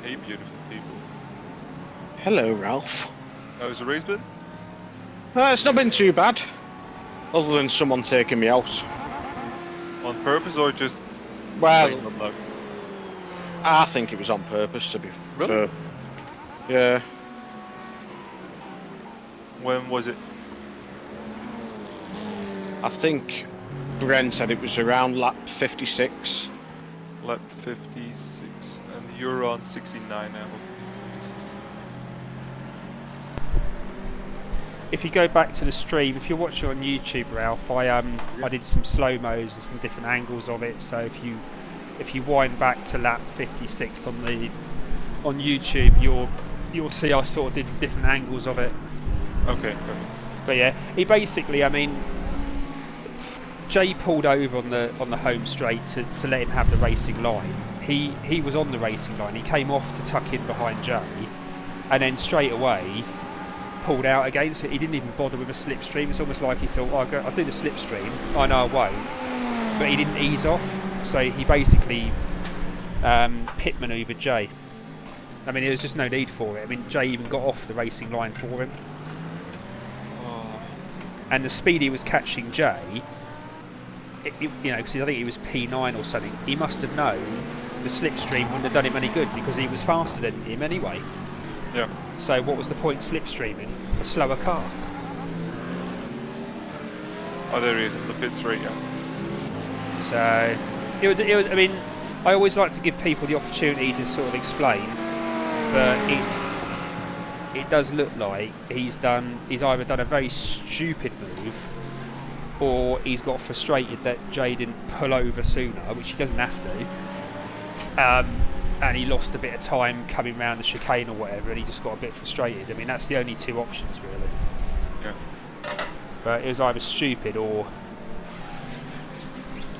Hey, beautiful people. Hello, Ralph. How's the race been? It's not been too bad, other than someone taking me out. On purpose or just Well, plain good luck? I think it was on purpose, to be Really? fair. Yeah. When was it? I think Bren said it was around lap 56. Lap 56, and you're on 69 now. If you go back to the stream, if you're watching on YouTube, Ralph, I did some slow-mos and some different angles of it. So if you wind back to lap 56 on YouTube, you'll see I sort of did different angles of it. Okay, perfect. But yeah, he basically, I mean, Jay pulled over on the home straight to let him have the racing line. He was on the racing line. He came off to tuck in behind Jay, and then straight away pulled out again. So he didn't even bother with a slipstream. It's almost like he thought, oh, I'll do the slipstream. I know I won't. But he didn't ease off. So he basically pit manoeuvred Jay. I mean, there was just no need for it. I mean, Jay even got off the racing line for him. Oh. And the speed he was catching Jay, you know, because I think he was P9 or something, he must have known the slipstream wouldn't have done him any good because he was faster than him anyway. Yeah. So what was the point slipstreaming a slower car? Oh, there he is, in the pit straight, yeah. So it was. I mean, I always like to give people the opportunity to sort of explain, but it does look like he's either done a very stupid move, or he's got frustrated that Jay didn't pull over sooner, which he doesn't have to, and he lost a bit of time coming round the chicane or whatever, and he just got a bit frustrated. I mean, that's the only two options really. Yeah. But it was either stupid or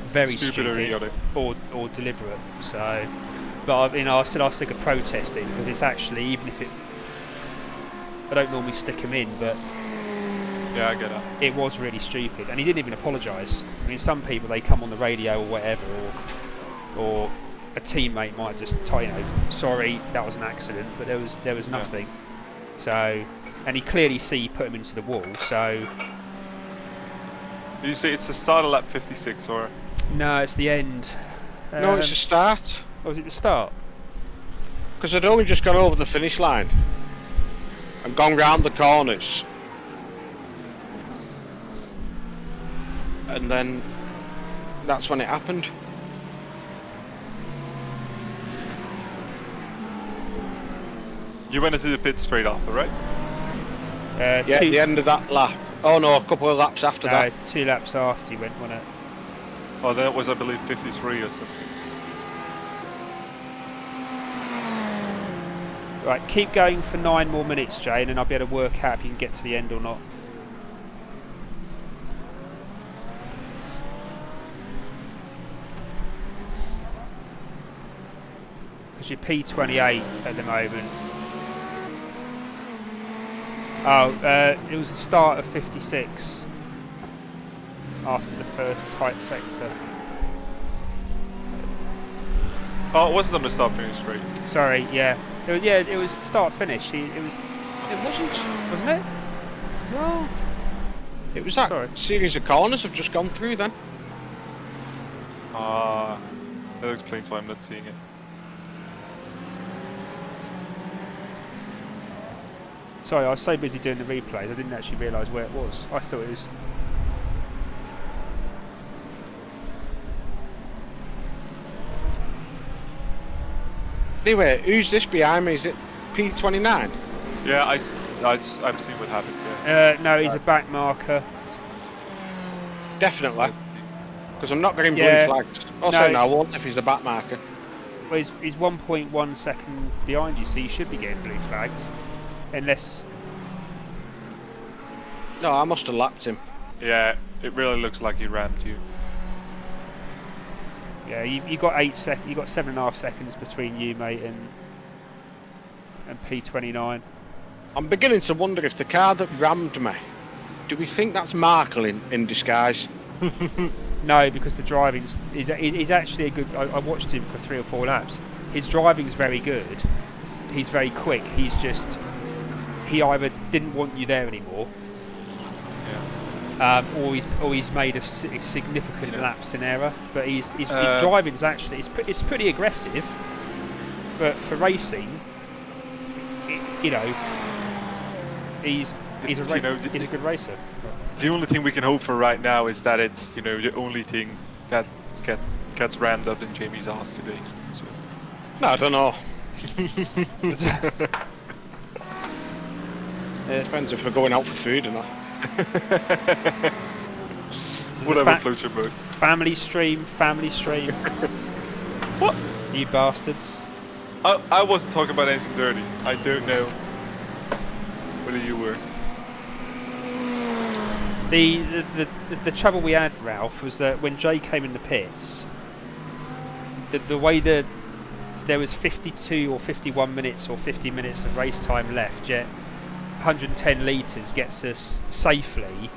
very stupid or idiotic. or deliberate. So, but I mean, I said I'll stick a protest in because it's actually, even if I don't normally stick him in, but Yeah, I get that. it was really stupid, and he didn't even apologise. I mean, some people, they come on the radio or whatever, or a teammate might just tell you, sorry, that was an accident, but there was nothing. So, and he clearly put him into the wall. So, Did you say it's the start of lap 56 or? no, it's the end. No, it's the start. Or was it the start? Because I'd only just got over the finish line and gone round the corners. And then that's when it happened. You went into the pit straight after, right? Yeah, at the end of that lap. Oh no, a couple of laps after that. 2 laps after he went on it. Oh, then it was, I believe, 53 or something. Right, keep going for 9 more minutes, Jay, and then I'll be able to work out if you can get to the end or not. Because you're P28 at the moment. Oh, it was the start of 56 after the first tight sector. Oh, it wasn't on the start finish straight. Sorry, yeah. It was start finish. It wasn't it? No. It was that series of corners I've just gone through then. That explains why I'm not seeing it. Sorry, I was so busy doing the replays, I didn't actually realise where it was. I thought it was... Anyway, who's this behind me? Is it P29? Yeah, I've seen what happened. Yeah. No, he's a back marker. Definitely. Because I'm not getting blue flags. Also, No, no, I won't if he's the back marker. Well, he's 1.1 second behind you, so you should be getting blue flagged. Unless... No, I must have lapped him. Yeah, it really looks like he rammed you. Yeah, you got 8 seconds. You got 7.5 seconds between you, mate, and P29. I'm beginning to wonder if the car that rammed me, do we think that's Markle in disguise? No, because the driving's he's actually a good. I watched him for 3 or 4 laps. His driving's very good, he's very quick. He either didn't want you there anymore, or he's made a significant lapse in error. But his driving's actually it's pretty aggressive. But for racing, you know, he's a good racer. The only thing we can hope for right now is that it's the only thing that gets rammed up in Jamie's ass today. So. No, I don't know. It depends if we're going out for food or not. Whatever floats your boat. Family stream. What? You bastards. I wasn't talking about anything dirty. I don't know whether you were. The trouble we had, Ralph, was that when Jay came in the pits, the way that there was 52 or 51 minutes or 50 minutes of race time left, yet 110 litres gets us safely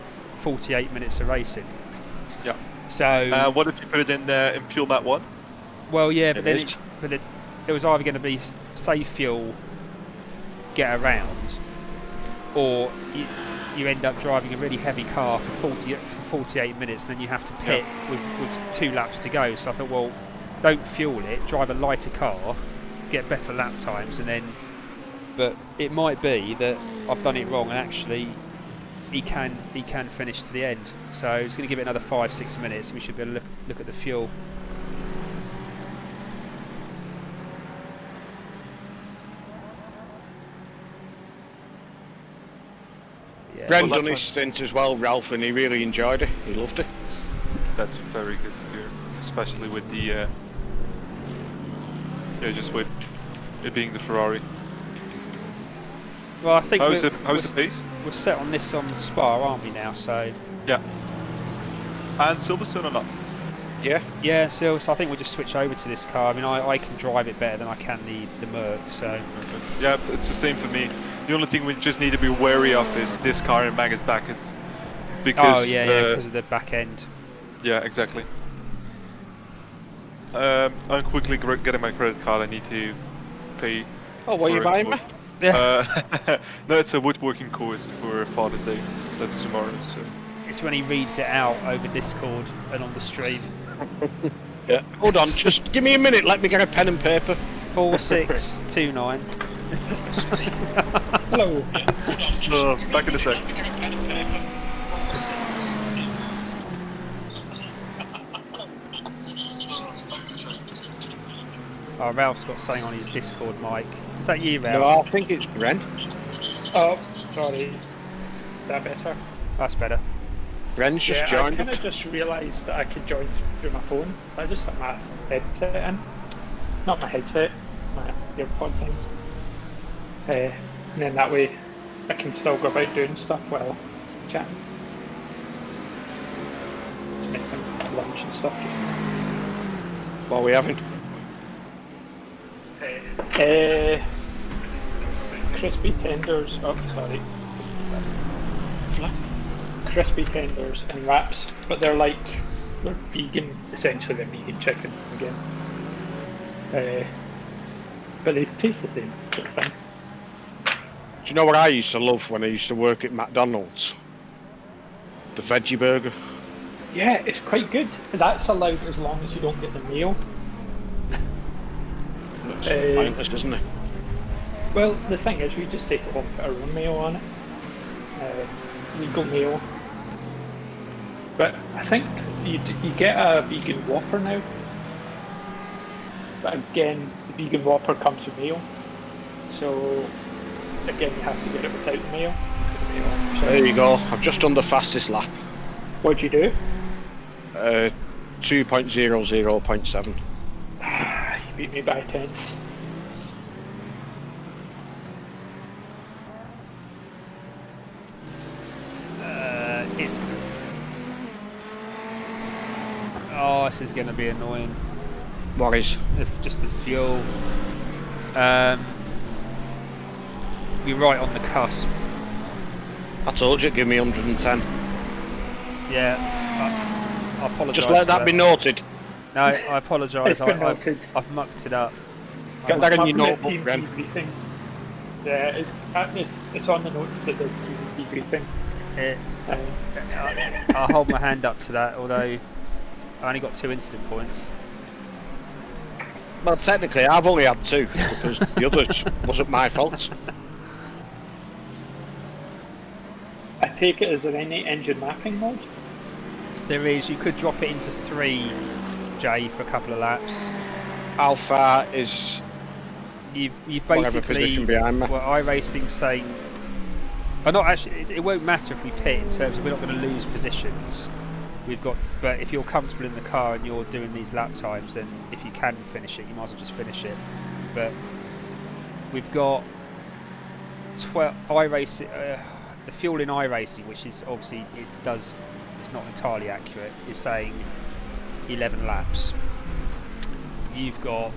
48 minutes of racing. Yeah. So what if you put it in fuel mat 1? Well, yeah, but then it was either going to be save fuel, get around, or you end up driving a really heavy car for 48 minutes, and then you have to pit with 2 laps to go. So I thought, well, don't fuel it, drive a lighter car, get better lap times, and then. But it might be that I've done it wrong, and actually he can finish to the end. So it's going to give it another 5-6 minutes, and we should be able to look at the fuel. Yeah. Bren done his stint as well, Ralph, and he really enjoyed it. He loved it. That's very good to hear, especially with the just with it being the Ferrari. Well, I think how's the pace? We're set on this on Spa, aren't we now? So yeah. And Silverstone or not? Yeah. Yeah, so I think we'll just switch over to this car. I mean, I can drive it better than I can the Merc, so... Perfect. Yeah, it's the same for me. The only thing we just need to be wary of is this car and Maggot's Backets. Because... Oh, yeah, because of the back end. Yeah, exactly. I'm quickly getting my credit card. I need to pay... Oh, what are you buying me? Yeah. No, it's a woodworking course for Father's Day. That's tomorrow, so... It's when he reads it out over Discord and on the stream. Yeah. Hold on, just give me a minute, let me get a pen and paper. 4629. Hello. Back in a sec. Oh, Ralph's got something on his Discord mic. Is that you, Ralph? No, I think it's Bren. Oh, sorry. Is that better? That's better. Bren's just I joined kind us. of just realised that I could join through my phone, so I just put my headset in. Not my headset, my earpod thing. And then that way I can still go about doing stuff while chatting. Just making lunch and stuff. What are we having? Crispy tenders. Oh, sorry. Crispy tenders and wraps, but they're vegan. Essentially, they're vegan chicken again. But they taste the same. It's fine. Do you know what I used to love when I used to work at McDonald's? The veggie burger. Yeah, it's quite good. That's allowed as long as you don't get the meal. It's pointless, isn't it? Well, the thing is, we just take it home and put our own meal on it. Legal meal. But I think you get a vegan Whopper now. But again, the vegan Whopper comes with meal. So, again, you have to get it without the meal. So, There you go, I've just done the fastest lap. what'd you do? 2.00.7. You beat me by a tenth. Oh, this is going to be annoying. What is? Just the fuel. We're right on the cusp. I told you, give me 110. Yeah, I apologise. Just let that be noted. No, I apologise. It's been noted. I've mucked it up. Get that in your I'm at notebook, team Bren. debriefing. Yeah, it's on the notes that the debriefing. I'll hold my hand up to that, although I only got 2 incident points. Well, technically, I've only had 2 because the others wasn't my fault. I take it, is there any engine mapping mode? There is. You could drop it into 3, Jay, for a couple of laps. Alpha is You whatever basically, position behind me. well, iRacing saying, oh, not actually. It won't matter if we pit in terms of we're not going to lose positions. We've got, but if you're comfortable in the car and you're doing these lap times, then if you can finish it, you might as well just finish it. But we've got 12 iRacing. The fuel in iRacing, which is obviously it's not entirely accurate, is saying 11 laps. You've got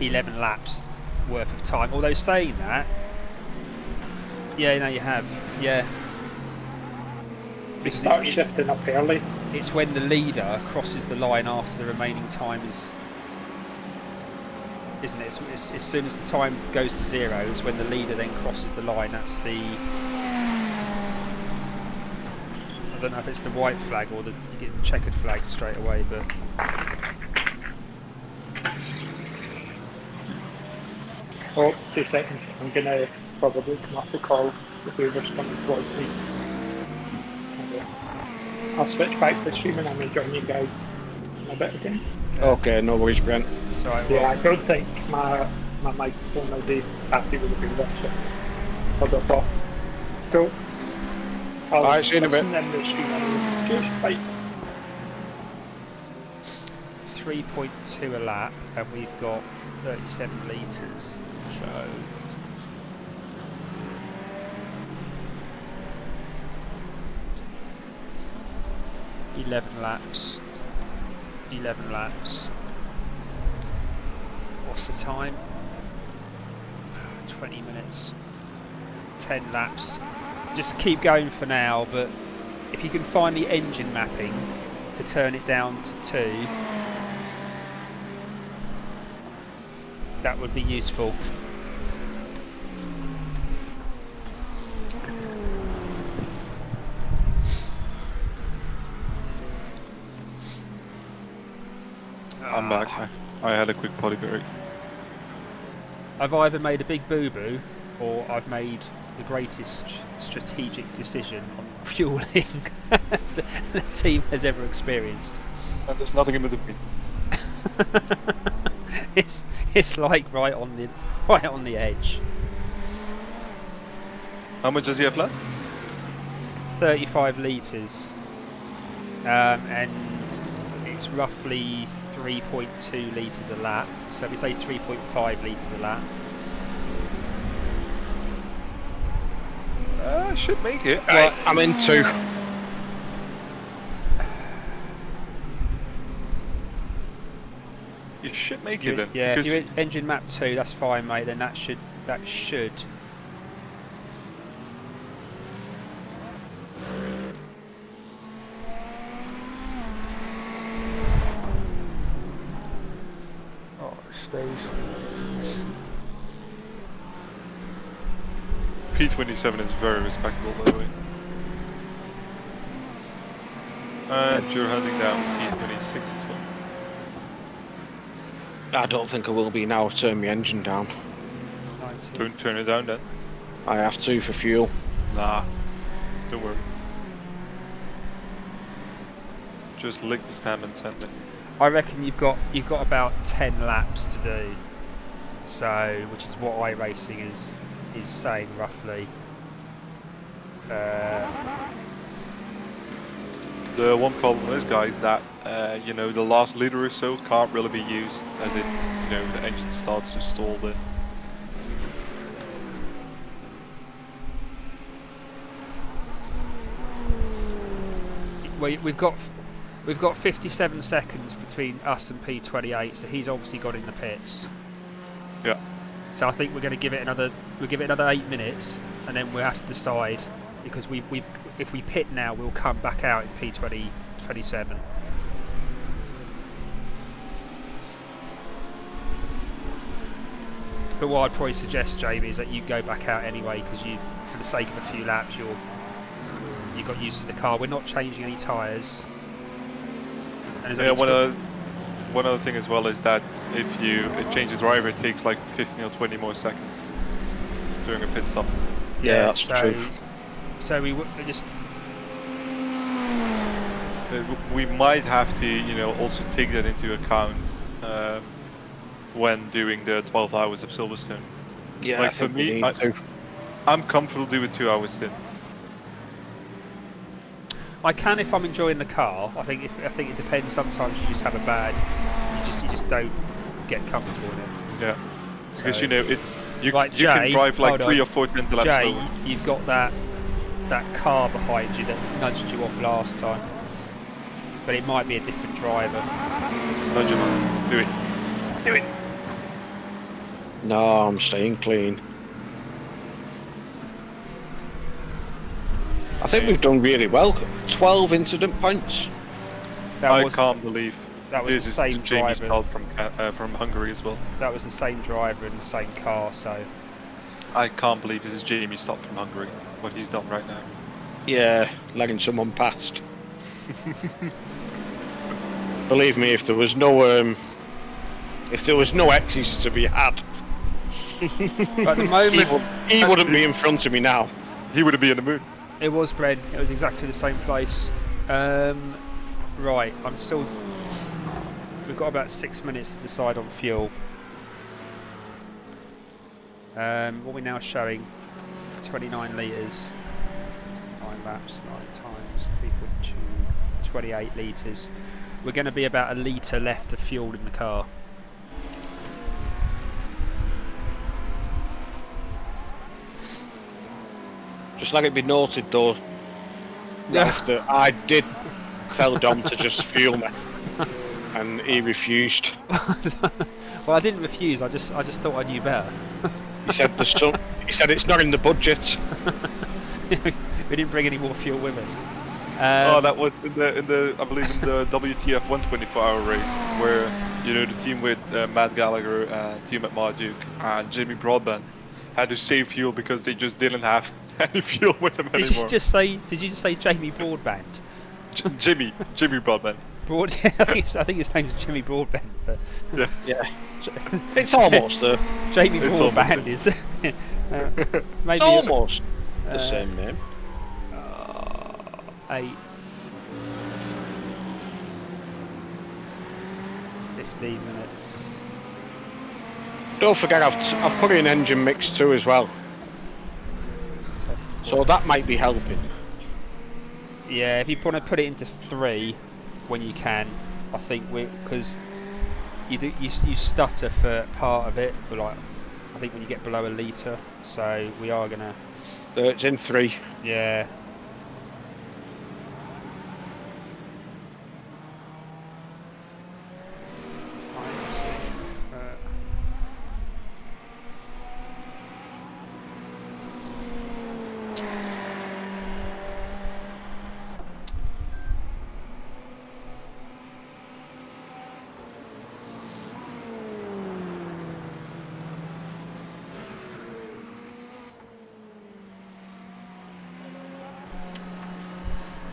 11 laps worth of time. Although saying that, yeah, no, you have, yeah. We start shifting up early. It's when the leader crosses the line after the remaining time is, isn't it? It's as soon as the time goes to 0, it's when the leader then crosses the line. That's the, I don't know if it's the white flag or you get the checkered flag straight away, but. Oh, 2 seconds. I'm gonna probably come off the call if whoever's coming towards me. I'll switch back to streaming and I'll join you guys in a bit again. Okay, no worries, Brent. Sorry, Yeah, I don't think my microphone will be happy with the booth, so I'll drop off. Cool. Alright, see you in a bit. listen in the stream anyway. Cheers, bye. 3.2 a lap, and we've got 37 litres, so 11 laps. 11 laps. What's the time? 20 minutes. 10 laps. Just keep going for now, but if you can find the engine mapping to turn it down to 2, that would be useful. I'm back. I had a quick potty break. I've either made a big boo-boo or I've made the greatest strategic decision on fueling the team has ever experienced. And there's nothing in between. It's like right on the edge. How much does he have left? 35 litres, and it's roughly 3.2 litres a lap. So we say 3.5 litres a lap. I should make it. Right, I'm in 2. You should make it then. Yeah, if because you're in engine map 2, that's fine, mate. Then that should. Oh, it stays. P27 is very respectable, by the way. And you're hunting down P26 as well. I don't think I will be now. I've turned my engine down. 90. Don't turn it down then. I have to for fuel. Nah, don't worry. Just lick the stem and send it. I reckon you've got about 10 laps to do. So, which is what iRacing is saying roughly. The one problem is, guys, that you know, the last liter or so can't really be used, as it, you know, the engine starts to stall then. Well, we've got 57 seconds between us and P28, so he's obviously got in the pits. Yeah. So I think we're going to give it another 8 minutes, and then we'll have to decide, because if we pit now, we'll come back out in P27. But what I'd probably suggest, Jamie, is that you go back out anyway, because you, for the sake of a few laps, you got used to the car. We're not changing any tyres. Yeah, one other thing as well is that if you change the driver, it takes like 15 or 20 more seconds during a pit stop. Yeah, that's true. So we just. We might have to, also take that into account when doing the 12 hours of Silverstone. Yeah, like I think for me, I'm comfortable doing 2 hours stint. I can if I'm enjoying the car. I think it depends. Sometimes you just have a bad. You just don't get comfortable in it. Yeah, because So, it's you like you can Jay, drive like hold 3 on. or 4 tenths of laps Jay, slower. you've got that car behind you that nudged you off last time, but it might be a different driver. Nudge him up. Do it. Do it. No, I'm staying clean. I think we've done really well. 12 incident points. I can't believe that was this the is same Jamie driver. Stott from Hungary as well. That was the same driver in the same car, so. I can't believe this is Jamie Stott from Hungary. What he's done right now. Yeah, letting someone past. Believe me, if there was no X's to be had, But at the moment, he wouldn't be in front of me now. He would be in the mood. it was Bren. It was exactly the same place. Right, we've got about 6 minutes to decide on fuel. What are we now showing? 29 litres. 9 laps, 9 times 3.2, 28 litres. We're going to be about a litre left of fuel in the car. Just let it be noted though, after I did tell Dom to just fuel me, and he refused. Well, I didn't refuse. I just thought I knew better. He said he said it's not in the budget. We didn't bring any more fuel with us. That was in the I believe in the WTF 124-hour race where the team with Matt Gallagher and team at Marduk and Jimmy Broadbent had to save fuel because they just didn't have any fuel with them anymore. Did you just say Jamie Broadband? Jimmy Broadbent. I think his name is Jimmy Broadbent. But Yeah. It's almost Jamie It's Broadband is. Maybe it's almost the same name. 8. 15 minutes. Don't forget, I've put in engine mix too as well, so that might be helping. Yeah, if you want to put it into 3 when you can, I think because you stutter for part of it, but like I think when you get below a litre, so we are gonna. It's in 3. Yeah.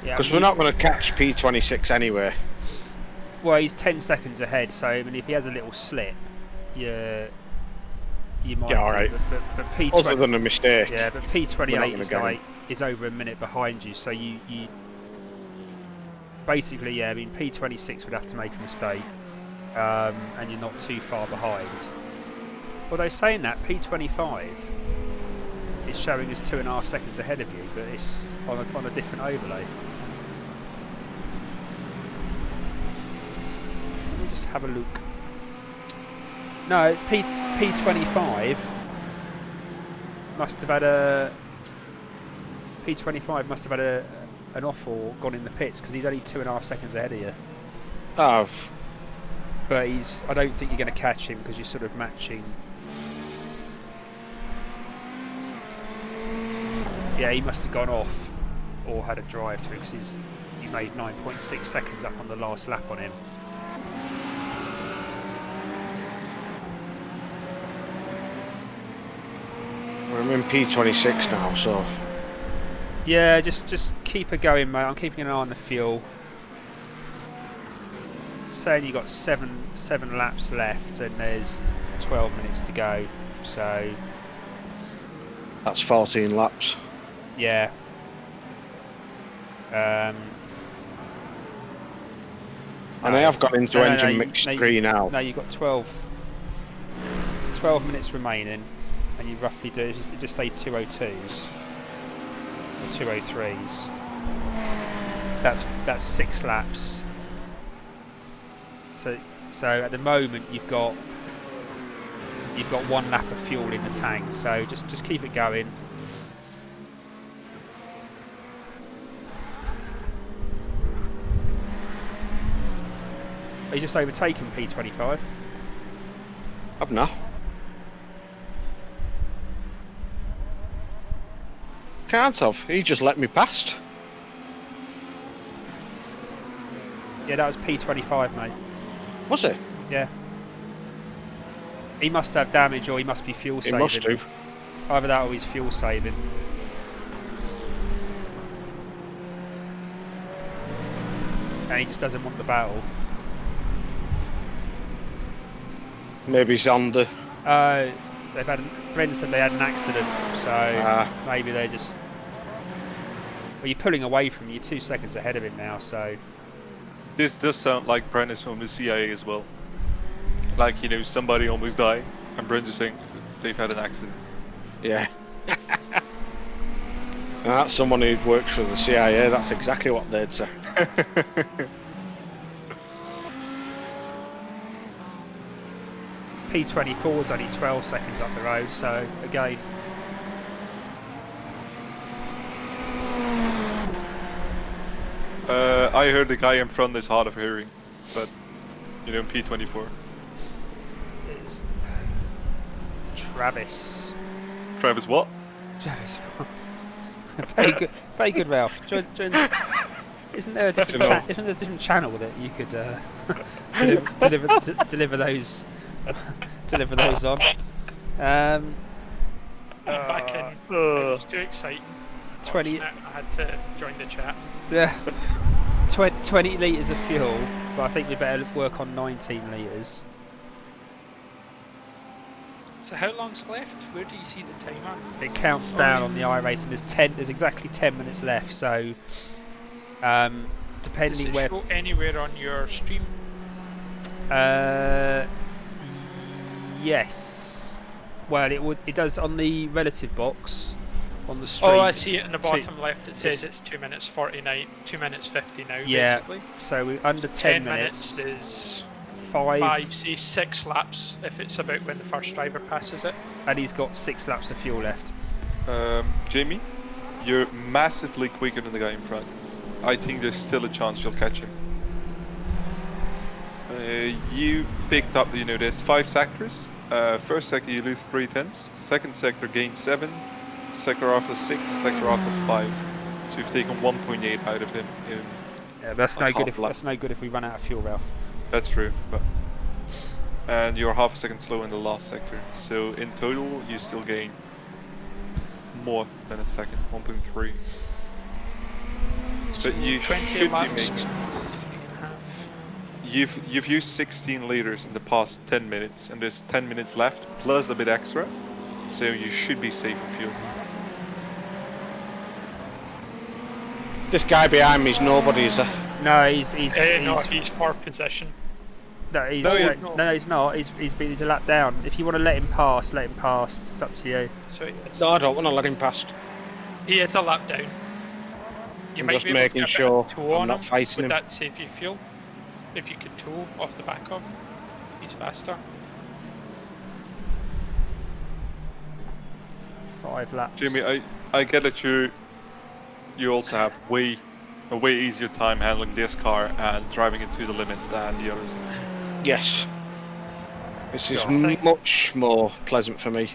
Because we're not going to catch P26 anyway. Well, he's 10 seconds ahead, so I mean, if he has a little slip, you might. Yeah, all right. But P20, Other than a mistake. Yeah, but P28 is is over a minute behind you, so you basically, yeah. I mean, P26 would have to make a mistake, and you're not too far behind. Although saying that, P25 is showing us 2.5 seconds ahead of you, but it's on a different overlay. Let me just have a look. No, P25 must have had an off or gone in the pits because he's only 2.5 seconds ahead of you. But I don't think you're going to catch him because you're sort of matching. Yeah, he must have gone off or had a drive through because you made 9.6 seconds up on the last lap on him. I'm in P26 now, so Yeah, just keep her going, mate. I'm keeping an eye on the fuel. Saying you got seven laps left, and there's 12 minutes to go. So that's 14 laps. yeah. And I have got into engine mix 3 now. No, you've got 12 minutes remaining, and you roughly do just say 202s or 203s. That's 6 laps. So at the moment you've got 1 lap of fuel in the tank. So just keep it going. Are you just overtaken P25? I've now. Can't have. He just let me past. Yeah, that was P25, mate. Was it? Yeah. He must have damage, or he must be fuel saving. He must do. Either that or he's fuel saving. And he just doesn't want the battle. Maybe he's on the. Bren said they had an accident, so maybe they just. Well, you're pulling away from him. You're 2 seconds ahead of him now, so. This does sound like Bren is from the CIA as well. Like, you know, somebody almost died, and Bren just saying they've had an accident. Yeah. That's someone who works for the CIA. That's exactly what they'd say. P24 is only 12 seconds up the road, so again. I heard the guy in front is hard of hearing, but you know, P24. It's Travis. Travis what? Travis. very good, Ralph. Isn't there a different channel that you could deliver those on? Back in. It was too exciting. 20. I had to join the chat. Yeah. 20 litres of fuel, but I think we better work on 19 litres. So how long's left? Where do you see the timer? It counts down on the iRacing. There's exactly 10 minutes left. So, Does depending it where. show anywhere on your stream? Yes. Well, it does on the relative box on the stream. Oh, I see it in the bottom left. It says it's 2 minutes 49, 2 minutes 50 now. Yeah. Basically. So we're under 10 minutes is 5, say 6 laps if it's about when the first driver passes it. and he's got 6 laps of fuel left. Jamie, you're massively quicker than the guy in front. I think there's still a chance you'll catch him. You picked up, you know, there's 5 sectors. First sector you lose 3/10. Second sector gains 7. Sector after 6. Sector after 5. So you've taken 1.8 out of him. Yeah, that's no good. half lap. That's no good if we run out of fuel, Ralph. That's true, but and you're half a second slow in the last sector. So in total, you still gain more than a second, 1.3. But you 20 should be laps. making. You've used 16 liters in the past 10 minutes, and there's 10 minutes left plus a bit extra. So you should be safe in fuel. This guy behind me is nobody, is there? No, he's for position. No, he's No, he's not. He's a lap down. If you want to let him pass, let him pass. It's up to you. So No, I don't want to let him past. he is a lap down. You I'm might just be able making to get a sure bit of tow I'm on not him. fighting Would him. that save you fuel? If you could tow off the back of him, he's faster. 5 laps. Jamie, I get that you also have a way easier time handling this car and driving it to the limit than the others. Yes. This is Yeah. much more pleasant for me.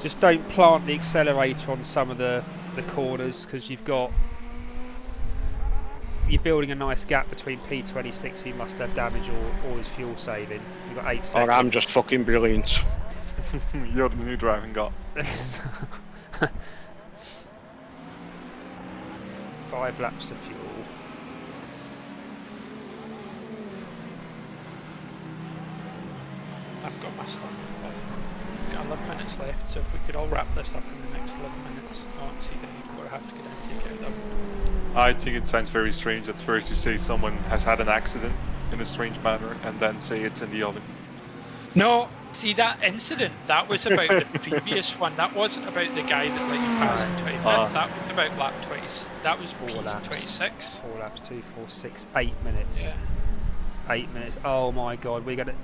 Just don't plant the accelerator on some of the corners, because you're building a nice gap between P26, who must have damage or is fuel saving. You've got 8 seconds. Or I'm just fucking brilliant. You're the new driving god. 5 laps of fuel. I've got my stuff. I've got 11 minutes left, so if we could all wrap this up in the next 11 minutes. Oh, see then before I have to get down and take it out. I think it sounds very strange at first to say someone has had an accident in a strange manner and then say it's in the oven. No, see that incident, that was about the previous one. That wasn't about the guy that let you pass in 25th. That was about lap 20. That was 4 P's laps. 26. 4 laps, 2, 4, 6, 8 minutes. Yeah. 8 minutes. Oh my god, we're gonna.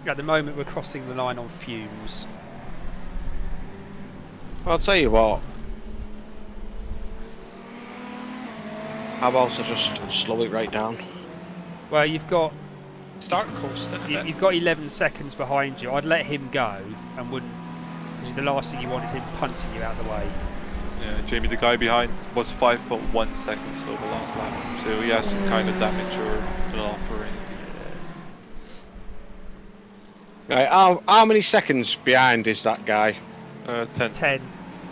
At the moment, we're crossing the line on fumes. I'll tell you what. How about I just slow it right down? Well, you've got Start coasting a bit. you've got 11 seconds behind you. I'd let him go and wouldn't, because the last thing you want is him punting you out of the way. Yeah, Jamie, the guy behind was 5.1 seconds slow the last lap, so he has some kind of damage or an off or anything. Right, how many seconds behind is that guy? 10. 10.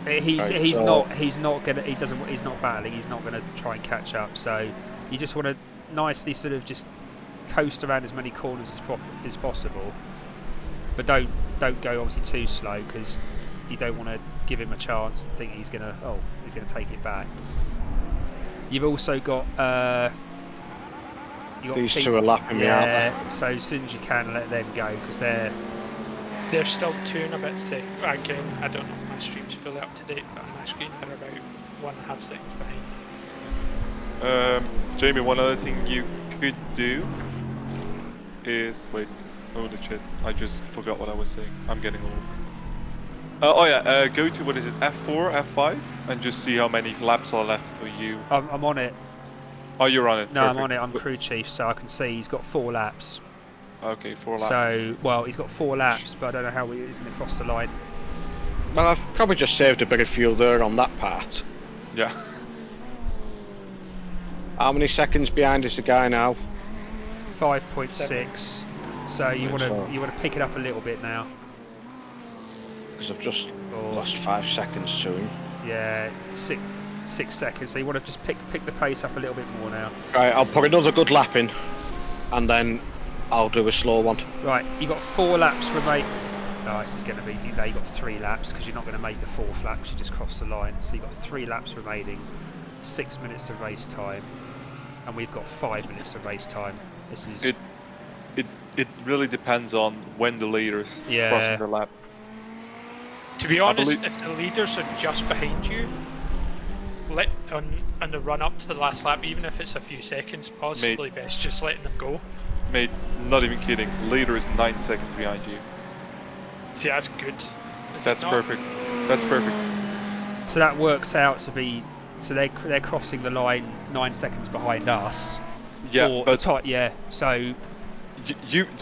He's Right, not battling. He's not gonna try and catch up. So you just want to nicely sort of just coast around as many corners as possible, but don't go obviously too slow, because you don't want to give him a chance and think he's gonna take it back. You've also got These two are lapping me out. yeah, so as soon as you can, let them go, because they're still 2 and a bit seconds. Again, I don't know if my stream's fully up to date, but on my screen they're about 1.5 seconds behind. Jamie, one other thing you could do is wait. Holy shit! I just forgot what I was saying. I'm getting old. Go to what is it? F4, F5, and just see how many laps are left for you. I'm on it. Oh, you're on it. No, Perfect. I'm on it. I'm crew chief, so I can see he's got 4 laps. Okay, 4 laps. So, well, he's got 4 laps, but I don't know how he's going to cross the line. Well, I've probably just saved a bit of fuel there on that part. Yeah. How many seconds behind is the guy now? 5.6. So you Right, want to pick it up a little bit now. Because I've just Or, lost 5 seconds to him. yeah, 6 seconds. So you want to just pick the pace up a little bit more now. Right, I'll put another good lap in, and then I'll do a slow one. Right, you got 4 laps remaining. Oh, this is going to be. You got 3 laps, because you're not going to make the 4th lap. You just cross the line. So you got 3 laps remaining. 6 minutes of race time, and we've got 5 minutes of race time. This is. It really depends on when the leaders Yeah. crossing the lap. To be honest, believe- if the leaders are just behind you, on the run up to the last lap, even if it's a few seconds, possibly best just letting them go. Mate, not even kidding. Leader is 9 seconds behind you. See, that's good. Is it That's not? perfect. That's perfect. So that works out to be. So they're crossing the line 9 seconds behind us. Yeah, Or but yeah. So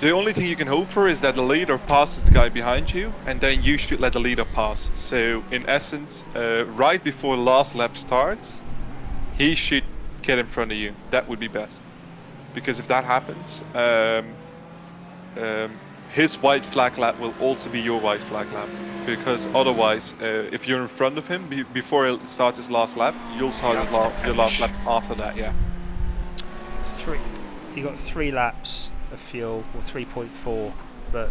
the only thing you can hope for is that the leader passes the guy behind you, and then you should let the leader pass. So in essence, right before the last lap starts, he should get in front of you. That would be best, because if that happens, his white flag lap will also be your white flag lap. Because otherwise, if you're in front of him before he starts his last lap, you'll start your last lap after that. Yeah. you got 3 laps of fuel, or 3.4, but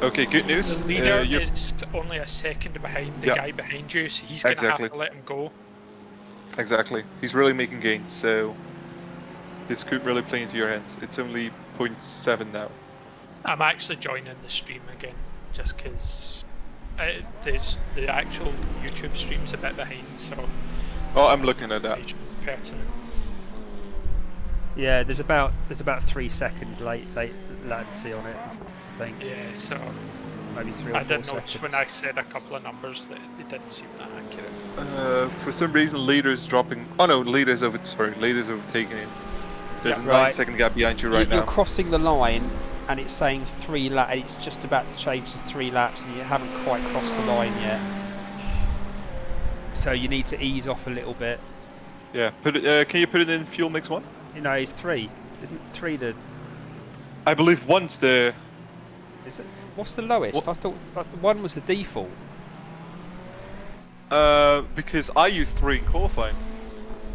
Okay, good news. The leader you're- is only a second behind the Yeah. guy behind you, so he's going to Exactly. have to let him go. Exactly. He's really making gains, so this could really play into your hands. It's only 0.7 now. I'm actually joining the stream again, just because the actual YouTube stream's a bit behind, so Oh, I'm looking at that. it's pertinent. yeah, there's about 3 seconds latency on it. I think Yeah, so maybe 3 or 4 I did seconds. notice when I said a couple of numbers that it didn't seem that accurate. For some reason, leader's dropping. Oh no, leader's overtaking him. There's a Yeah, right. 9-second gap behind you right You're now. crossing the line, and it's saying 3 laps. It's just about to change to 3 laps, and you haven't quite crossed the line yet. So you need to ease off a little bit. Yeah. Put it. Can you put it in fuel mix 1? You know, it's 3. Isn't 3 the? I believe one's the. Is it? What's the lowest? What? I thought 1 was the default. Because I used 3 in qualifying.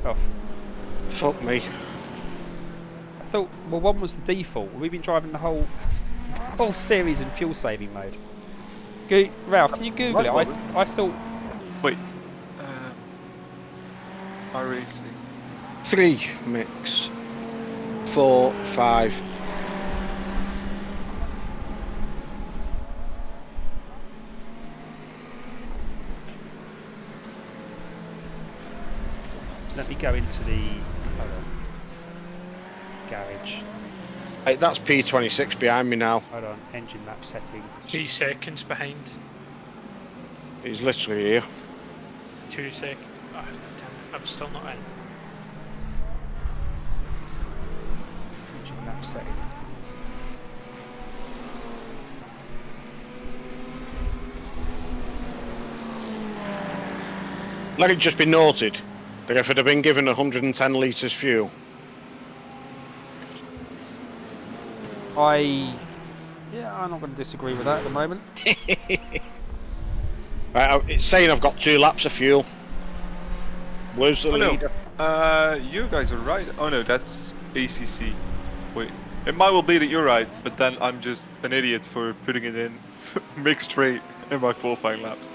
Oh, Fuck me. I thought 1 was the default. We've been driving the whole series in fuel saving mode. Ralph, can you Google Right, it? I thought. Wait. Iracing. 3 mix. 4, 5. Let me go into the garage. Hey, that's P26 behind me now. Hold on, engine map setting. 3 seconds behind. He's literally here. 2 seconds. Oh, damn it, I'm still not in. Engine map setting. Let it just be noted that if it had been given 110 litres fuel, I'm not going to disagree with that at the moment. right, it's saying I've got 2 laps of fuel. Where's the leader? You guys are right. Oh no, that's ACC. Wait, it might well be that you're right, but then I'm just an idiot for putting it in mixed rate in my qualifying laps.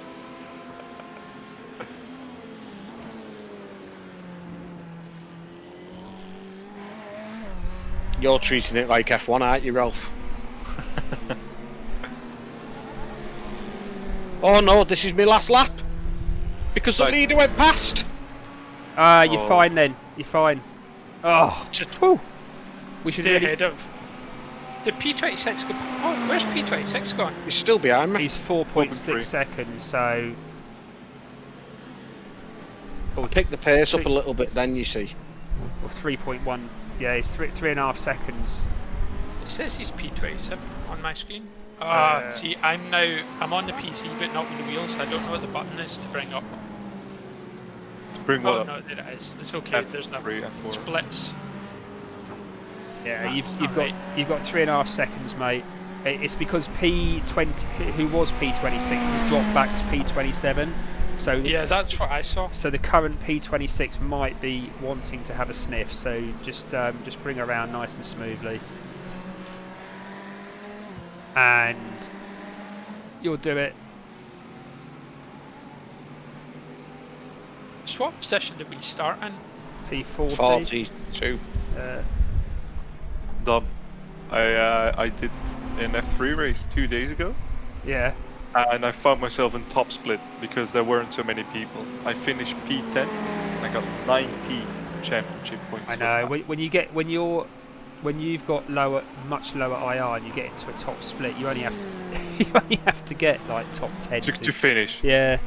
You're treating it like F1, aren't you, Ralph? Oh no, this is my last lap! Because the Right. leader went past! You're Oh. fine then. You're fine. Oh, Just whew. We should stay really. ahead of. Did P26 go? Oh, where's P26 gone? He's still behind me. He's 4.6 4.3. seconds, so. Pick the pace up a little bit then, you see. Or 3.1. Yeah, it's 3.5 seconds. It says he's P27 on my screen. Uh, See, I'm on the PC but not with the wheels, so I don't know what the button is to bring up. To bring what Oh up? no, there it is. It's okay. There's no F3, F4. splits. Yeah, That's you've not got right. 3.5 seconds, mate. It's because P20, who was P26, has dropped back to P27. So Yeah, that's what I saw. So the current P26 might be wanting to have a sniff. So just bring her around nice and smoothly, and you'll do it. So what position did we start in? P40. 42. Dumb. I did an F3 race 2 days ago, Yeah. and I found myself in top split because there weren't so many people. I finished P10. And I got 90 championship points. I for know. that. When you've got much lower IR and you get into a top split, you only have to get like top 10 to finish. Yeah.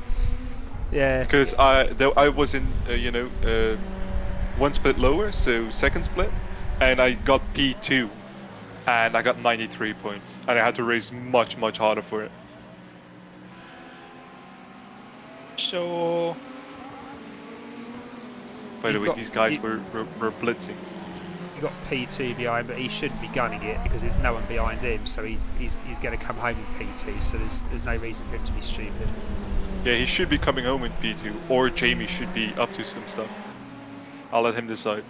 Yeah. Because I was in one split lower, so second split, and I got P2, and I got 93 points, and I had to race much harder for it. So By the You've way, got- these guys you- were blitzing. You got P2 behind, but he shouldn't be gunning it because there's no one behind him, so he's going to come home with P2. So there's no reason for him to be stupid. Yeah, he should be coming home in P2, or Jamie should be up to some stuff. I'll let him decide.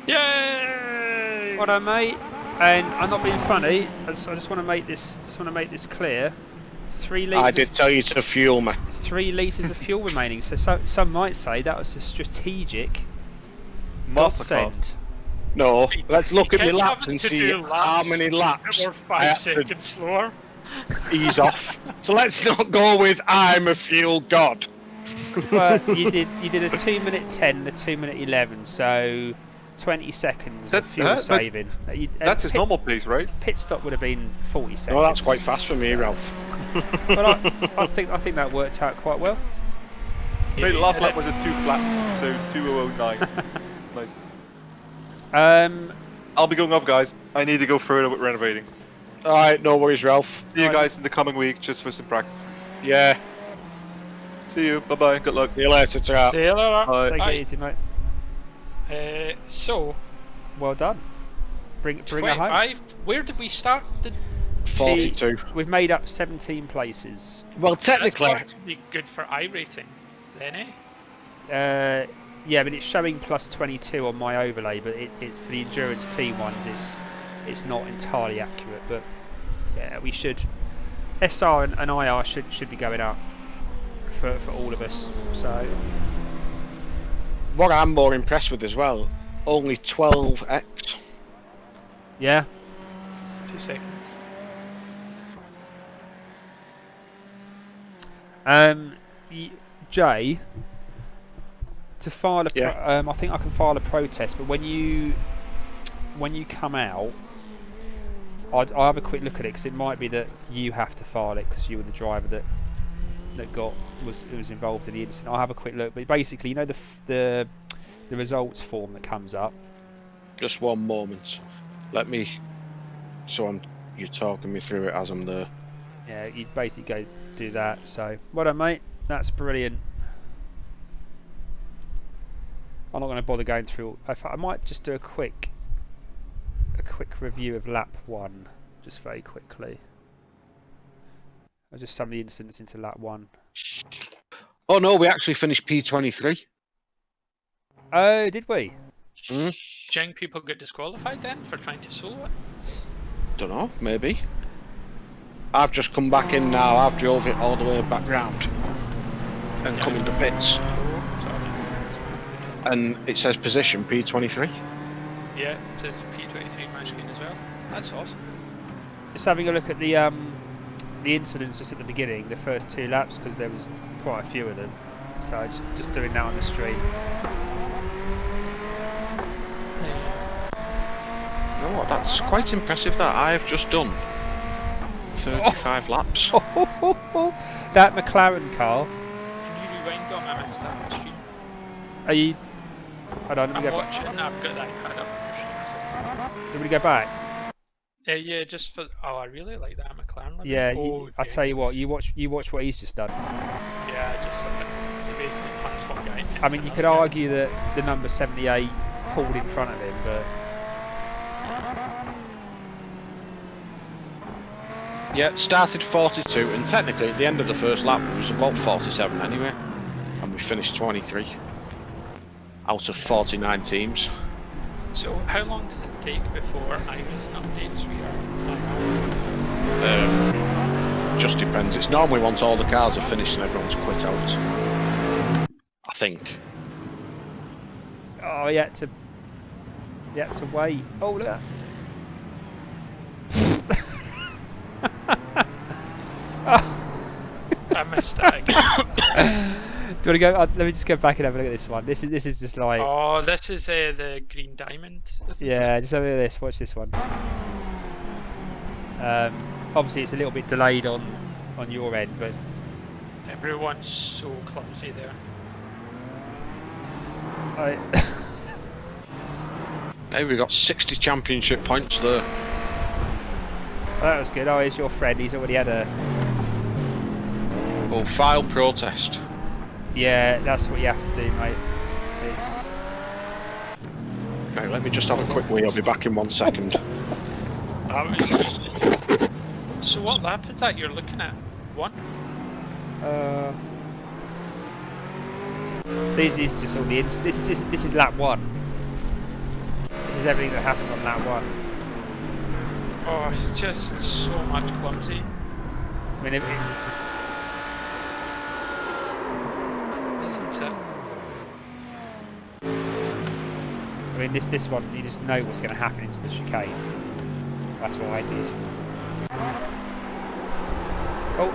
yay! Well done, mate. And I'm not being funny. I just want to make this clear. 3 litres. I did tell you to fuel me. 3 litres of fuel remaining. So some might say that was a strategic Mastercard. godsend. No, let's look at my Kept laps having and to see do how laps many laps We're I 5 have to seconds slower. ease off. So let's not go with I'm a fuel god. But you did a 2-minute 10 and a 2-minute 11. So 20 seconds of fuel but saving. That's his normal pace, right? Pit stop would have been 40 seconds. Well, that's quite fast for me, So- Ralph. But I think that worked out quite well. Mate, the last lap was a 2 flat, so 2009. Nice. I'll be going off, guys. I need to go further with renovating. Alright, no worries, Ralph. See you Right. guys in the coming week, just for some practice. Yeah, See you. Bye bye. Good luck. see you later, chat. See you later. Bye. Take Aye. it easy, mate. So, Well done. bring it home. 25. Where did we start? 42. We've made up 17 places. Well, That's technically, got to be good for iRating, then, eh? Yeah, but it's showing plus 22 on my overlay, but it for the endurance team ones, it's not entirely accurate. But yeah, we should. SR and IR should be going up for all of us. So what I'm more impressed with as well, only 12x. yeah. 2 seconds. Jay, to file a Yeah. I think I can file a protest, but when you come out, I'll have a quick look at it because it might be that you have to file it because you were the driver that was involved in the incident. I'll have a quick look, but basically, you know the results form that comes up. Just one moment. Let me. You're talking me through it as I'm there. Yeah, you basically go do that. So, well done, mate. That's brilliant. I'm not going to bother going through. I might just do a quick review of lap 1, just very quickly. I'll just sum the incidents into lap 1. Oh no, we actually finished P23. Oh, did we? Do you think people get disqualified then for trying to solo it? Don't know, maybe. I've just come back in now. I've drove it all the way back round and come into pits. Sorry. And it says position P23. Yeah, it says P23 on my screen as well. That's awesome. Just having a look at the incidents just at the beginning, the first 2 laps, because there was quite a few of them. So just doing that on the stream. You know what? That's quite impressive. That I've just done 35 laps. That McLaren car. Can you rewind on my missed that stream? Are you? Hold on, let I'm me go watching. I've got that iPad up on your stream. back. Let me go back. Yeah, just for. Oh, I really like that McLaren. Living. Yeah, Oh, I tell you what, yes. you watch what he's just done. Yeah, just he basically punched one guy. I mean, you could argue that the number 78 pulled in front of him, but Yeah, started 42, and technically at the end of the first lap it was about 47 anyway, and we finished 23 out of 49 teams. So, how long does it take before iRacing updates Just depends. It's normally once all the cars are finished and everyone's quit out. I think. oh, you had to wait. Oh, look at that. I missed that again. Do you want to go? Let me just go back and have a look at this one. This is just like. Oh, this is the green diamond, isn't Yeah, it? just have a look at this. Watch this one. Obviously, it's a little bit delayed on your end, but Everyone's so clumsy there. Hey, we got 60 championship points there. That was good. Oh, here's your friend. He's already had a. Oh, file protest. Yeah, that's what you have to do, mate. It's. Right, let me just have a quick wee. I'll be back in 1 second. That was just... So what lap is that you're looking at? 1? These just all the this is lap 1. This is everything that happened on lap 1. Oh, it's just so much clumsy. I mean, Isn't it? this one you just know what's going to happen into the chicane. That's what I did. Oh,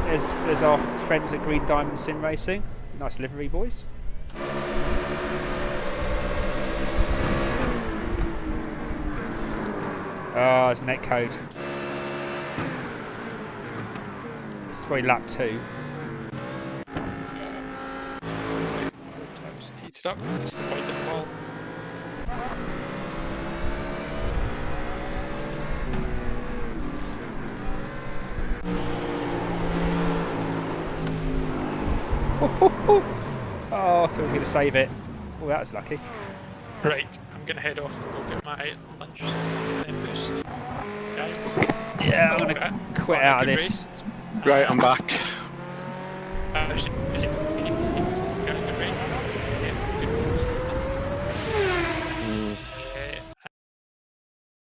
there's our friends at Green Diamond Sim Racing. Nice livery, boys. Oh, there's net code. This is probably lap 2. Times teed it up, just avoid the ball. Oh, I thought I was going to save it. Oh, that was lucky. Right, I'm gonna head off and go get my lunch and then boost. Guys. Yeah, I'm Okay. gonna quit out of Good this. race. Right, I'm back. Actually,